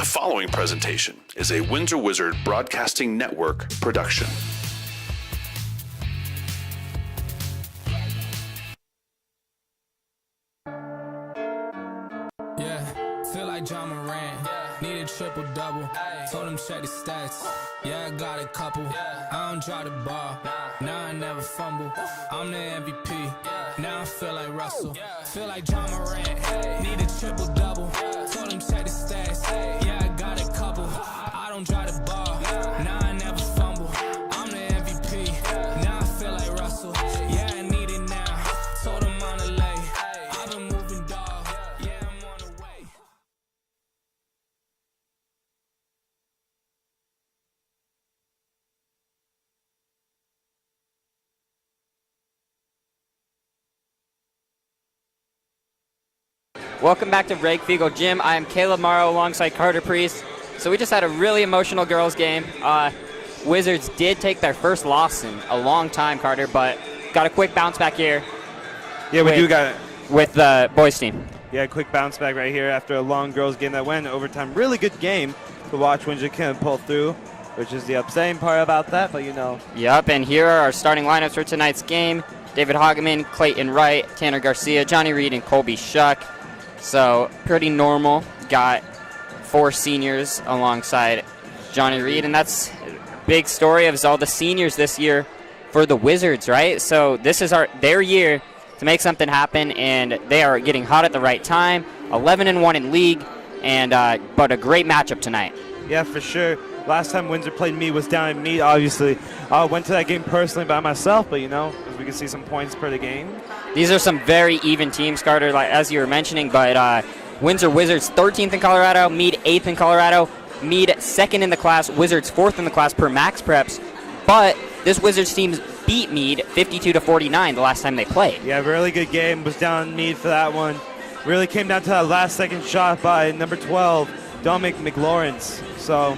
The following presentation is a Windsor Wizard Broadcasting Network production. Feel like John Morant, need a triple-double, told him check the stats, I got a couple, I don't drop the ball, now I never fumble, I'm the MVP, now I feel like Russell, feel like John Morant, need a triple-double, told him check the stats, I got a couple, I don't drop the ball, now I never fumble, I'm the MVP, now I feel like Russell, I need it now, told him on the lay, I've been moving dog. Welcome back to Reg Fiegel Gym. I am Caleb Morrow alongside Carter Priest. So we just had a really emotional girls game. Wizards did take their first loss in a long time, Carter, but got a quick bounce back here. Yeah, we do got it. With the boys team. Yeah, quick bounce back right here after a long girls game that went overtime. Really good game to watch Windsor can pull through, which is the upsetting part about that, but you know. Yep, and here are our starting lineups for tonight's game. David Hageman, Clayton Wright, Tanner Garcia, Johnny Reed, and Colby Shuck. So pretty normal. Got 4 seniors alongside Johnny Reed, and that's a big story of all the seniors this year for the Wizards, right? So this is their year to make something happen, and they are getting hot at the right time. 11-1 in league, and but a great matchup tonight. Yeah, for sure. Last time Windsor played Mead was down in Mead, obviously. I went to that game personally by myself, but you know, as we can see some points per the game. These are some very even teams, Carter, like as you were mentioning, but Windsor Wizards 13th in Colorado, Mead 8th in Colorado, Mead 2nd in the class, Wizards 4th in the class per max preps, but this Wizards team beat Mead 52-49 the last time they played. Yeah, really good game. Was down in Mead for that one. Really came down to that last second shot by number 12, Dominic McLawrence. So,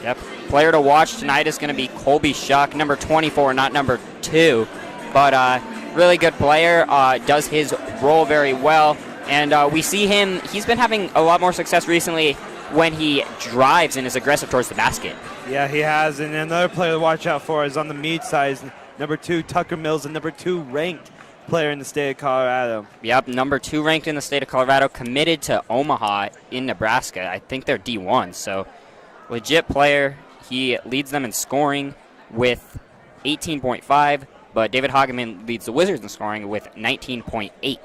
yep. Player to watch tonight is going to be Colby Shuck, number 24, not number 2. But really good player, does his role very well. And we see him, he's been having a lot more success recently when he drives and is aggressive towards the basket. Yeah, he has. And another player to watch out for is on the Mead side, number 2, Tucker Mills, the number 2 ranked player in the state of Colorado. Yep, number 2 ranked in the state of Colorado, committed to Omaha in Nebraska. I think they're D1, so legit player. He leads them in scoring with 18.5, but David Hageman leads the Wizards in scoring with 19.8.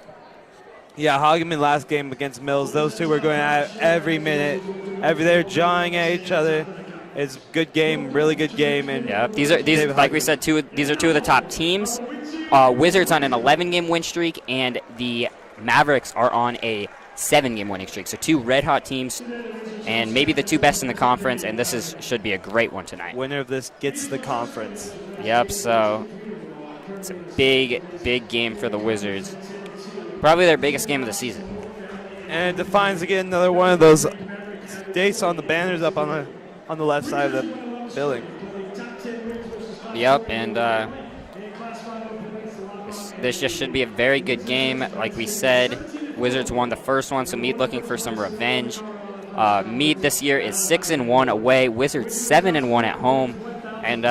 Yeah, Hageman last game against Mills, those two were going at it every minute. They're jawing at each other. It's a good game, really good game. And yeah, these like we said, these are 2 of the top teams. Wizards on an 11-game win streak, and the Mavericks are on a 7-game winning streak. So 2 red-hot teams, and maybe the 2 best in the conference, and this should be a great one tonight. Winner of this gets the conference. Yep, so it's a big, big game for the Wizards. Probably their biggest game of the season. And it defines again another one of those dates on the banners up on the left side of the building. Yep, and this just should be a very good game. Like we said, Wizards won the first one, so Mead looking for some revenge. Mead this year is 6-1 away, Wizards 7-1 at home. And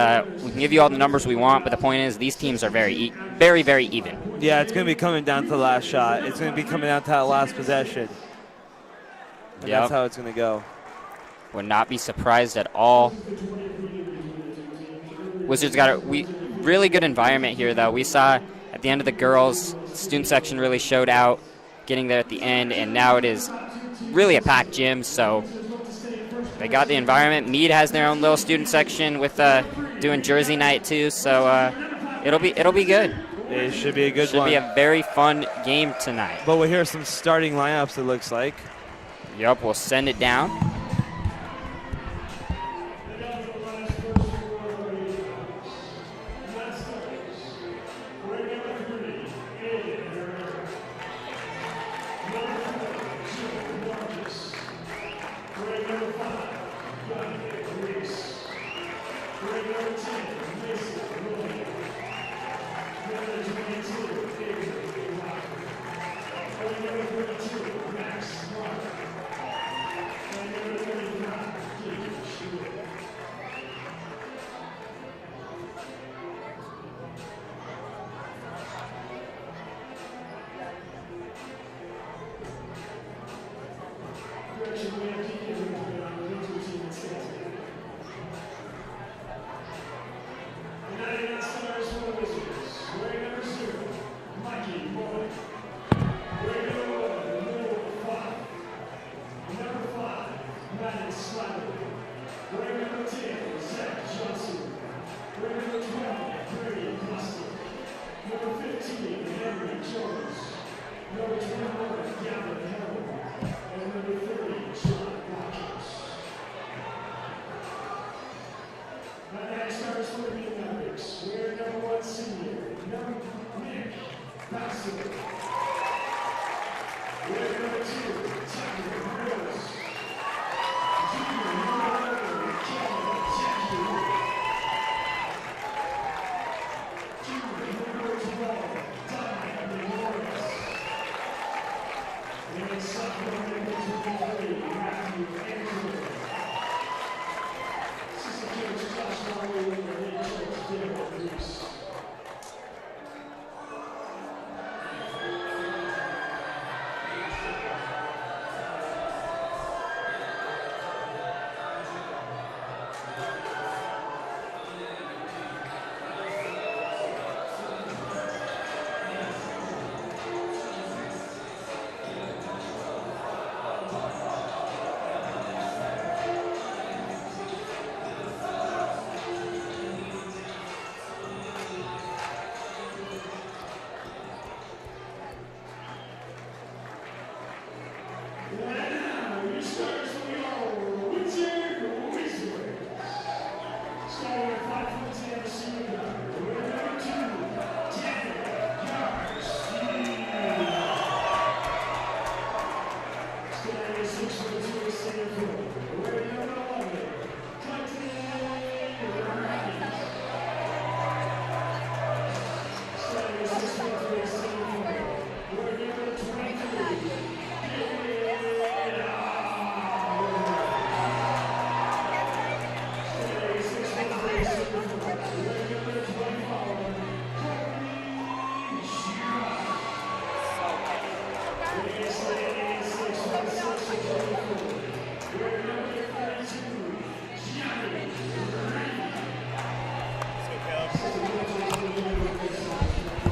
we can give you all the numbers we want, but the point is these teams are very, very even. Yeah, it's going to be coming down to the last shot. It's going to be coming down to that last possession. And that's how it's going to go. Would not be surprised at all. Wizards got a really good environment here, though. We saw at the end of the girls, student section really showed out, getting there at the end, and now it is really a packed gym, so they got the environment. Mead has their own little student section with doing jersey night too, so it'll be good. It should be a good one. Should be a very fun game tonight. But we'll hear some starting lineups, it looks like. Yep, we'll send it down.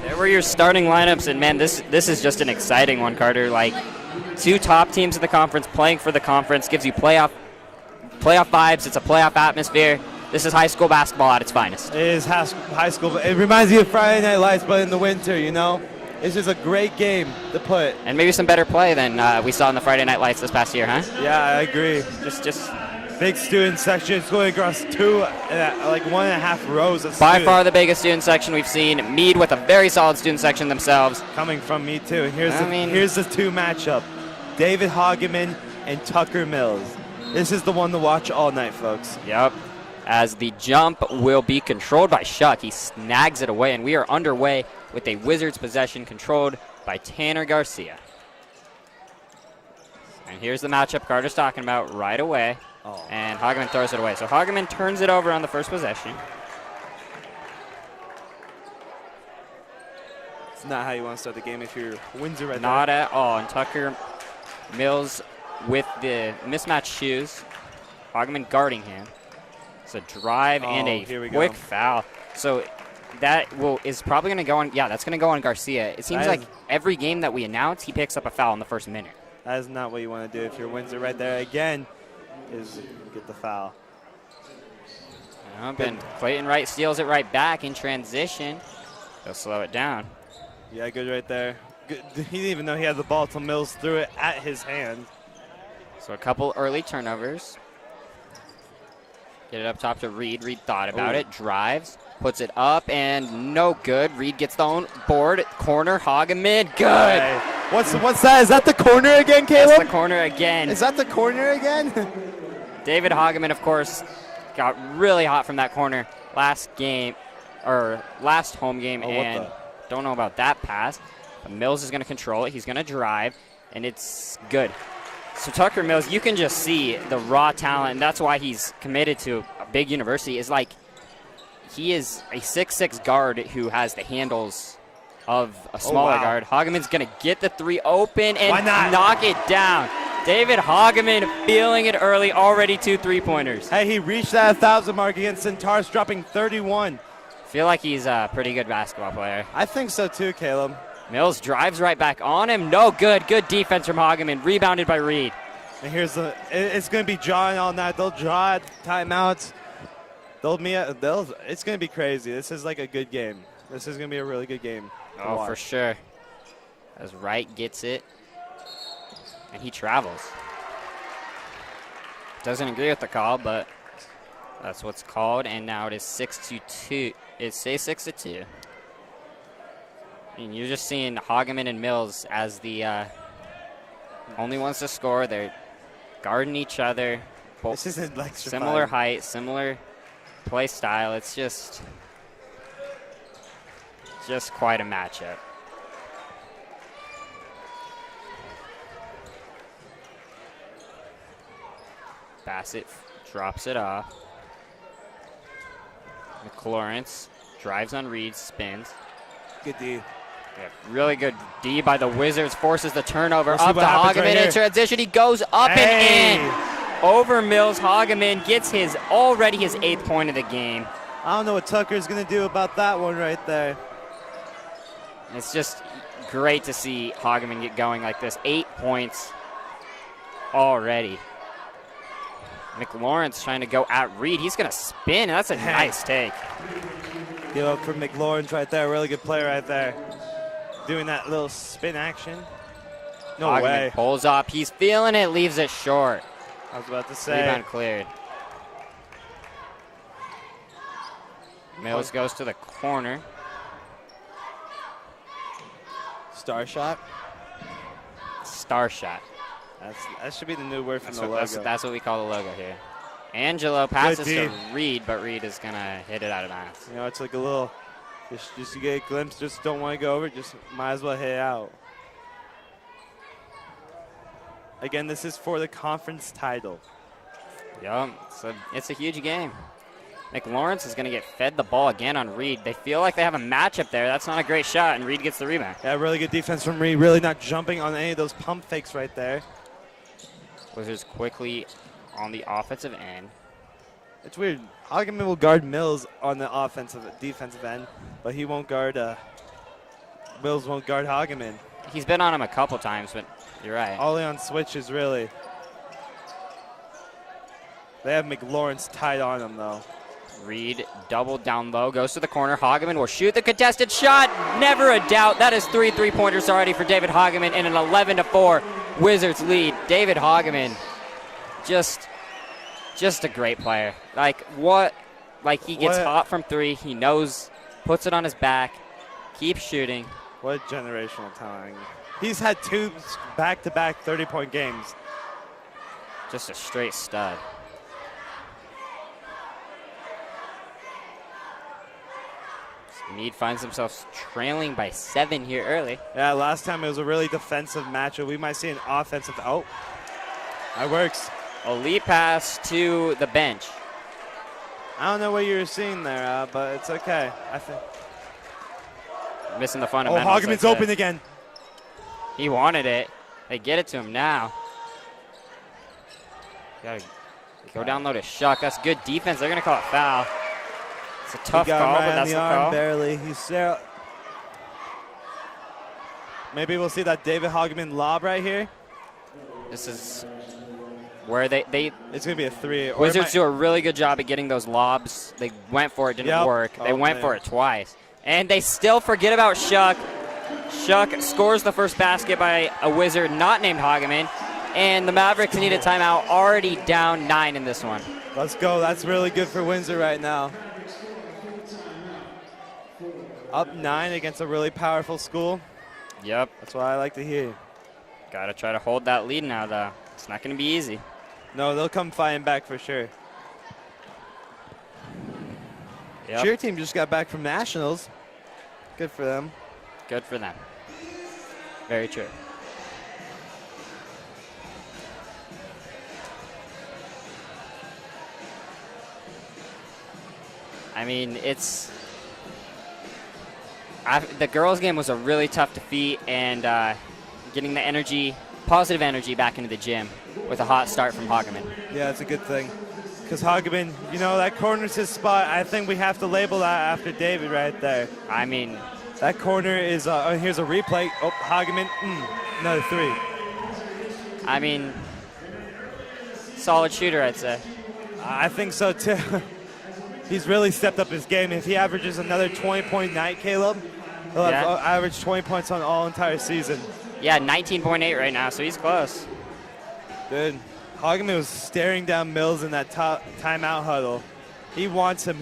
There were your starting lineups, and man, this is just an exciting one, Carter. Like, two top teams in the conference playing for the conference gives you playoff vibes. It's a playoff atmosphere. This is high school basketball at its finest. It is high school. It reminds you of Friday Night Lights, but in the winter, you know? It's just a great game to put. And maybe some better play than we saw in the Friday Night Lights this past year, huh? Yeah, I agree. Just big student section. It's going across like 1.5 rows of students. By far the biggest student section we've seen. Mead with a very solid student section themselves. Coming from Mead, too. Here's the two matchup. David Hageman and Tucker Mills. This is the one to watch all night, folks. Yep. As the jump will be controlled by Shuck. He snags it away, and we are underway with a Wizards possession controlled by Tanner Garcia. And here's the matchup Carter's talking about right away. Oh. And Hageman throws it away. So Hageman turns it over on the first possession. It's not how you want to start the game if you're Windsor right Not at all. And Tucker Mills with the mismatched shoes. Hageman guarding him. It's a drive and a quick foul. So that is probably going to go on. Yeah, that's going to go on Garcia. It seems like every game that we announce, he picks up a foul in the first minute. That is not what you want to do if you're Windsor right there. Again, is get the foul. And Clayton Wright steals it right back in transition. He'll slow it down. Yeah, good right there. Good. He didn't even know he had the ball till Mills threw it at his hand. So a couple early turnovers. Get it up top to Reed. Reed thought about it. Drives. Puts it up and no good. Reed gets the own board. Corner. Hageman. Good. Hey. What's that? Is that the corner again, Caleb? That's the corner again. Is that the corner again? David Hageman, of course, got really hot from that corner last home game, and don't know about that pass. But Mills is going to control it. He's going to drive, and it's good. So Tucker Mills, you can just see the raw talent, and that's why he's committed to a big university. Is like he is a 6'6" guard who has the handles of a smaller guard. Hageman's going to get the three open and knock it down. David Hageman feeling it early, already 2 3-pointers. Hey, he reached that 1,000 mark against Centaurus, dropping 31. Feel like he's a pretty good basketball player. I think so too, Caleb. Mills drives right back on him. No good. Good defense from Hageman. Rebounded by Reed. And it's going to be drawing all night. They'll draw it, timeouts. It's going to be crazy. This is like a good game. This is going to be a really good game. Oh, for sure. As Wright gets it. And he travels. Doesn't agree with the call, but that's what's called. And now it is 6-2. It's 6-2. And you're just seeing Hageman and Mills as the only ones to score. They're guarding each other. This isn't like similar height, similar play style. It's just quite a matchup. Bassett drops it off. McLawrence drives on Reed, spins. Good D. Yeah, really good D by the Wizards. Forces the turnover up to Hageman in transition. He goes up and in. Over Mills. Hageman gets already his 8th point of the game. I don't know what Tucker's going to do about that one right there. It's just great to see Hageman get going like this. 8 points already. McLawrence trying to go at Reed. He's going to spin. That's a nice take. Give up for McLawrence right there. Really good play right there. Doing that little spin action. No Hageman way. Pulls up. He's feeling it. Leaves it short. I was about to say. Rebound cleared. Mills goes to the corner. Star shot. Star shot. That should be the new word from the logo. That's what we call the logo here. Angelo passes to Reed, but Reed is going to hit it out of bounds. You know, it's like a little, just to get a glimpse, just don't want to go over, just might as well hit it out. Again, this is for the conference title. Yep, it's a huge game. McLawrence is going to get fed the ball again on Reed. They feel like they have a matchup there. That's not a great shot, and Reed gets the rebound. Yeah, really good defense from Reed. Really not jumping on any of those pump fakes right there. Wizards quickly on the offensive end. It's weird. Hageman will guard Mills on the defensive end, but he won't guard, Mills won't guard Hageman. He's been on him a couple times, but you're right. Only on switches, really. They have McLawrence tied on him, though. Reed doubled down low, goes to the corner. Hageman will shoot the contested shot. Never a doubt. That is 3 3-pointers already for David Hageman in an 11-4 Wizards lead. David Hageman, just a great player. He gets hot from 3. He knows, puts it on his back, keeps shooting. What generational talent. He's had 2 back-to-back 30-point games. Just a straight stud. Mead finds himself trailing by 7 here early. Yeah, last time it was a really defensive matchup. We might see an offensive. Oh, that works. A lead pass to the bench. I don't know what you were seeing there, but it's okay. I think. Missing the fundamentals. Oh, Hageman's open again. He wanted it. They get it to him now. Gotta go down low to Shuck. That's good defense. They're going to call it foul. It's a tough call, but that's the call. Barely. Maybe we'll see that David Hageman lob right here. This is where they it's going to be a 3. Wizards do a really good job at getting those lobs. They went for it, didn't work. They went for it twice. And they still forget about Shuck. Shuck scores the first basket by a Wizard not named Hageman. And the Mavericks need a timeout, already down 9 in this one. Let's go. That's really good for Windsor right now. Up 9 against a really powerful school. Yep. That's what I like to hear. Got to try to hold that lead now, though. It's not going to be easy. No, they'll come fighting back for sure. Yep. Cheer team just got back from nationals. Good for them. Good for them. Very true. I mean, the girls' game was a really tough defeat, and getting the energy positive energy back into the gym with a hot start from Hageman. Yeah, it's a good thing. Because Hageman, you know, that corner's his spot. I think we have to label that after David right there. I mean, that corner is, here's a replay. Oh, Hageman, another 3. I mean, solid shooter, I'd say. I think so, too. He's really stepped up his game. If he averages another 20-point night, Caleb, he'll have average 20 points on all entire season. Yeah, 19.8 right now, so he's close. Dude, Hageman was staring down Mills in that timeout huddle. He wants to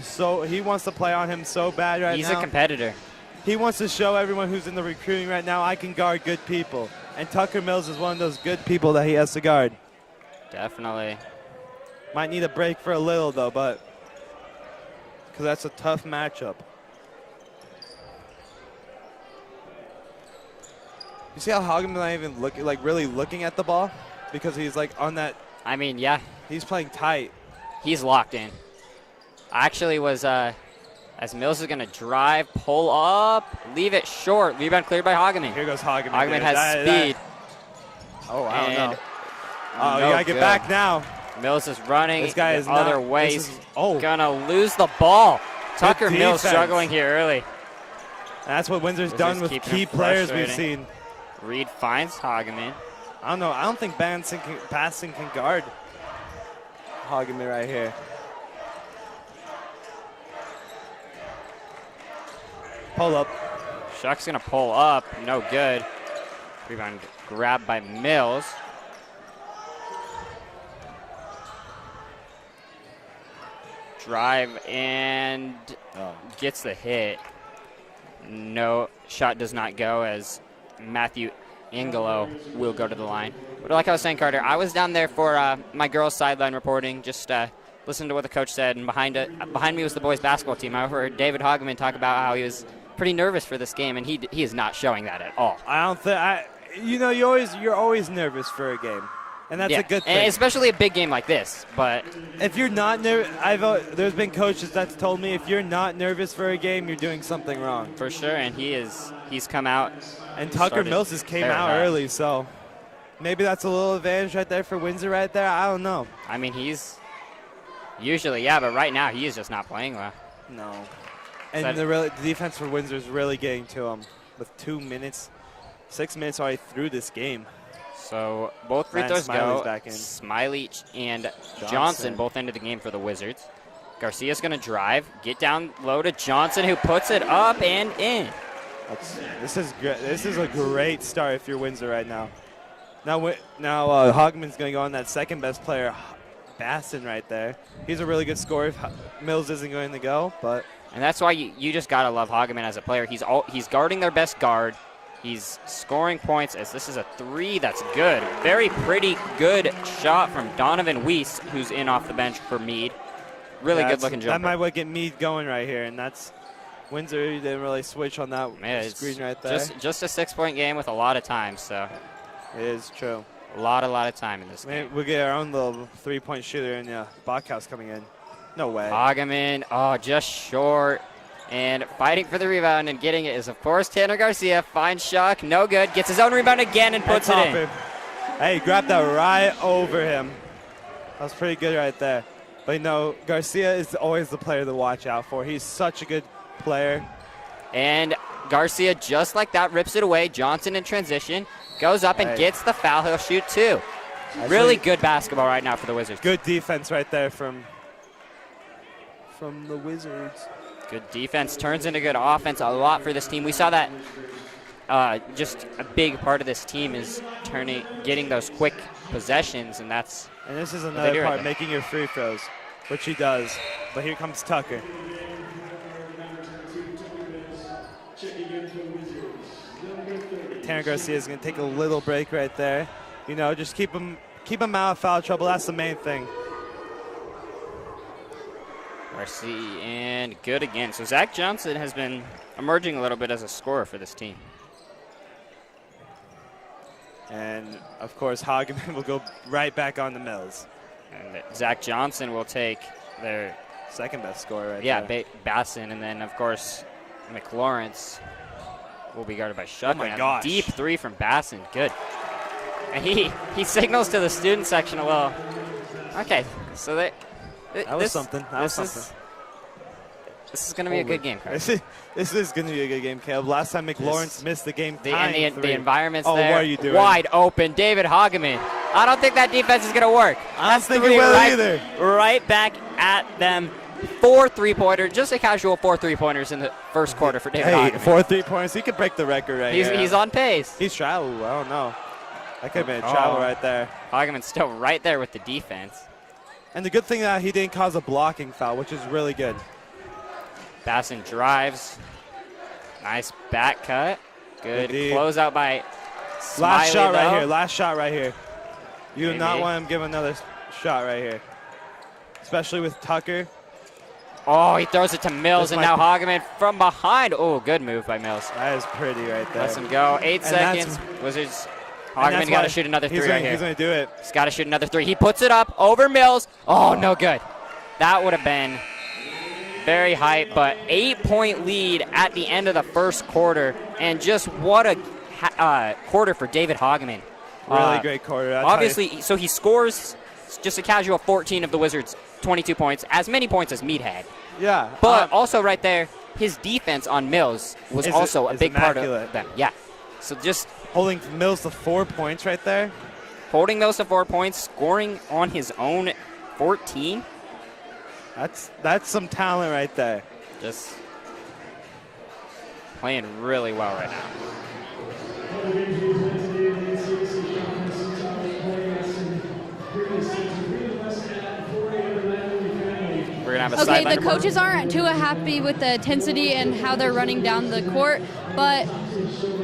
play on him so bad right now. He's a competitor. He wants to show everyone who's in the recruiting right now, I can guard good people. And Tucker Mills is one of those good people that he has to guard. Definitely. Might need a break for a little, though, but because that's a tough matchup. You see how Hageman not even really looking at the ball? Because he's like on that. I mean, yeah. He's playing tight. He's locked in. Actually was, as Mills is going to drive, pull up, leave it short. Rebound cleared by Hageman. Here goes Hageman. Hageman has speed. Oh, I don't know. Oh, you got to get back now. Mills is running this guy is the other way. He's gonna lose the ball. Tucker Mills struggling here early. That's what Windsor's done with key players we've seen. Reed finds Hageman. I don't know. I don't think Basson can guard Hageman right here. Pull up. Shuck's gonna pull up. No good. Rebound grabbed by Mills. Drive and gets the hit. No, shot does not go as Matthew Ingelo will go to the line. But like I was saying, Carter, I was down there for my girls' sideline reporting, just listening to what the coach said, and behind me was the boys' basketball team. I overheard David Hageman talk about how he was pretty nervous for this game, and he is not showing that at all. I don't think you're always nervous for a game. And that's a good thing. And especially a big game like this. But if you're not nervous, there's been coaches that's told me if you're not nervous for a game, you're doing something wrong. For sure, and he's come out. And Tucker Mills just came out early, so maybe that's a little advantage right there for Windsor right there. I don't know. I mean, he's usually, but right now he is just not playing well. No. And the defense for Windsor is really getting to him with 2 minutes, 6 minutes already through this game. So both free throws go. Smiley and Johnson both ended the game for the Wizards. Garcia's going to drive, get down low to Johnson, who puts it up and in. This is a great start if you're Windsor right now. Now Hageman's going to go on that second best player, Basson, right there. He's a really good scorer if Mills isn't going to go, but. And that's why you just got to love Hageman as a player. He's guarding their best guard. He's scoring points as this is a 3 that's good. Very pretty good shot from Donovan Weiss, who's in off the bench for Mead. Really good looking jumper. That might get Mead going right here, and that's Windsor didn't really switch on that screen right there. Just a 6-point game with a lot of time, so. It is true. A lot of time in this game. We'll get our own little 3-point shooter in Bachhaus coming in. No way. Hageman, just short. And fighting for the rebound and getting it is, of course, Tanner Garcia. Finds Shuck, no good. Gets his own rebound again and puts it in. Hey, grabbed that right over him. That was pretty good right there. But, Garcia is always the player to watch out for. He's such a good player. And Garcia, just like that, rips it away. Johnson in transition. Goes up and gets the foul. He'll shoot 2. Really good basketball right now for the Wizards. Good defense right there from the Wizards. Good defense turns into good offense a lot for this team. We saw that just a big part of this team is getting those quick possessions, and that's. And this is another part, making your free throws, which he does. But here comes Tucker. Tanner Garcia is going to take a little break right there. Just keep him out of foul trouble. That's the main thing. Garcia and good again. So Zach Johnson has been emerging a little bit as a scorer for this team. And, of course, Hageman will go right back on the Mills. And Zach Johnson will take their second best scorer right there. Basson. And then, of course, McLawrence will be guarded by Shuck. Oh, my gosh. Deep 3 from Basson. Good. And he signals to the student section a little. Okay, so that was something. This is going to be a good game, Carter. This is going to be a good game, Caleb. Last time McLaurin's missed the game. The environment's there. What are you doing? Wide open. David Hageman. I don't think that defense is going to work. I don't think it will either. Right back at them. 4 3-pointers, just a casual 4 3-pointers in the first quarter for David Hageman. 4 3-pointers. He could break the record right here. He's on pace. He's travel. I don't know. That could have been a travel right there. Hageman's still right there with the defense. And the good thing that he didn't cause a blocking foul, which is really good. Basson drives. Nice back cut. Good closeout by Smiley. Last shot right here. You do not want him to give another shot right here. Especially with Tucker. Oh, he throws it to Mills, and now Hageman from behind. Oh, good move by Mills. That is pretty right there. Lets him go. 8 seconds. Wizards. Hageman got to shoot another 3 right here. He's going to do it. He's got to shoot another 3. He puts it up over Mills. Oh, no good. That would have been very hype, but 8-point lead at the end of the first quarter, and just what a quarter for David Hageman. Really great quarter. Obviously, so he scores just a casual 14 of the Wizards' 22 points, as many points as Mead had. Yeah. But also right there, his defense on Mills was also a big part of them. Yeah. So just holding Mills to 4 points right there. Holding Mills to 4 points, scoring on his own 14. That's some talent right there. Just playing really well right now. We're gonna have a okay, the coaches aren't too happy with the intensity and how they're running down the court, but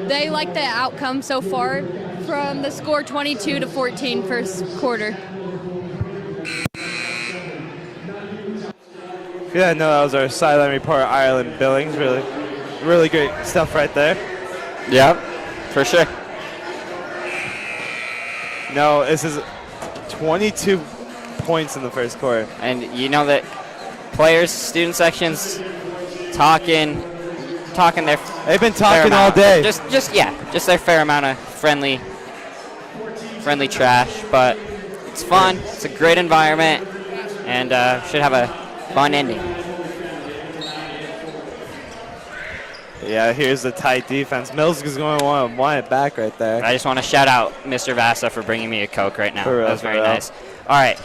they like the outcome so far from the score 22-14 first quarter. Yeah, no, that was our sideline reporter, Ireland Billings. Really great stuff right there. Yeah, for sure. No, this is 22 points in the first quarter. And you know that players, student sections, talking their. They've been talking all day. Just their fair amount of friendly trash, but it's fun. It's a great environment, and should have a fun ending. Yeah, here's the tight defense. Mills is going to want it back right there. I just want to shout out Mr. Vasa for bringing me a Coke right now. That was very nice. All right,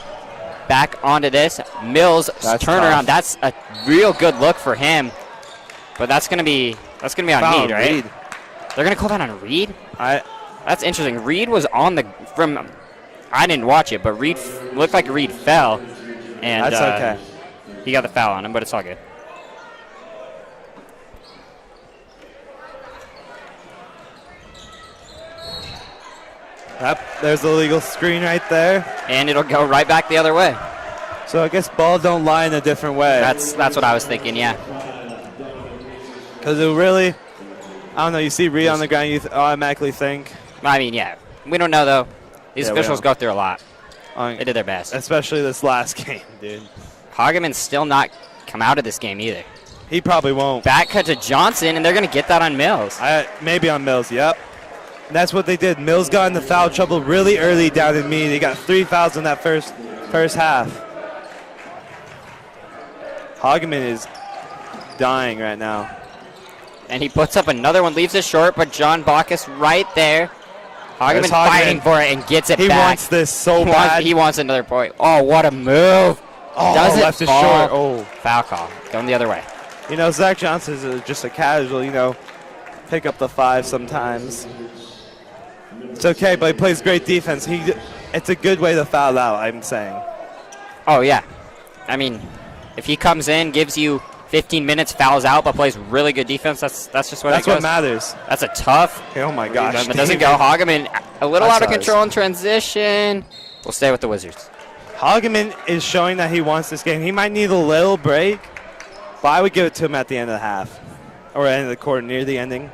back onto this. Mills turnaround. That's a real good look for him, but that's gonna be on Mead, right? Reed. They're gonna call that on Reed. That's interesting. Reed was on I didn't watch it, but Reed looked like Reed fell, and that's okay. He got the foul on him, but it's all good. Yep, there's the legal screen right there. And it'll go right back the other way. So I guess ball don't lie in a different way. That's what I was thinking, yeah. Because it really, I don't know, you see Reed on the ground, you automatically think. I mean, yeah. We don't know, though. These officials go through a lot. They did their best. Especially this last game, dude. Hageman's still not come out of this game either. He probably won't. Back cut to Johnson, and they're going to get that on Mills. Maybe on Mills, yep. And that's what they did. Mills got into foul trouble really early down in Mead. They got 3 fouls in that first half. Hageman is dying right now. And he puts up another one, leaves it short, but John Bacchus right there. Hageman fighting for it and gets it back. He wants this so bad. He wants another point. Oh, what a move. Oh, left it short. Oh, foul call. Going the other way. You know, Zach Johnson is just a casual, pick up the 5 sometimes. It's okay, but he plays great defense. It's a good way to foul out, I'm saying. Oh, yeah. I mean, if he comes in, gives you 15 minutes, fouls out, but plays really good defense, that's just what it goes. That's what matters. That's a tough. Oh, my gosh. It doesn't go. Hageman, a little out of control in transition. We'll stay with the Wizards. Hageman is showing that he wants this game. He might need a little break, but I would give it to him at the end of the half or end of the quarter, near the ending.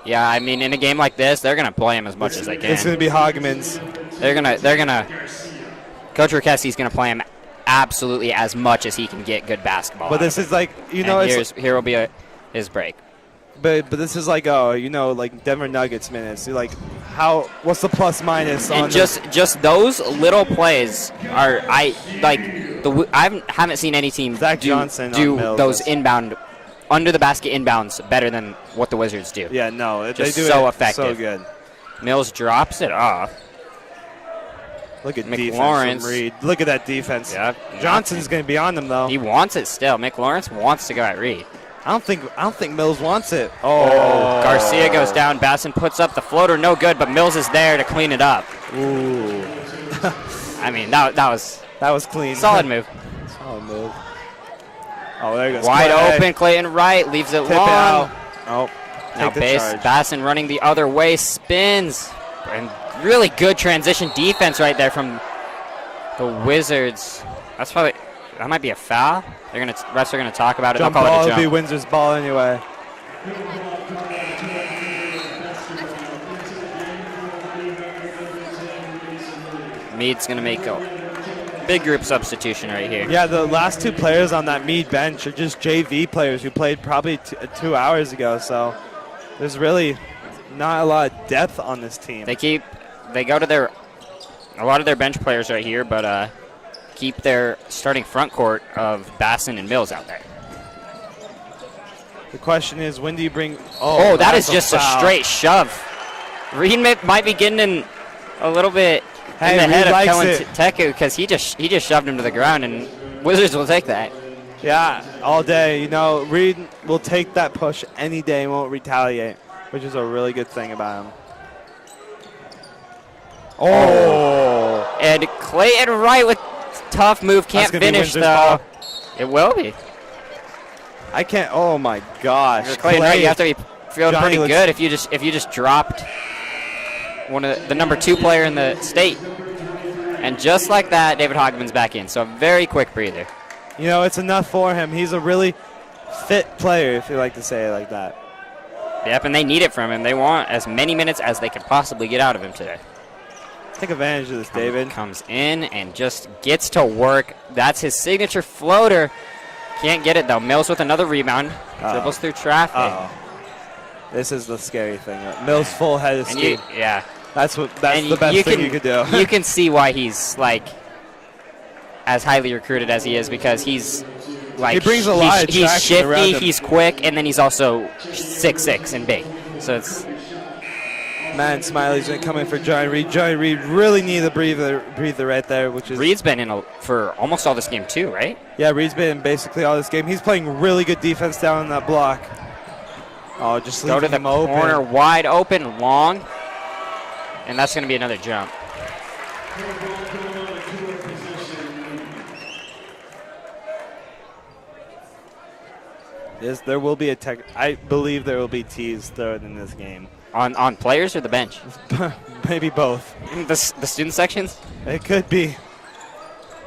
Yeah, I mean, in a game like this, they're going to play him as much as they can. It's going to be Hageman's. They're gonna. Coach Ricchessi's going to play him absolutely as much as he can get good basketball. But this is like, here will be his break. But this is like like Denver Nuggets minutes. You're like, what's the plus minus? And just those little plays are I haven't seen any team do those inbound under the basket inbounds better than what the Wizards do. Yeah, no, just they do so it effective. So good. Mills drops it off. Look at McLaurin. defense from Reed. Look at that defense. Yep. Johnson's going to be on them though. He wants it still. McLaurin wants to go at Reed. I don't think Mills wants it. Oh, Garcia goes down. Basson puts up the floater, no good, but Mills is there to clean it up. Ooh. I mean, that was clean. Solid move. Solid move. Oh, there he goes. Wide open, Clayton Wright leaves it Tip long. it out. Oh, now Basson running the other way, spins, and really good transition defense right there from the Wizards. That might be a foul. Refs are gonna talk about it. Jump They'll call ball it a jump. would be Windsor's ball anyway. Mead's gonna make a big group substitution right here. Yeah, the last two players on that Mead bench are just JV players who played probably 2 hours ago. So there's really not a lot of depth on this team. They go to a lot of their bench players right here, but keep their starting front court of Basson and Mills out there. The question is, when do you bring? Oh, that is just a foul. straight shove. Reed might be getting in a little bit in the Reed head of likes Kellen it. Teku because he just shoved him to the ground, and Wizards will take that. Yeah, all day. Reed will take that push any day and won't retaliate, which is a really good thing about him. Oh, and Clayton Wright with tough move, can't finish though. Ball. It will be. I can't. Oh my gosh, Clayton Wright, you have to be feeling Johnny pretty good if you just dropped one of the number 2 player in the state. And just like that, David Hogman's back in. So a very quick breather. It's enough for him. He's a really fit player, if you like to say it like that. Yep, and they need it from him. They want as many minutes as they can possibly get out of him today. Take advantage of this, David. Comes in and just gets to work. That's his signature floater. Can't get it, though. Mills with another rebound. Dribbles through traffic. This is the scary thing. Mills full head of steam. Yeah. That's the best thing you could do. You can see why he's, as highly recruited as he is, because he's, he brings a lot of he's traction around shifty, him. he's quick, and then he's also 6'6" and big. So it's... Man, Smiley's going to come in for Johnny Reed. Johnny Reed really needs a breather right there, which is... Reed's been in for almost all this game, too, right? Yeah, Reed's been in basically all this game. He's playing really good defense down in that block. Oh, just go to the corner, wide open, long. And that's going to be another jump. There will be I believe there will be tees thrown in this game. On players or the bench? Maybe both. The student sections? It could be.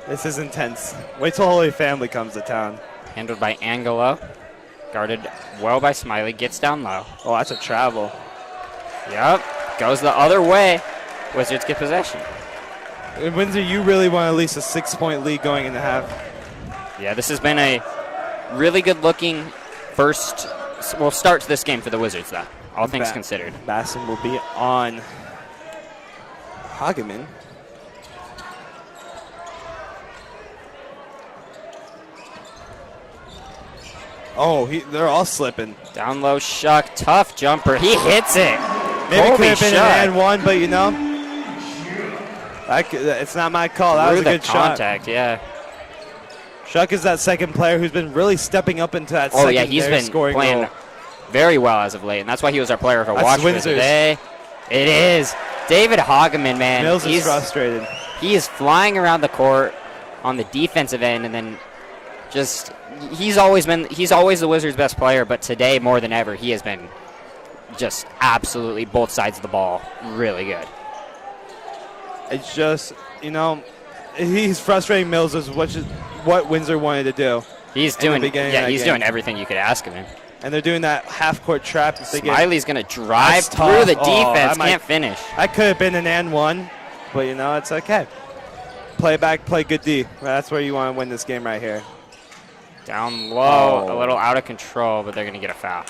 This is intense. Wait till Holy Family comes to town. Handled by Angelo. Guarded well by Smiley. Gets down low. Oh, that's a travel. Yep. Goes the other way. Wizards get possession. In Windsor, you really want at least a 6-point lead going into half. Yeah, this has been a really good-looking start to this game for the Wizards, though. All things considered. Basson will be on Hageman. Oh, they're all slipping. Down low, Shuck, tough jumper. He hits it. Maybe it could have been an and one, but it's not my call. That was a good contact, yeah. Shuck is that second player who's been really stepping up into that second he's been scoring playing role. Very well as of late, and that's why he was our player to watch for Windsor's. today. It is. David Hageman, man. Mills is frustrated. He is flying around the court on the defensive end, and then he's always the Wizards' best player, but today more than ever, he has been just absolutely both sides of the ball really good. It's just, he's frustrating Mills is what Windsor wanted to do. He's doing everything you could ask of him. And they're doing that half-court trap. Smiley's going to drive through the defense, can't finish. That could have been an and one, but it's okay. Play back, play good D. That's where you want to win this game right here. Down low, a little out of control, but they're going to get a foul.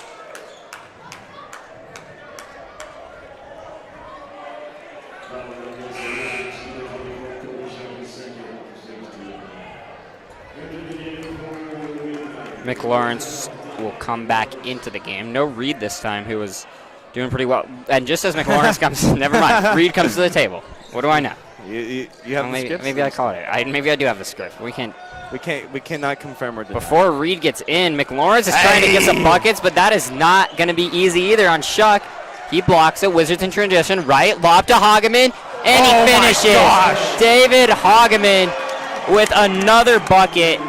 McLawrence will come back into the game. No Reed this time, who was doing pretty well. And just as McLawrence comes, never mind, Reed comes to the table. What do I know? You have the script? Maybe I caught it. Maybe I do have the script. We cannot confirm or deny. Before Reed gets in, McLawrence is trying to get some buckets, but that is not going to be easy either on Shuck. He blocks it. Wizards in transition. Right. Lob to Hageman. And he finishes. David Hageman with another bucket.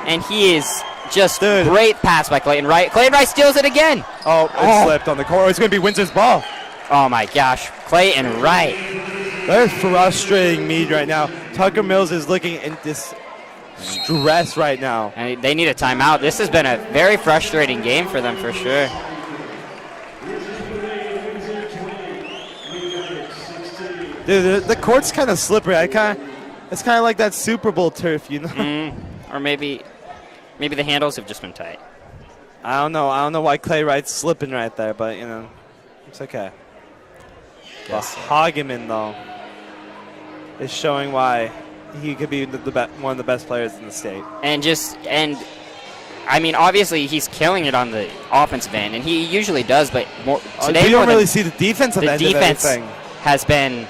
And he is just great pass by Clayton Wright. Clayton Wright steals it again. It slipped on the court. It's going to be Windsor's ball. Oh, my gosh. Clayton Wright. They're frustrating Mead right now. Tucker Mills is looking in this stress right now. And they need a timeout. This has been a very frustrating game for them for sure. Dude, the court's kind of slippery. It's kind of like that Super Bowl turf, you know? Or maybe the handles have just been tight. I don't know. I don't know why Clay Wright's slipping right there, but, you know, it's okay. Hageman, though, is showing why he could be one of the best players in the state. I mean, obviously he's killing it on the offensive end, and he usually does. But today, we don't really see the defensive end. The defense has been.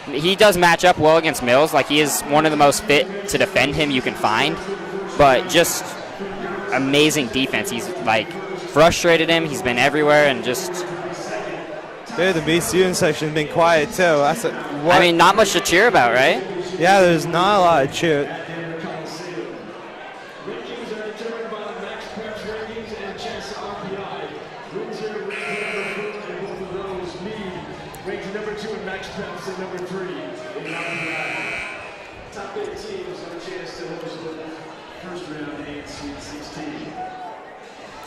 He does match up well against Mills. Like, he is one of the most fit to defend him you can find. But just amazing defense. He's like frustrated him. He's been everywhere and just. Dude, the B student section has been quiet too. I mean, not much to cheer about, right? Yeah, there's not a lot of cheer. Rankings are determined by the Max Preps rankings and Chess RPI. Windsor ranked number 4 in both of those. Mead ranked number 2 in Max Preps and number 3 in RPI. Top 8 teams have a chance to host the first round and Sweet 16.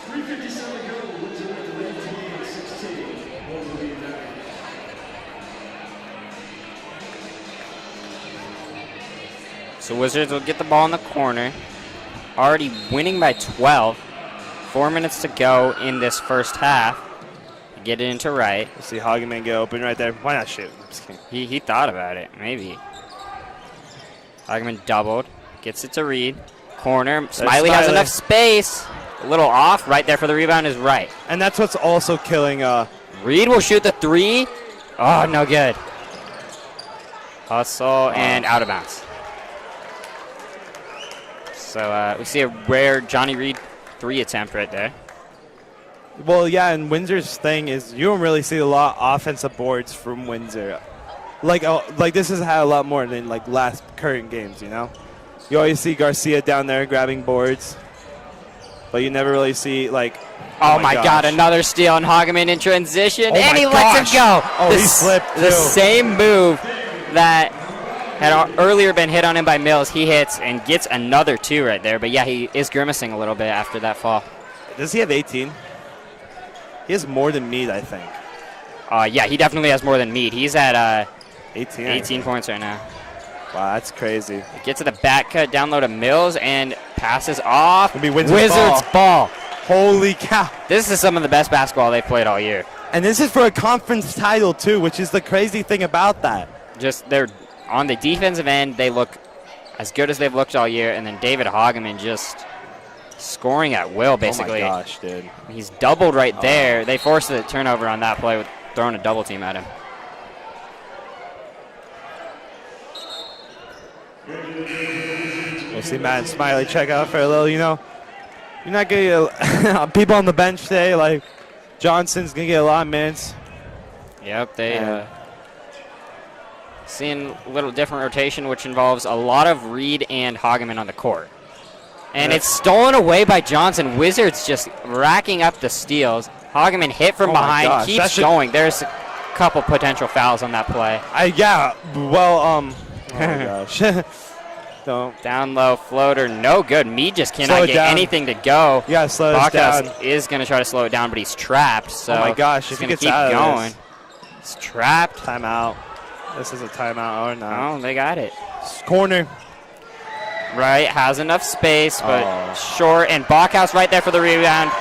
3:57 to go. Windsor with the lead to game 16. Both will be in that. So Wizards will get the ball in the corner. Already winning by 12. 4 minutes to go in this first half. Get it into Wright. We'll see Hageman get open right there. Why not shoot? I'm just kidding. He thought about it, maybe. Hageman doubled. Gets it to Reed. Corner. Smiley has enough space. A little off. Right there for the rebound is Wright. And that's what's also killing. Reed will shoot the three. Oh, no good. Hustle and out of bounds. So we see a rare Johnny Reed 3 attempt right there. Well, yeah, and Windsor's thing is you don't really see a lot of offensive boards from Windsor. Like this has had a lot more than like last current games, you know? You always see Garcia down there grabbing boards, but you never really see like. Oh my God! Another steal on Hageman in transition, and he lets him go. Oh, he slipped too. The same move that had earlier been hit on him by Mills, he hits and gets another 2 right there. But yeah, he is grimacing a little bit after that fall. Does he have 18? He has more than Mead, I think. Yeah, he definitely has more than Mead. He's at 18 points right now. Wow, that's crazy. Gets to the back cut, down low to Mills, and passes off. It'll be Wizards ball. Holy cow. This is some of the best basketball they've played all year. And this is for a conference title, too, which is the crazy thing about that. Just they're on the defensive end, they look as good as they've looked all year, and then David Hageman just scoring at will, basically. Oh, my gosh, dude. He's doubled right there. They forced the turnover on that play with throwing a double team at him. We'll see Matt and Smiley check out for a little, you know. You're not going to get people on the bench today. Like, Johnson's going to get a lot of minutes. Yep, they seeing a little different rotation, which involves a lot of Reed and Hageman on the court. And it's stolen away by Johnson. Wizards just racking up the steals. Hageman hit from behind, keeps going. There's a couple potential fouls on that play. Oh my gosh. Down low floater, no good. Mead just cannot get anything to go. You gotta slow this down. Is going to try to slow it down, but he's trapped. So oh my gosh, he's if he going to gets keep out of going. This. He's trapped. Timeout. This is a timeout or not. Oh, they got it. Corner. Right, has enough space, but short. And Bachhaus right there for the rebound.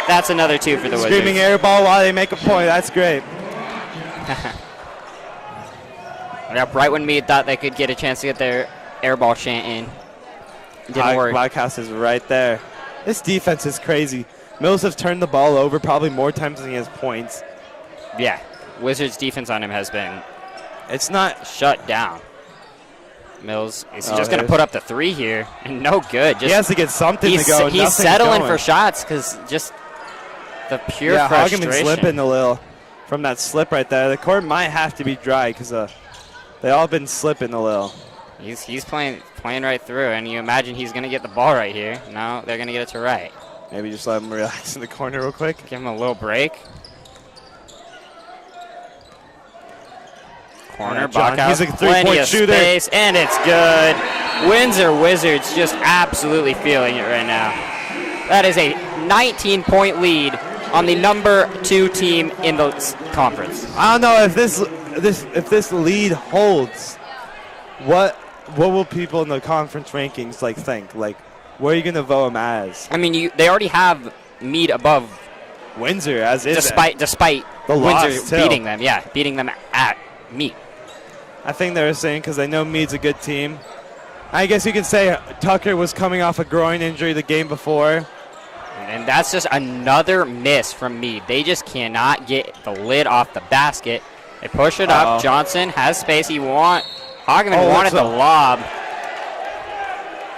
That's another 2 for the Wizards. Screaming air ball while they make a point. That's great. Yep, right when Mead thought they could get a chance to get their air ball chant in. Didn't work. Bachhaus is right there. This defense is crazy. Mills have turned the ball over probably more times than he has points. Yeah, Wizards' defense on him has been it's not shut down. Mills is just going to put up the 3 here, and no good. Just, he has to get something to go. He's settling for shots because just the pure frustration. Hogman's slipping a little from that slip right there. The court might have to be dry because they all been slipping a little. He's playing right through, and you imagine he's going to get the ball right here. No, they're going to get it to right. Maybe just let him relax in the corner real quick. Give him a little break. Corner, He's a three-point shooter. Space, and it's good. Windsor Wizards just absolutely feeling it right now. That is a 19-point lead on the number 2 team in the conference. I don't know if this lead holds. What will people in the conference rankings think? Where are you gonna vote them as? I mean, they already have Mead above Windsor as is. Despite the Windsor beating them, beating them at Mead. I think they were saying because they know Mead's a good team. I guess you could say Tucker was coming off a groin injury the game before. And that's just another miss from Mead. They just cannot get the lid off the basket. They push it up. Johnson has space. Hogman wanted the lob.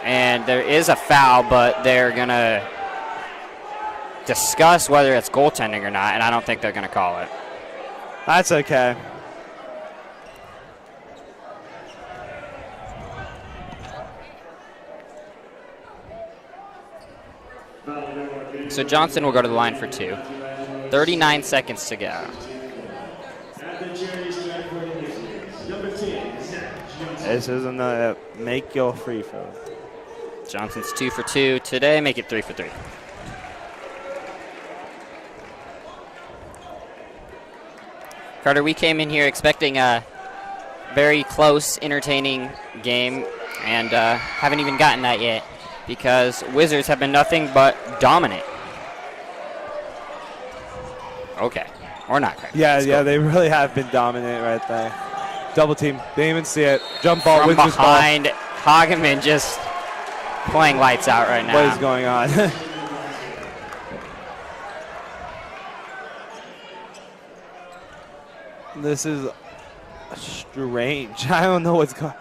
And there is a foul, but they're going to discuss whether it's goaltending or not, and I don't think they're going to call it. That's okay. So Johnson will go to the line for 2. 39 seconds to go. This is another make your free throw. Johnson's 2 for 2 today. Make it 3 for 3. Carter, we came in here expecting a very close, entertaining game, and haven't even gotten that yet because Wizards have been nothing but dominant. Okay. Or not. Yeah, they really have been dominant right there. Double team. They didn't even see it. Jump ball. From behind, Hageman just playing lights out right now. What is going on? This is strange. I don't know what's going on.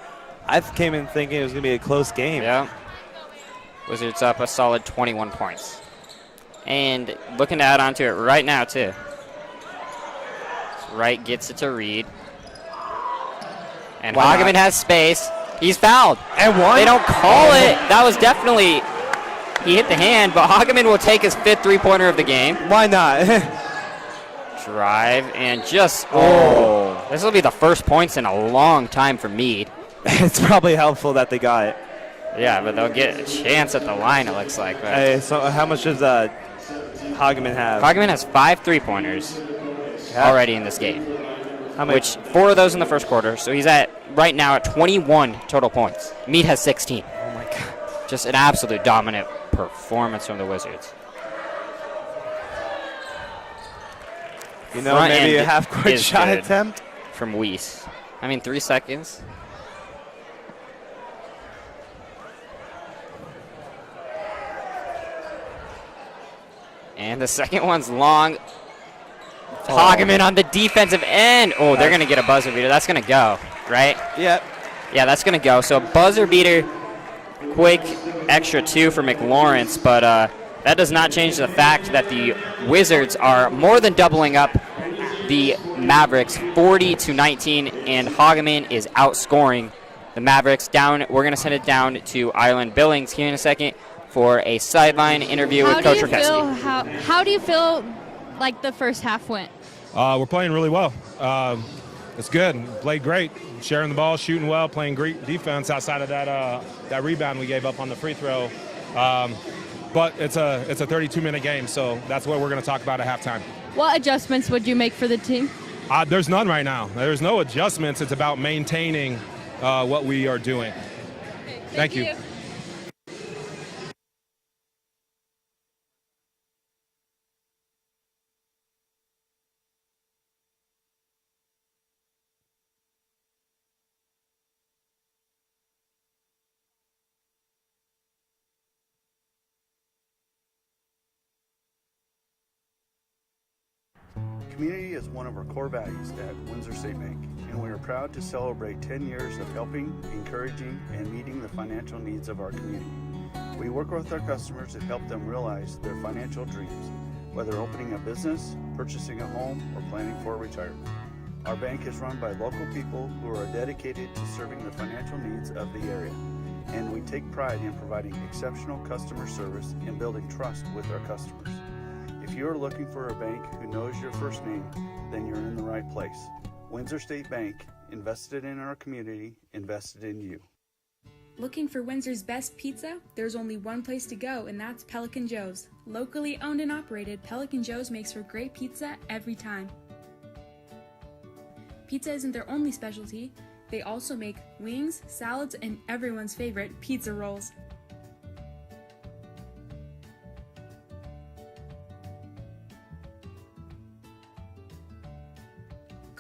I came in thinking it was going to be a close game. Yeah. Wizards up a solid 21 points. And looking to add on to it right now, too. Wright gets it to Reed. And Hageman has space. He's fouled. And one. They don't call it. That was definitely, he hit the hand, but Hageman will take his 5th three-pointer of the game. Why not? Drive and just, this will be the first points in a long time for Mead. It's probably helpful that they got it. Yeah, but they'll get a chance at the line, it looks like. Hey, so how much does Hageman have? Hageman has 5 three-pointers already in this game. Which 4 of those in the first quarter. So he's right now at 21 total points. Mead has 16. Oh my God. Just an absolute dominant performance from the Wizards. You know, maybe a half-court shot attempt from Weiss. I mean, 3 seconds. And the second one's long. Hageman on the defensive end. Oh, they're going to get a buzzer beater. That's going to go, right? Yep. Yeah, that's going to go. So a buzzer beater, quick extra 2 for McLawrence, but that does not change the fact that the Wizards are more than doubling up the Mavericks 40-19, and Hageman is outscoring the Mavericks. Down. We're going to send it down to Island Billings here in a second for a sideline interview with Coach Rikeski. How do you feel like the first half went? We're playing really well. It's good. Played great. Sharing the ball, shooting well, playing great defense outside of that rebound we gave up on the free throw. But it's a 32-minute game, so that's what we're going to talk about at halftime. What adjustments would you make for the team? There's none right now. There's no adjustments. It's about maintaining what we are doing. Okay, thank you. Community is one of our core values at Windsor State Bank, and we are proud to celebrate 10 years of helping, encouraging, and meeting the financial needs of our community. We work with our customers to help them realize their financial dreams, whether opening a business, purchasing a home, or planning for retirement. Our bank is run by local people who are dedicated to serving the financial needs of the area, and we take pride in providing exceptional customer service and building trust with our customers. If you are looking for a bank who knows your first name, then you're in the right place. Windsor State Bank, invested in our community, invested in you. Looking for Windsor's best pizza? There's only one place to go, and that's Pelican Joe's. Locally owned and operated, Pelican Joe's makes for great pizza every time. Pizza isn't their only specialty. They also make wings, salads, and everyone's favorite, pizza rolls.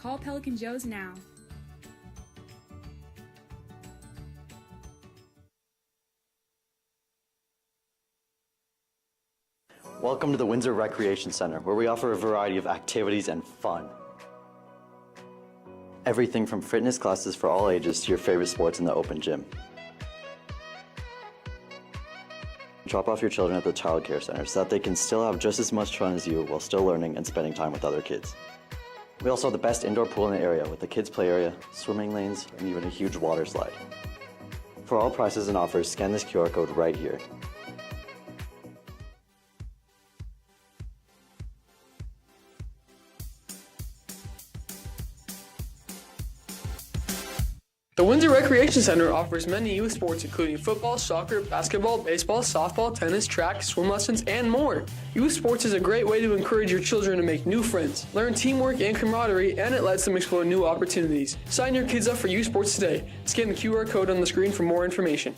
Call Pelican Joe's now. Welcome to the Windsor Recreation Center, where we offer a variety of activities and fun. Everything from fitness classes for all ages to your favorite sports in the open gym. Drop off your children at the child care center so that they can still have just as much fun as you while still learning and spending time with other kids. We also have the best indoor pool in the area with a kids play area, swimming lanes, and even a huge water slide. For all prices and offers, scan this QR code right here. The Windsor Recreation Center offers many youth sports including football, soccer, basketball, baseball, softball, tennis, track, swim lessons, and more. Youth sports is a great way to encourage your children to make new friends, learn teamwork and camaraderie, and it lets them explore new opportunities. Sign your kids up for youth sports today. Scan the QR code on the screen for more information.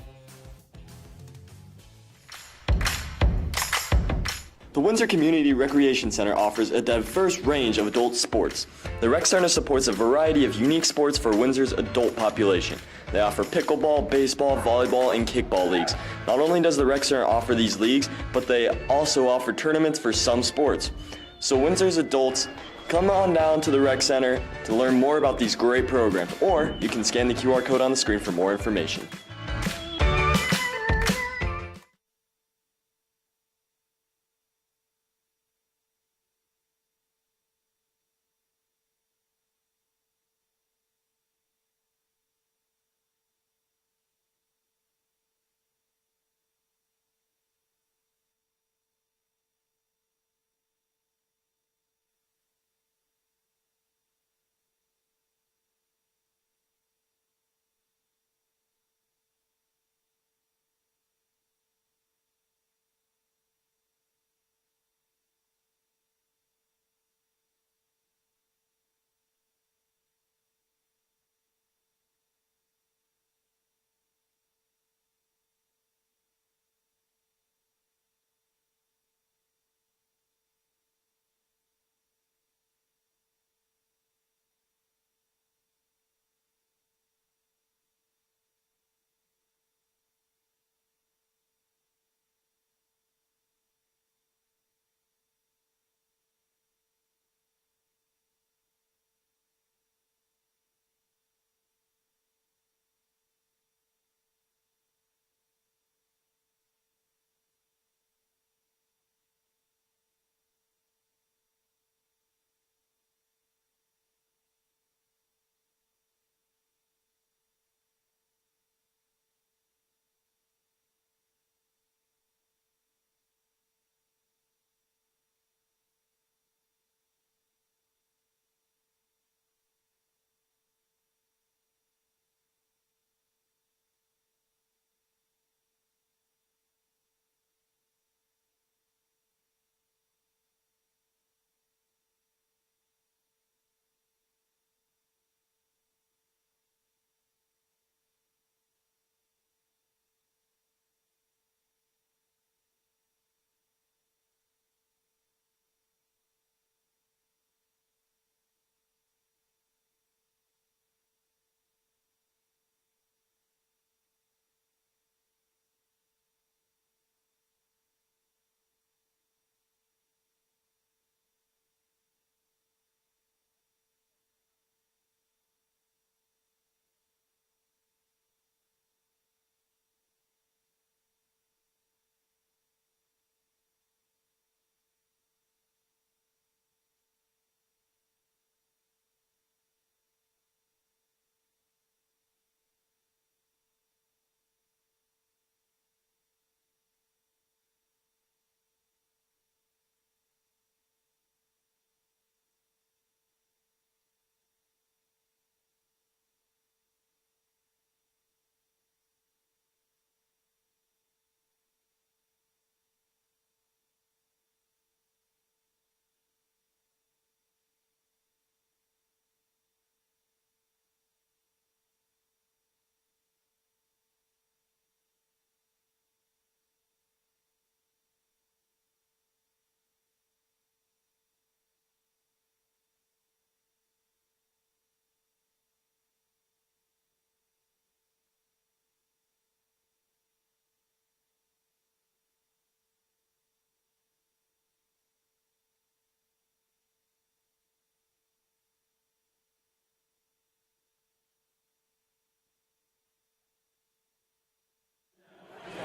The Windsor Community Recreation Center offers a diverse range of adult sports. The Rec Center supports a variety of unique sports for Windsor's adult population. They offer pickleball, baseball, volleyball, and kickball leagues. Not only does the Rec Center offer these leagues, but they also offer tournaments for some sports. So Windsor's adults, come on down to the Rec Center to learn more about these great programs, or you can scan the QR code on the screen for more information.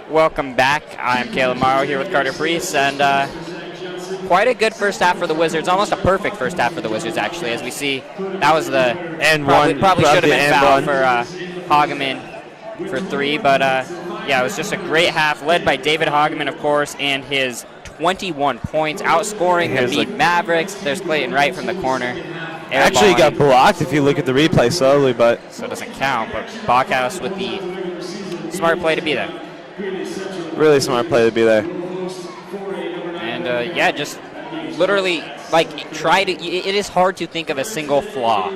Welcome back. I'm Caleb Morrow here with Carter Priest, and quite a good first half for the Wizards. Almost a perfect first half for the Wizards, actually, as we see. That was the probably should have been fouled for Hageman for 3, but yeah, it was just a great half, led by David Hageman, of course, and his 21 points, outscoring the Mead Mavericks. There's Clayton Wright from the corner. Actually, he got blocked if you look at the replay slowly, but so it doesn't count. But Bachhaus with the smart play to be there. Really smart play to be there. And yeah, just literally like it is hard to think of a single flaw,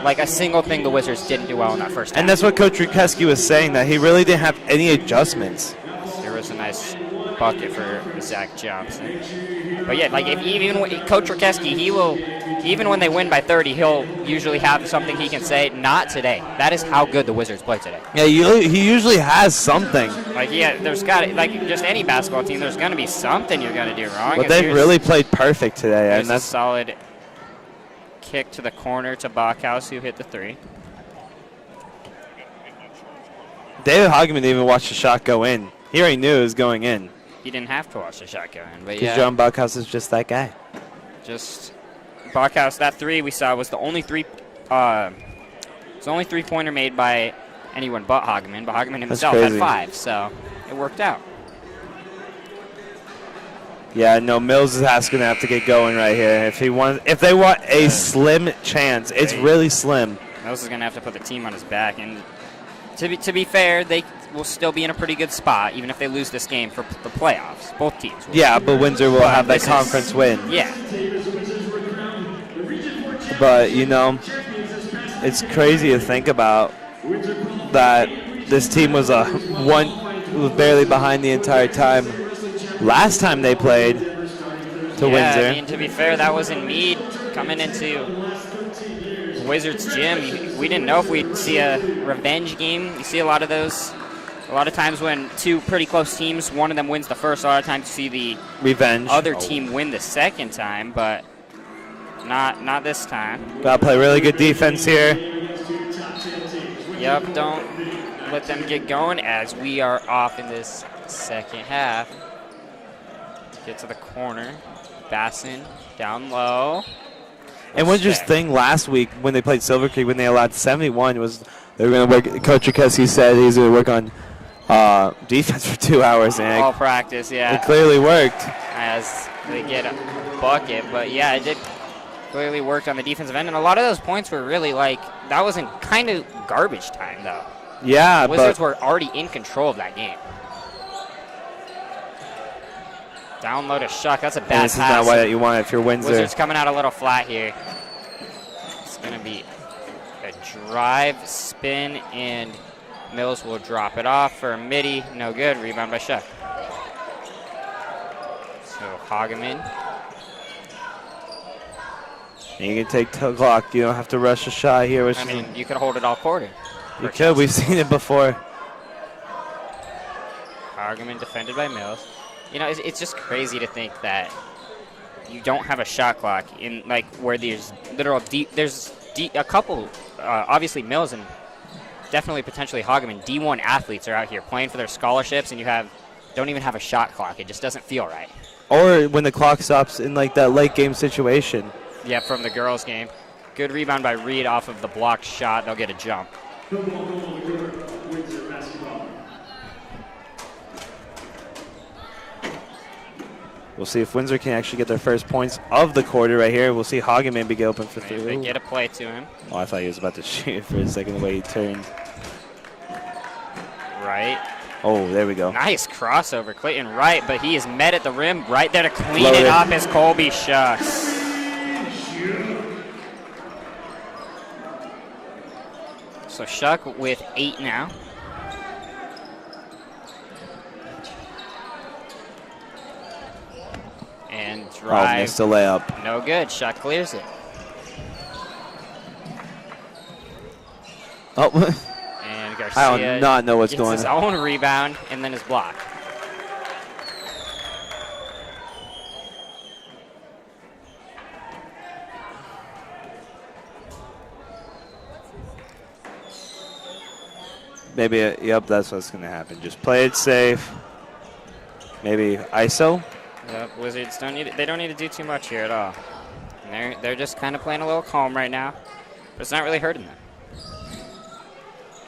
like a single thing the Wizards didn't do well in that first half. And that's what Coach Rukeski was saying, that he really didn't have any adjustments. There was a nice bucket for Zach Johnson. But yeah, like even Coach Rukeski, he will, even when they win by 30, he'll usually have something he can say. Not today. That is how good the Wizards play today. Yeah, he usually has something. Like, yeah, there's got to, like just any basketball team, there's going to be something you're going to do wrong. But they really played perfect today, and that's a solid kick to the corner to Bachhaus, who hit the 3. David Hageman didn't even watch the shot go in. He already knew it was going in. He didn't have to watch the shot go in, but because John Bachhaus is just that guy. Just Bachhaus, that 3 we saw was the only three-pointer made by anyone but Hageman. But Hageman himself had 5, so it worked out. Yeah, no, Mills is going to have to get going right here. If they want a slim chance, it's really slim. Mills is going to have to put the team on his back, and to be fair, they will still be in a pretty good spot, even if they lose this game for the playoffs. Both teams will. Yeah, but Windsor will have that conference win. Yeah. But, you know, it's crazy to think about that this team was barely behind the entire time last time they played to Windsor. I mean, to be fair, that was in Mead coming into Wizards gym. We didn't know if we'd see a revenge game. You see a lot of those. A lot of times when two pretty close teams, one of them wins the first, a lot of times you see the revenge other team win the second time, but not this time. Got to play really good defense here. Yep, don't let them get going as we are off in this second half. Get to the corner. Bassin down low. And Windsor's thing last week when they played Silver Creek, when they allowed 71, was they were going to work. Coach Rukeski said he's going to work on defense for 2 hours. And all practice, yeah. It clearly worked. As they get a bucket. But, yeah, it did clearly worked on the defensive end. And a lot of those points were really like, that was in kind of garbage time, though. Yeah, the Wizards were already in control of that game. Down low to Shuck. That's a bad pass. This is not what you want if you're Windsor. Wizards coming out a little flat here. It's going to be a drive, spin, and Mills will drop it off for a midi. No good. Rebound by Shuck. So Hageman. You can take the clock. You don't have to rush a shot here. I mean, you could hold it all quarter. You could. We've seen it before. Hageman defended by Mills. You know, it's just crazy to think that you don't have a shot clock in like where there's a couple, obviously Mills and definitely potentially Hageman, D1 athletes are out here playing for their scholarships, and don't even have a shot clock. It just doesn't feel right. Or when the clock stops in like that late game situation. Yeah, from the girls' game. Good rebound by Reed off of the blocked shot. They'll get a jump. We'll see if Windsor can actually get their first points of the quarter right here. We'll see Hageman be open for 3. They get a play to him. Oh, I thought he was about to shoot for a second the way he turned. Right. Oh, there we go. Nice crossover, Clayton Wright, but he is met at the rim right there to clean it up as Colby Shucks. So Shuck with 8 now. And drive. Oh, missed a layup. No good. Shuck clears it. Oh. And Garcia I do not know what's gets going his on. own rebound and then his block. Maybe, yep, that's what's going to happen. Just play it safe. Maybe ISO. Yep, Wizards don't need they don't need to do too much here at all. And they're just kind of playing a little calm right now, but it's not really hurting them.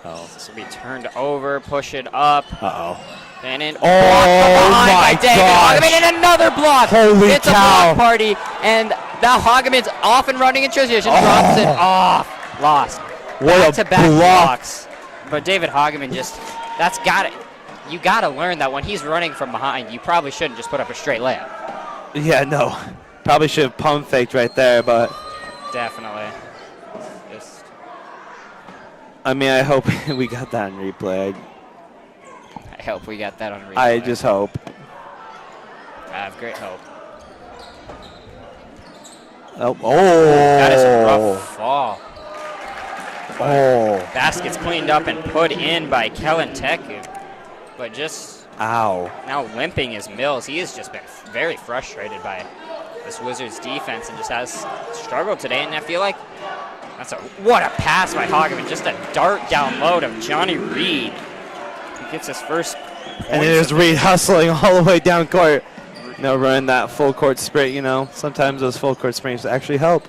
Oh, this will be turned over, push it up. Uh-oh. And in Oh my gosh. Hageman, and another block. Holy it's cow. a block party, and now Hageman's off and running in transition, drops it off, lost. What a Back-to-back block. blocks. But David Hageman just, that's got it. You got to learn that when he's running from behind, you probably shouldn't just put up a straight layup. Yeah, no. Probably should have pump faked right there, but. Definitely. Just. I mean, I hope we got that on replay. I hope we got that on replay. I just hope. I have great hope. Oh. That is a rough fall. Oh. Basket's cleaned up and put in by Kellen Teku. But just Ow. now limping is Mills. He has just been very frustrated by this Wizards defense and just has struggled today. And I feel like what a pass by Hageman. Just a dart down low to Johnny Reed. He gets his first And there's Reed hustling all the way down court. Running that full court sprint, Sometimes those full court sprints actually help.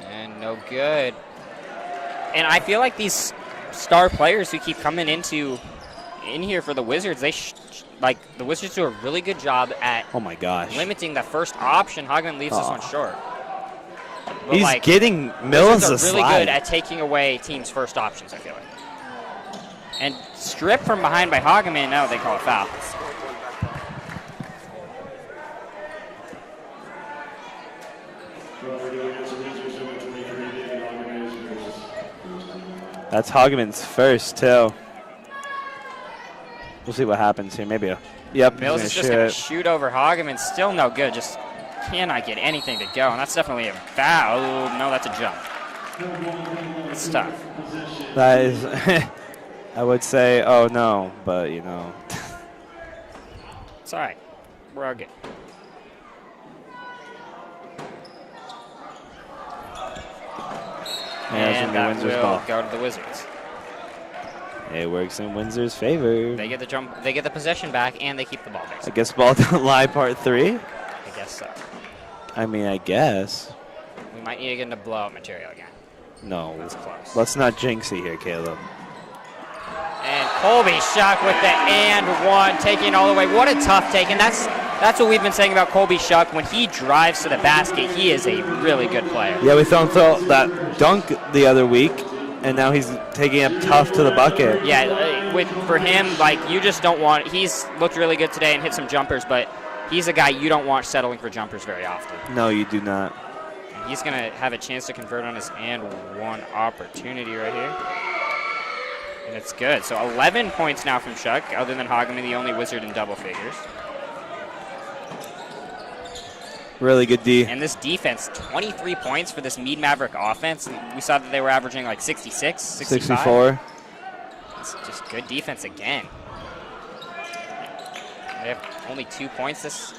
And no good. And I feel like these star players who keep coming in here for the Wizards, the Wizards do a really good job at oh my gosh limiting the first option. Hageman leaves this one short. But he's getting Mills Wizards a are really slide. good at taking away teams' first options, I feel like. And stripped from behind by Hageman, now they call it foul. That's Hageman's first, too. We'll see what happens here. Maybe yep. Mills is just going to shoot over Hageman. Still no good. Just cannot get anything to go. And that's definitely a foul. Oh, no, that's a jump. It's tough. That is, I would say, oh no, but It's all right. We're all good. And that will go to the Wizards. It works in Windsor's favor. They get the jump. They get the possession back, and they keep the ball. I guess ball don't lie, part 3. I guess so. I mean, I guess. We might need to get into blowout material again. No. That's close. Let's not jinx it here, Caleb. And Colby Shuck with the and one, taking all the way. What a tough take, and that's what we've been saying about Colby Shuck. When he drives to the basket, he is a really good player. Yeah, we saw him throw that dunk the other week, and now he's taking up tough to the bucket. Yeah, for him, you just don't want. He's looked really good today and hit some jumpers, but he's a guy you don't want settling for jumpers very often. No, you do not. And he's going to have a chance to convert on his and one opportunity right here. And it's good. So 11 points now from Shuck, other than Hageman, the only Wizard in double figures. Really good D. And this defense, 23 points for this Mead Maverick offense. And we saw that they were averaging 66, 65. 64. It's just good defense again. They have only 2 points this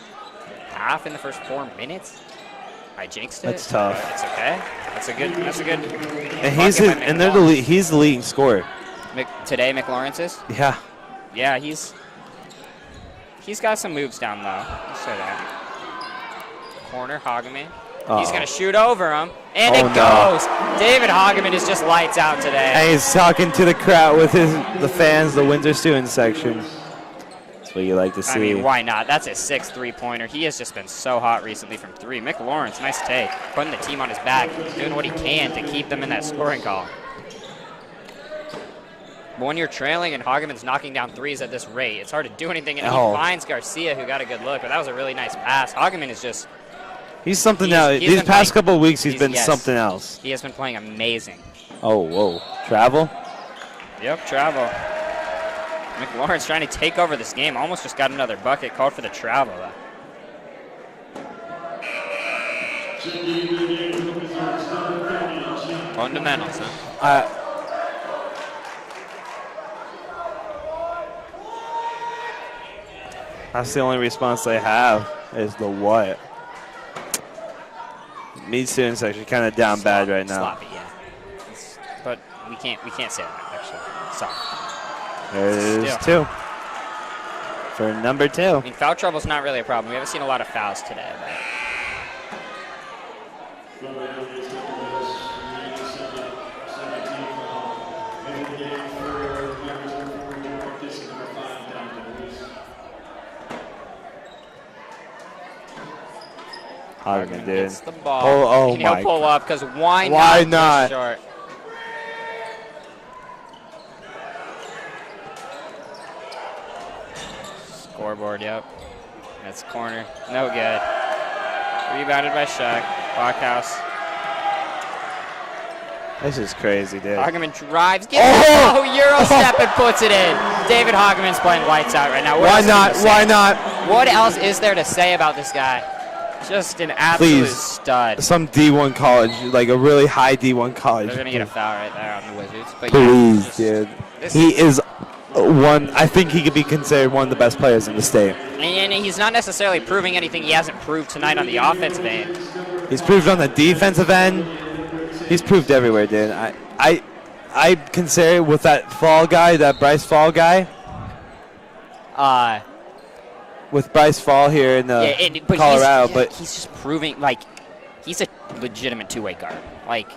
half in the first 4 minutes. I jinxed it. That's tough. It's okay. That's a good. And he's the leading scorer. Today, McLawrence is? Yeah. Yeah, he's got some moves down low. Let's say that. Corner, Hageman. He's going to shoot over him, and it goes. David Hageman is just lights out today. And he's talking to the crowd with the fans, the Windsor student section. That's what you like to see. I mean, why not? That's his 6th three-pointer. He has just been so hot recently from 3. Mick Lawrence, nice take. Putting the team on his back, doing what he can to keep them in that scoring column. But when you're trailing and Hageman's knocking down threes at this rate, it's hard to do anything. And he finds Garcia, who got a good look, but that was a really nice pass. Hageman is just... He's something else. These past couple of weeks, he's been something else. He has been playing amazing. Oh, whoa. Travel? Yep, travel. McLaurin's trying to take over this game. Almost just got another bucket. Called for the travel, though. Fundamentals, huh? That's the only response they have is the what. Mead students actually kind of down bad right now. Sloppy, yeah. But we can't say that, actually. Sorry. There's two. For number 2. I mean, foul trouble's not really a problem. We haven't seen a lot of fouls today. Hogman, dude. Gets the ball. Oh and my. He'll pull up because why not? Why not? Short. Scoreboard, yep. That's corner. No good. Rebounded by Shuck. Blockhouse. This is crazy, dude. Hogman drives. Euro step and puts it in. David Hogman's playing lights out right now. Why not? Why not? What else is there to say about this guy? Just an absolute stud. Some D1 college, like a really high D1 college. They're going to get a foul right there on the Wizards. But Please, dude. He is one. I think he could be considered one of the best players in the state. And he's not necessarily proving anything he hasn't proved tonight on the offensive end. He's proved on the defensive end. He's proved everywhere, dude. I consider with that Fall guy, that Bryce Fall guy. With Bryce Fall here in Colorado, but he's just proving like he's a legitimate two-way guard. Like,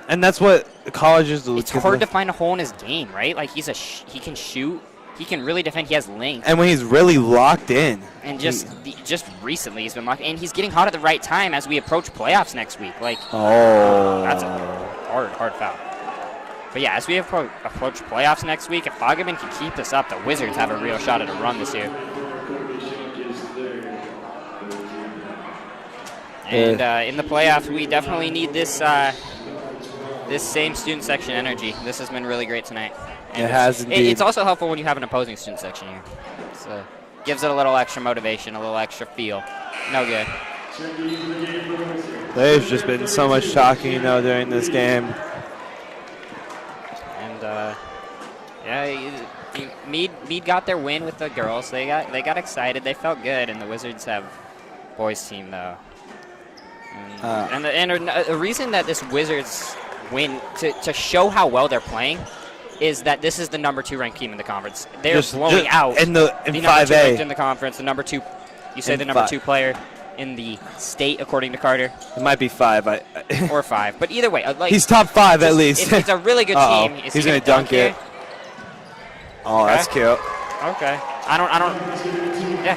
and that's what colleges do. It's hard to find a hole in his game, right? Like he can shoot, he can really defend, he has length. And when he's really locked in. And just recently he's been locked in, and he's getting hot at the right time as we approach playoffs next week. Like, that's a hard foul. But yeah, as we approach playoffs next week, if Hogman can keep this up, the Wizards have a real shot at a run this year. And in the playoffs, we definitely need this this same student section energy. This has been really great tonight. And it has indeed. It's also helpful when you have an opposing student section here. So gives it a little extra motivation, a little extra feel. No good. There's just been so much talking, during this game. And Mead got their win with the girls. They got excited. They felt good. And the Wizards have boys team though. And a reason that this Wizards win to show how well they're playing is that this is the number 2 ranked team in the conference. They're blowing out in the 5A number 2 ranked in the conference. The number 2, you say in the number 2 player in the state according to Carter. It might be 5, or 5, but either way, like he's top 5 at least. It's a really good team. Is he's gonna dunk it. Oh, okay. That's cute. Okay, I don't. Yeah.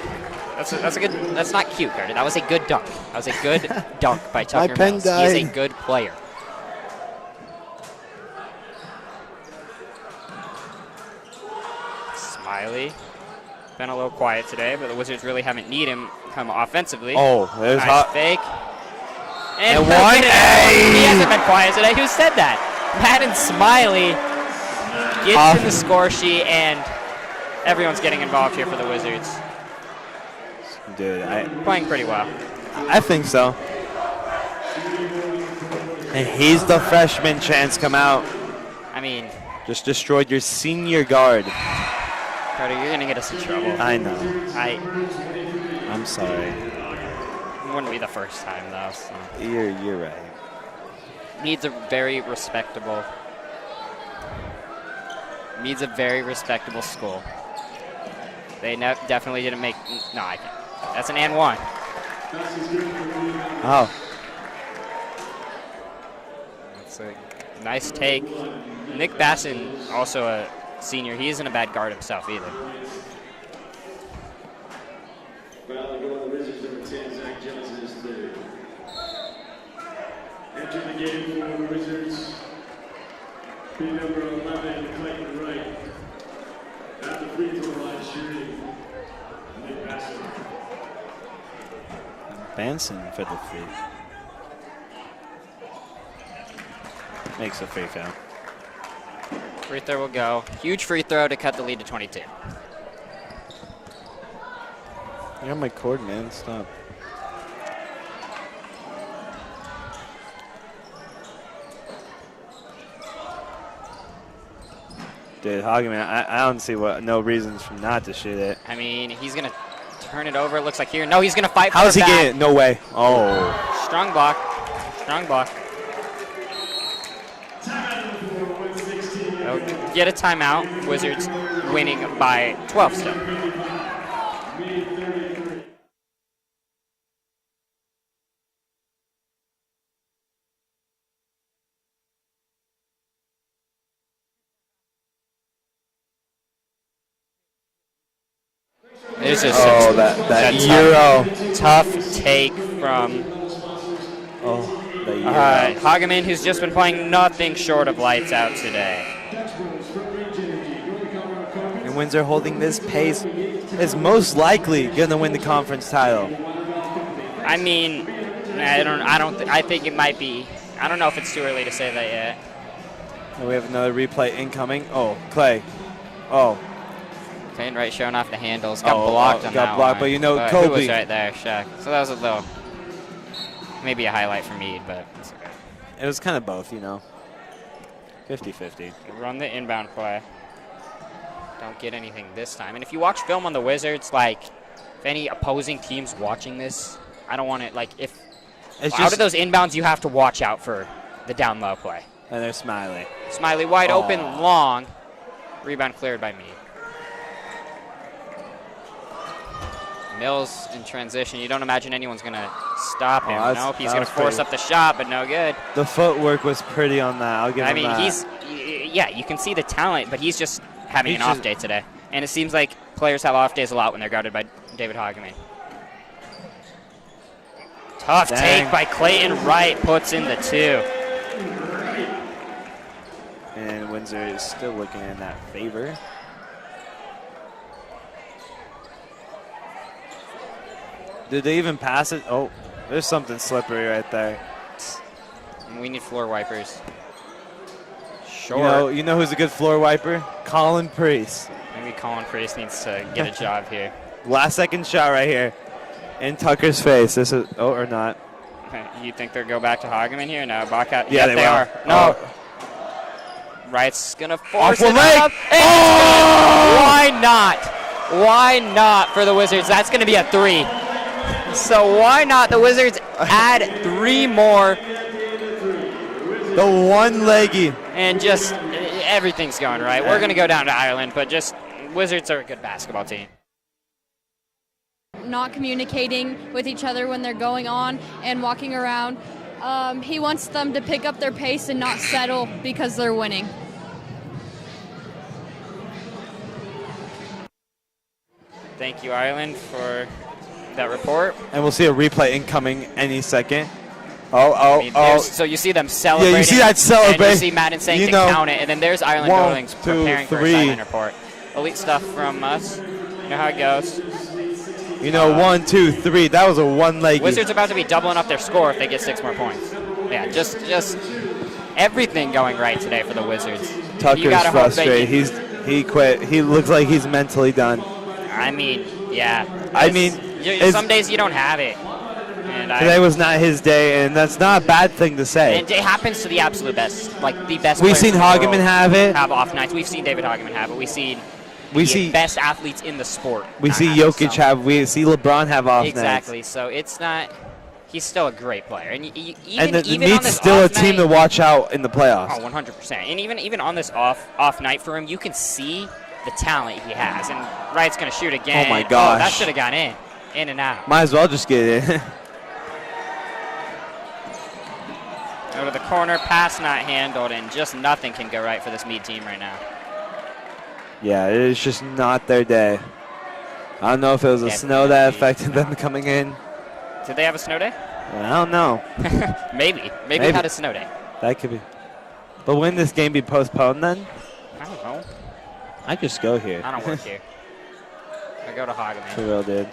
That's a good. That's not cute, Carter. That was a good dunk. That was a good dunk by Tucker My pen Mills. died. He's a good player. Smiley. Been a little quiet today, but the Wizards really haven't need him come offensively. Oh, there's nice hot fake. And one. He hasn't been quiet today. Who said that? Madden Smiley gets in the score sheet, and everyone's getting involved here for the Wizards. Dude, playing pretty well. I think so. And he's the freshman chance come out. I mean, just destroyed your senior guard. Carter, you're gonna get us in trouble. I know. I'm sorry. It wouldn't be the first time though. So. You're right. Mead's a very respectable school. They definitely didn't make. No, I can't. That's an and 1. Oh. That's a nice take. Nick Basson, also a senior. He isn't a bad guard himself either. Entering the game for the Wizards, be number 11, Clayton Wright. At the free throw line shooting, Nick Basson. Benson for the free. Makes a free foul. Free throw will go. Huge free throw to cut the lead to 22. You're on my cord, man. Stop. Dude, Hogman, I don't see no reasons for not to shoot it. I mean, he's going to turn it over, it looks like here. No, he's going to fight for it. How's he getting it? No way. Oh. Strong block. Strong block. get a timeout. Wizards winning by 12 still. It's just that Euro. Tough take from Hageman, who's just been playing nothing short of lights out today. And Windsor holding this pace is most likely going to win the conference title. I mean, I think it might be. I don't know if it's too early to say that yet. And we have another replay incoming. Oh, Clay. Oh. Clayton Wright showing off the handles. Got blocked on got that blocked, one. but you know, Who Kobe. was right there? Shaq. So that was a little, maybe a highlight for Mead, but it's okay. It was kind of both, you know. 50-50. Run the inbound play. Don't get anything this time. And if you watch film on the Wizards, like, if any opposing team's watching this, I don't want it, like, if out of those inbounds, you have to watch out for the down low play. And there's Smiley. Smiley wide open, long. Rebound cleared by Mead. Mills in transition. You don't imagine anyone's going to stop him. Nope, he's going to force up the shot, but no good. The footwork was pretty on that. I'll give him that. Yeah, you can see the talent, but he's just having an off day today. And it seems like players have off days a lot when they're guarded by David Hageman. Tough take by Clayton Wright, puts in the 2. And Windsor is still looking in that favor. Did they even pass it? Oh, there's something slippery right there. We need floor wipers. Short. You know who's a good floor wiper? Colin Priest. Maybe Colin Priest needs to get a job here. Last second shot right here. In Tucker's face. This is, or not. You think they'll go back to Hageman here? No, Bacot. Yeah, they are. No. Wright's going to force it up. Why not? Why not for the Wizards? That's going to be a 3. So why not the Wizards add 3 more? The one-leggy. And just everything's going right. We're going to go down to Ireland, but just Wizards are a good basketball team. Not communicating with each other when they're going on and walking around. He wants them to pick up their pace and not settle because they're winning. Thank you, Ireland, for that report. And we'll see a replay incoming any second. So you see them celebrating. Yeah, you see that celebrate. And you see Madden saying to count it. And then there's Ireland Goldings preparing for a sideline report. Elite stuff from us. You know how it goes. 1, 2, 3. That was a one-leggy. Wizards about to be doubling up their score if they get 6 more points. Yeah, just everything going right today for the Wizards. Tucker's frustrated. He quit. He looks like he's mentally done. I mean, yeah. Some days you don't have it. And today was not his day, and that's not a bad thing to say. And it happens to the absolute best, like the best. We've seen Hageman have it. Have off nights. We've seen David Hageman have it. We see best athletes in the sport. We see Jokic have. We see LeBron have off nights. Exactly. So it's not. He's still a great player, and the Mead's still a team to watch out in the playoffs. Oh, 100%. And even on this off night for him, you can see the talent he has. And Wright's going to shoot again. Oh my gosh! That should have gone in and out. Might as well just get it. Go to the corner, pass not handled, and just nothing can go right for this Mead team right now. Yeah, it is just not their day. I don't know if it was the snow that affected them coming in. Did they have a snow day? I don't know. Maybe they had a snow day. That could be. But wouldn't this game be postponed then? I don't know. I just go here. I don't work here. I go to Hageman. For real, dude.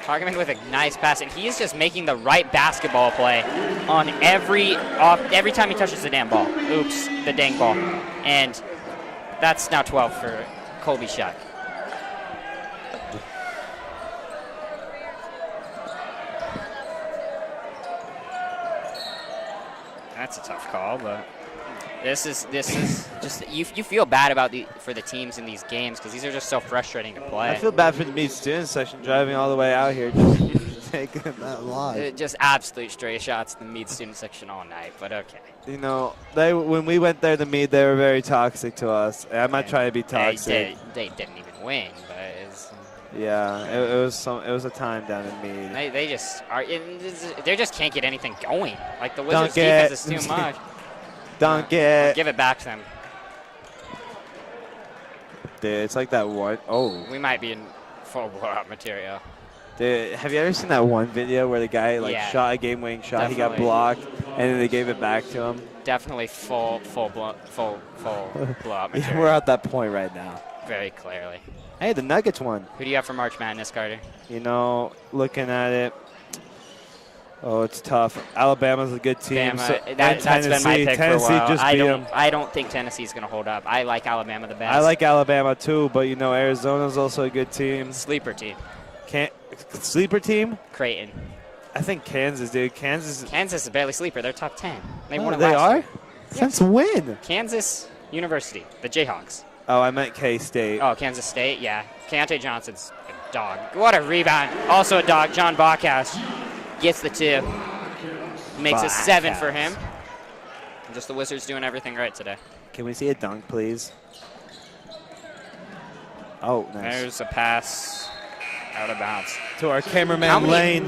Hageman with a nice pass, and he is just making the right basketball play on every time he touches the damn ball. Oops, the dang ball. And that's now 12 for Colby Shuck. That's a tough call, but this is just you feel bad for the teams in these games because these are just so frustrating to play. I feel bad for the Mead student section driving all the way out here. taking that loss. Just absolute straight shots in the Mead student section all night, but okay. You know, when we went there to Mead, they were very toxic to us. I'm not trying to be toxic. They didn't even win, but it's. Yeah, it was a time down in Mead. They just are. They just can't get anything going. Like the Wizards' defense is too much. Give it back to them. Dude, it's like that one. Oh. We might be in full blowout material. Dude, have you ever seen that one video where the guy shot a game-winning shot, Definitely. he got blocked, and then they gave it back to him? Definitely full blowout Yeah, material. we're at that point right now. Very clearly. Hey, the Nuggets won. Who do you have for March Madness, Carter? You know, looking at it, it's tough. Alabama's a good team. That's been my pick Tennessee for a while. just beat them. I don't think Tennessee's going to hold up. I like Alabama the best. I like Alabama too, but you know, Arizona's also a good team. Sleeper team. Sleeper team? Creighton. I think Kansas, dude. Kansas is barely sleeper. They're top 10. They won it they last are? year. Since when? Kansas University, the Jayhawks. Oh, I meant K-State. Oh, Kansas State, yeah. Keontae Johnson's a dog. What a rebound. Also a dog. John Bachhaus gets the 2. Makes it 7 for him. Just the Wizards doing everything right today. Can we see a dunk, please? Oh, nice. There's a pass out of bounds. To our cameraman, Lane.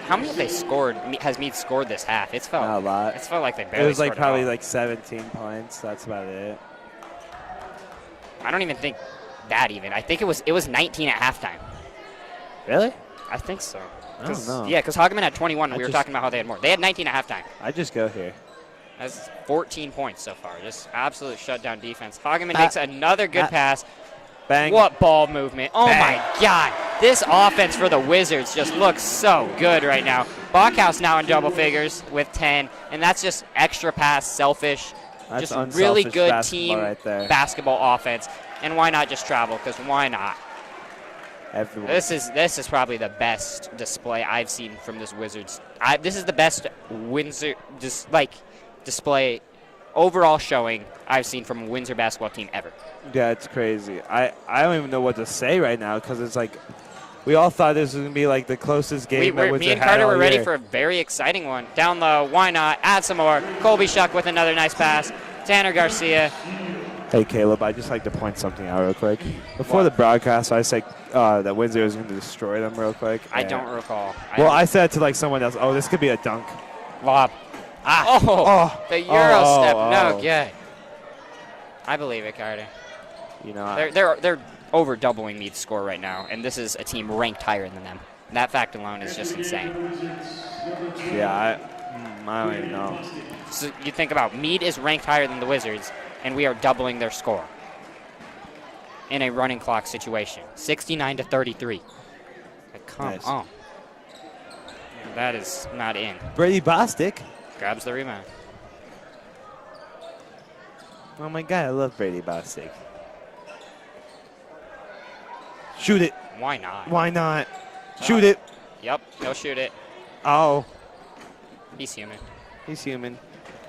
How many have they scored? Has Mead scored this half? It's felt Not a lot. It's felt like they barely. It was like scored at probably all. like 17 points. That's about it. I don't even think that even. I think it was 19 at halftime. Really? I think so. I don't know. Yeah, because Hageman had 21. We were talking about how they had more. They had 19 at halftime. I just go here. That's 14 points so far. Just absolute shutdown defense. Hageman makes another good pass. Bang. What ball movement. Oh, Bang. my God. This offense for the Wizards just looks so good right now. Bachhaus now in double figures with 10, and that's just extra pass, selfish. That's just really unselfish good basketball team right there. basketball offense. And why not just travel? Because why not? Everyone. This is probably the best display I've seen from this Wizards. This is the best Windsor display overall showing I've seen from a Windsor basketball team ever. Yeah, it's crazy. I don't even know what to say right now because it's like we all thought this was going to be like the closest game that Windsor Me and had Carter all were ready year. for a very exciting one. Down low, why not? Add some more. Colby Shuck with another nice pass. Tanner Garcia. Hey, Caleb, I'd just like to point something out real quick. Before the broadcast, I said that Windsor was going to destroy them real quick. I don't recall. I said to like someone else, this could be a dunk. Lob. The Euro step. No good. I believe it, Carter. You know, They're over doubling Mead's score right now, and this is a team ranked higher than them. That fact alone is just insane. Yeah, I don't even know. So you think about Mead is ranked higher than the Wizards, and we are doubling their score in a running clock situation, 69-33. Like, come on. That is not in. Brady Bostic grabs the rebound. Oh my God, I love Brady Bostic. Shoot it. Why not? Why not? Shoot it. Yep, he'll shoot it. Oh. He's human. He's human.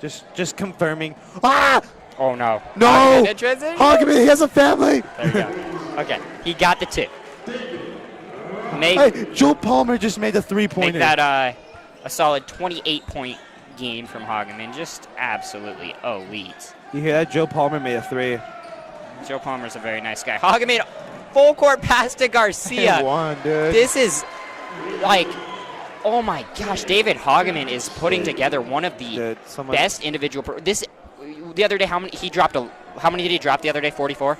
Just confirming. Ah! Oh, no. No! Hageman, he has a family. There you go. Okay, he got the 2. Hey, Joe Palmer just made a 3-pointer. Make that a solid 28-point game from Hageman. Just absolutely elite. You hear that? Joe Palmer made a 3. Joe Palmer's a very nice guy. Hageman, full court pass to Garcia. Dude. This is like, oh my gosh, David Hageman is putting together one of the best individual. The other day, how many did he drop the other day? 44?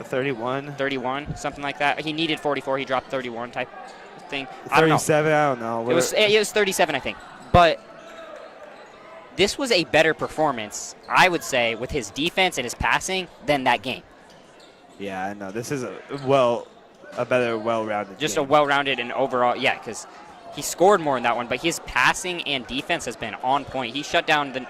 31. 31, something like that. He needed 44. He dropped 31 type thing. I don't know. 37. I don't know. It was 37, I think. But this was a better performance, I would say, with his defense and his passing than that game. Yeah, I know. This is a better, well-rounded Just game. a well-rounded and overall, yeah, because he scored more in that one, but his passing and defense has been on point. He shut down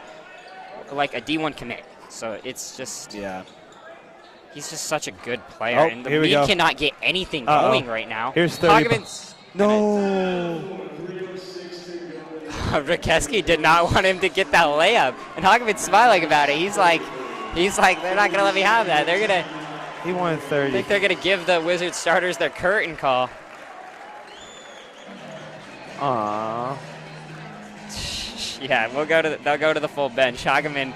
like a D1 commit. So it's just, he's just such a good player. And the Mead cannot get anything going right now. Here's 30. No. Rakeski did not want him to get that layup. And Hageman's smiling about it. He's like, they're not going to let me have that. They're going to. He wanted 30. I think they're going to give the Wizards starters their curtain call. Aww. Yeah, they'll go to the full bench. Hageman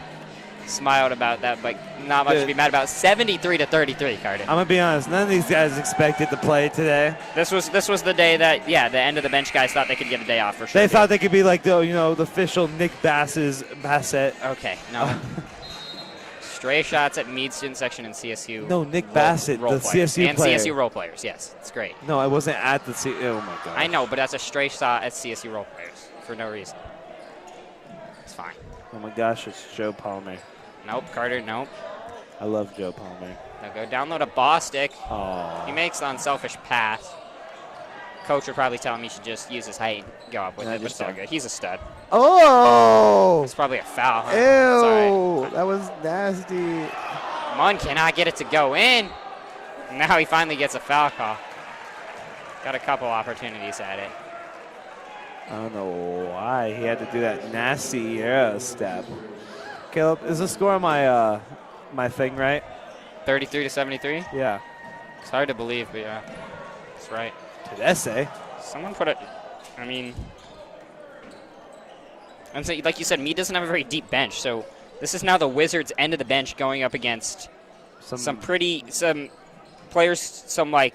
smiled about that, but not much to be mad about. 73-33, Carter. I'm gonna be honest. None of these guys expected to play today. This was the day that the end of the bench guys thought they could get a day off for sure. They thought they could be like the official Nick Bassett. Okay, no. Stray shots at Mead student section and CSU. No, Nick Bassett, the CSU and player. CSU role players. Yes, it's great. No, I wasn't at the Oh my god. I know, but that's a stray shot at CSU role players for no reason. It's fine. Oh my gosh, it's Joe Palmer. Nope, Carter. Nope. I love Joe Palmer. Now go download a Bostic. Oh. He makes the unselfish pass. Coach would probably tell him he should just use his height and go up with it, but it's all good. He's a stud. Oh! It's probably a foul, huh? Ew! That was nasty. Munn cannot get it to go in. Now he finally gets a foul call. Got a couple opportunities at it. I don't know why he had to do that nasty step. Caleb, is the score on my thing right? 33-73? Yeah. It's hard to believe, but yeah, that's right. Did essay? Someone put it. I mean, and so, like you said, Mead doesn't have a very deep bench, so this is now the Wizards' end of the bench going up against some players, some like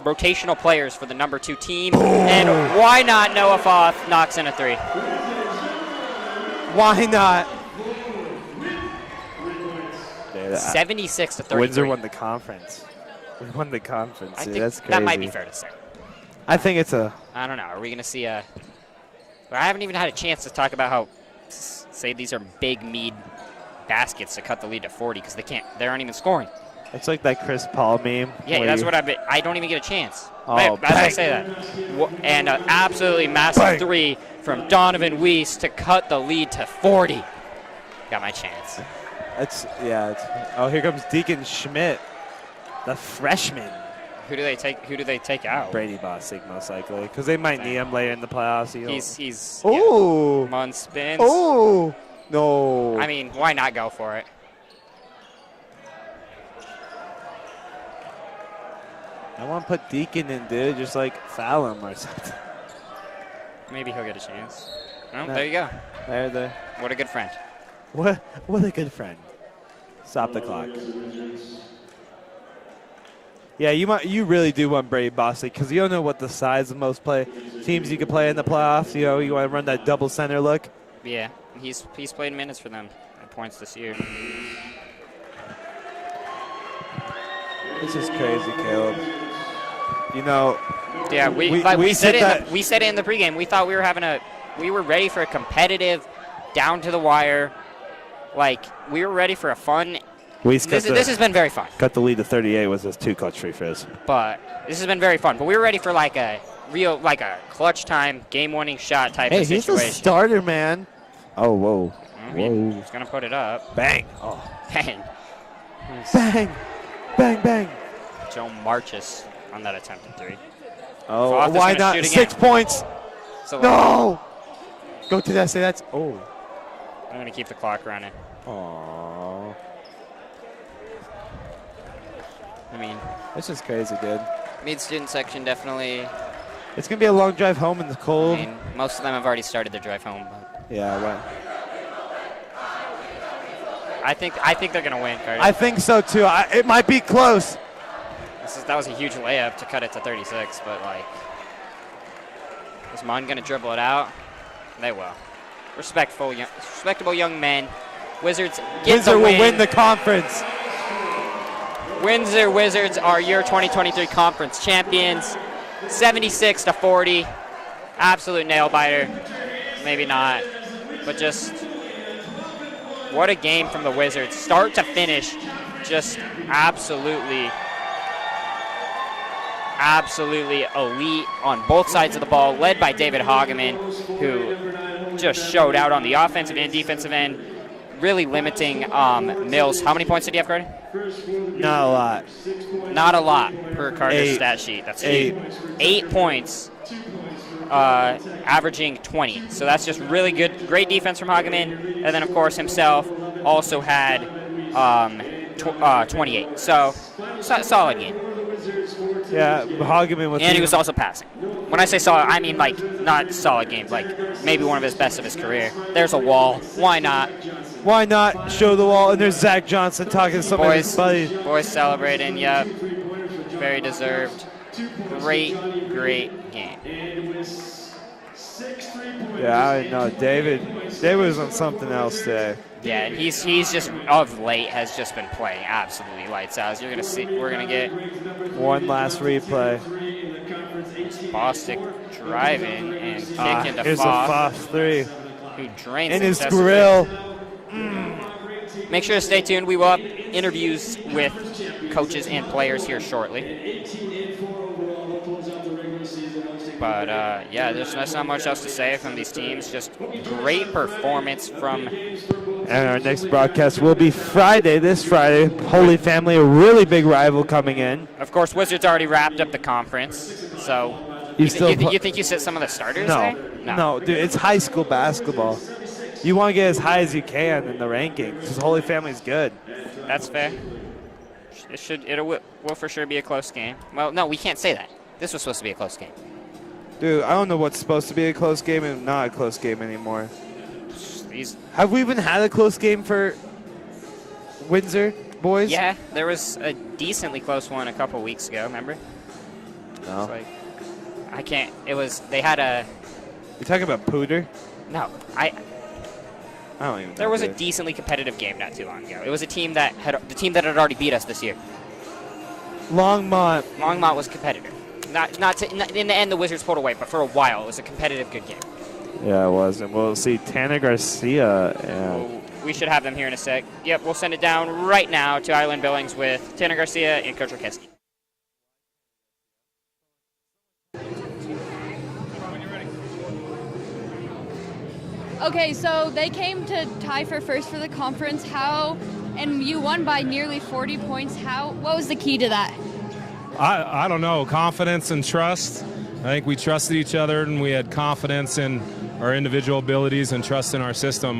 rotational players for the number 2 team. And why not Noah Foth knocks in a 3? Why not? 76-33. Windsor won the conference. We won the conference. I think that's crazy. that might be fair to say. I think it's a. I don't know. Are we going to see a? I haven't even had a chance to talk about how, say, these are big Mead baskets to cut the lead to 40 because they aren't even scoring. It's like that Chris Paul meme. Yeah, that's what I don't even get a chance. Oh, as I say that. And an absolutely massive 3 from Donovan Weiss to cut the lead to 40. Got my chance. Oh, here comes Deacon Schmidt, the freshman. Who do they take out? Brady Bostic, most likely, because they might need him later in the playoffs. He's ooh. Munn spins. Oh no! I mean, why not go for it? I want to put Deacon in, dude. Just like foul him or something. Maybe he'll get a chance. Oh, there you go. There. What a good friend. What a good friend. Stop the clock. Yeah, you really do want Brady Bostic because you don't know what the size of most teams you could play in the playoffs. You want to run that double center look. Yeah, he's played minutes for them at points this year. This is crazy, Caleb. Yeah, we said it in the pregame. We thought we were ready for a competitive, down to the wire. Like we were ready for a fun. This has been very fun. Cut the lead to 38 with his 2 clutch free throws. But this has been very fun. But we were ready for like a clutch time, game-winning shot type of situation. Hey, he's a starter, man. Oh, whoa. Whoa. He's going to put it up. Bang. Oh, bang. Bang. Bang, bang. Joe Marchis on that attempted 3. Oh, why not? 6 points. No. Go to that. Say that's. Oh. I'm going to keep the clock running. Aww. I mean, this is crazy, dude. Mead student section definitely. It's going to be a long drive home in the cold. I mean, most of them have already started their drive home. But yeah, right. I think they're going to win, Carter. I think so, too. It might be close. That was a huge layup to cut it to 36, but, like, is Munn going to dribble it out? They will. Respectable young men. Wizards get the win. Windsor will win the conference. Windsor Wizards are your 2023 conference champions. 76-40. Absolute nail biter. Maybe not, but just what a game from the Wizards. Start to finish, just absolutely elite on both sides of the ball, led by David Hageman, who just showed out on the offensive and defensive end, really limiting Mills. How many points did he have, Carter? Not a lot. Not a lot per Carter's stat sheet. That's 8 points, averaging 20. So that's just really good. Great defense from Hageman. And then, of course, himself also had 28. So solid game. Yeah, Hageman was. And he was also passing. When I say solid, I mean like not solid game, like maybe one of his best of his career. There's a wall. Why not? Why not show the wall? And there's Zach Johnson talking to some of his buddies. Boys celebrating. Yep. Very deserved. Great game. Yeah, I know. David was on something else today. Yeah, and he's just of late has just been playing absolutely lights out. As you're gonna see, we're gonna get one last replay. Bostic driving and kicking to here's Foss. a Foss 3. Who drains in his excessively. grill. Make sure to stay tuned. We will have interviews with coaches and players here shortly. But, yeah, there's not much else to say from these teams. Just great performance from... And our next broadcast will be this Friday. Holy Family, a really big rival coming in. Of course, Wizards already wrapped up the conference, so... You think you sit some of the starters there? No, dude, it's high school basketball. You want to get as high as you can in the rankings because Holy Family's good. That's fair. It will for sure be a close game. Well, no, we can't say that. This was supposed to be a close game. Dude, I don't know what's supposed to be a close game and not a close game anymore. Have we even had a close game for Windsor boys? Yeah, there was a decently close one a couple weeks ago, remember? No. It's like, I can't, it was, they had a... You're talking about Pooter? No, I don't even know. There was a decently competitive game not too long ago. It was the team that had already beat us this year. Longmont. Longmont was competitive. In the end, the Wizards pulled away, but for a while, it was a competitive, good game. Yeah, it was. And we'll see Tanner Garcia. And we should have them here in a sec. Yep, we'll send it down right now to Island Billings with Tanner Garcia and Coach Rokeski. Okay, so they came to tie for first for the conference. And you won by nearly 40 points. What was the key to that? I don't know. Confidence and trust. I think we trusted each other and we had confidence in our individual abilities and trust in our system.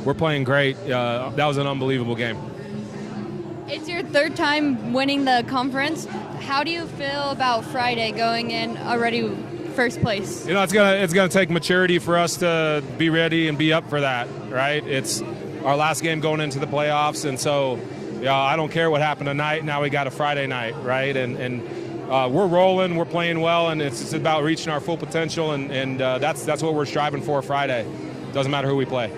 We're playing great. That was an unbelievable game. It's your third time winning the conference. How do you feel about Friday going in already first place? You know, it's gonna take maturity for us to be ready and be up for that, right? It's our last game going into the playoffs, and so yeah, I don't care what happened tonight. Now we got a Friday night, right? And we're rolling, we're playing well, and it's about reaching our full potential, and that's what we're striving for Friday. Doesn't matter who we play.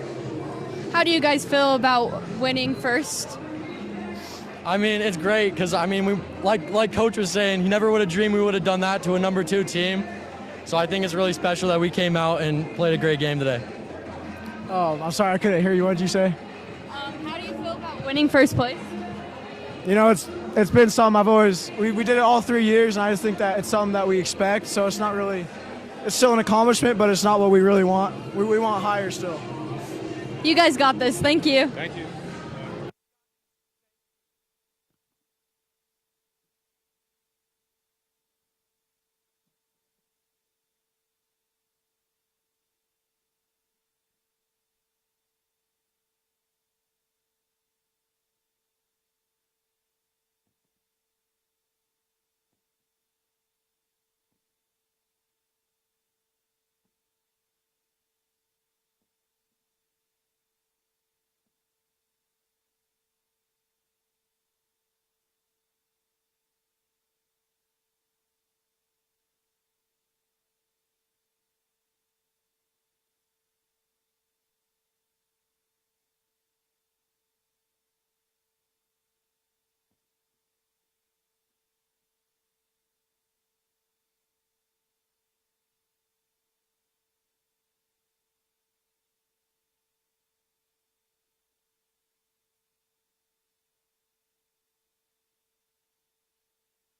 How do you guys feel about winning first? I mean, it's great because, I mean, we like Coach was saying, he never would have dreamed we would have done that to a number 2 team. So I think it's really special that we came out and played a great game today. Oh, I'm sorry, I couldn't hear you. What did you say? How do you feel about winning first place? You know, it's been something we did it all 3 years, and I just think that it's something that we expect. So it's not really, it's still an accomplishment, but it's not what we really want. We want higher still. You guys got this. Thank you. Thank you.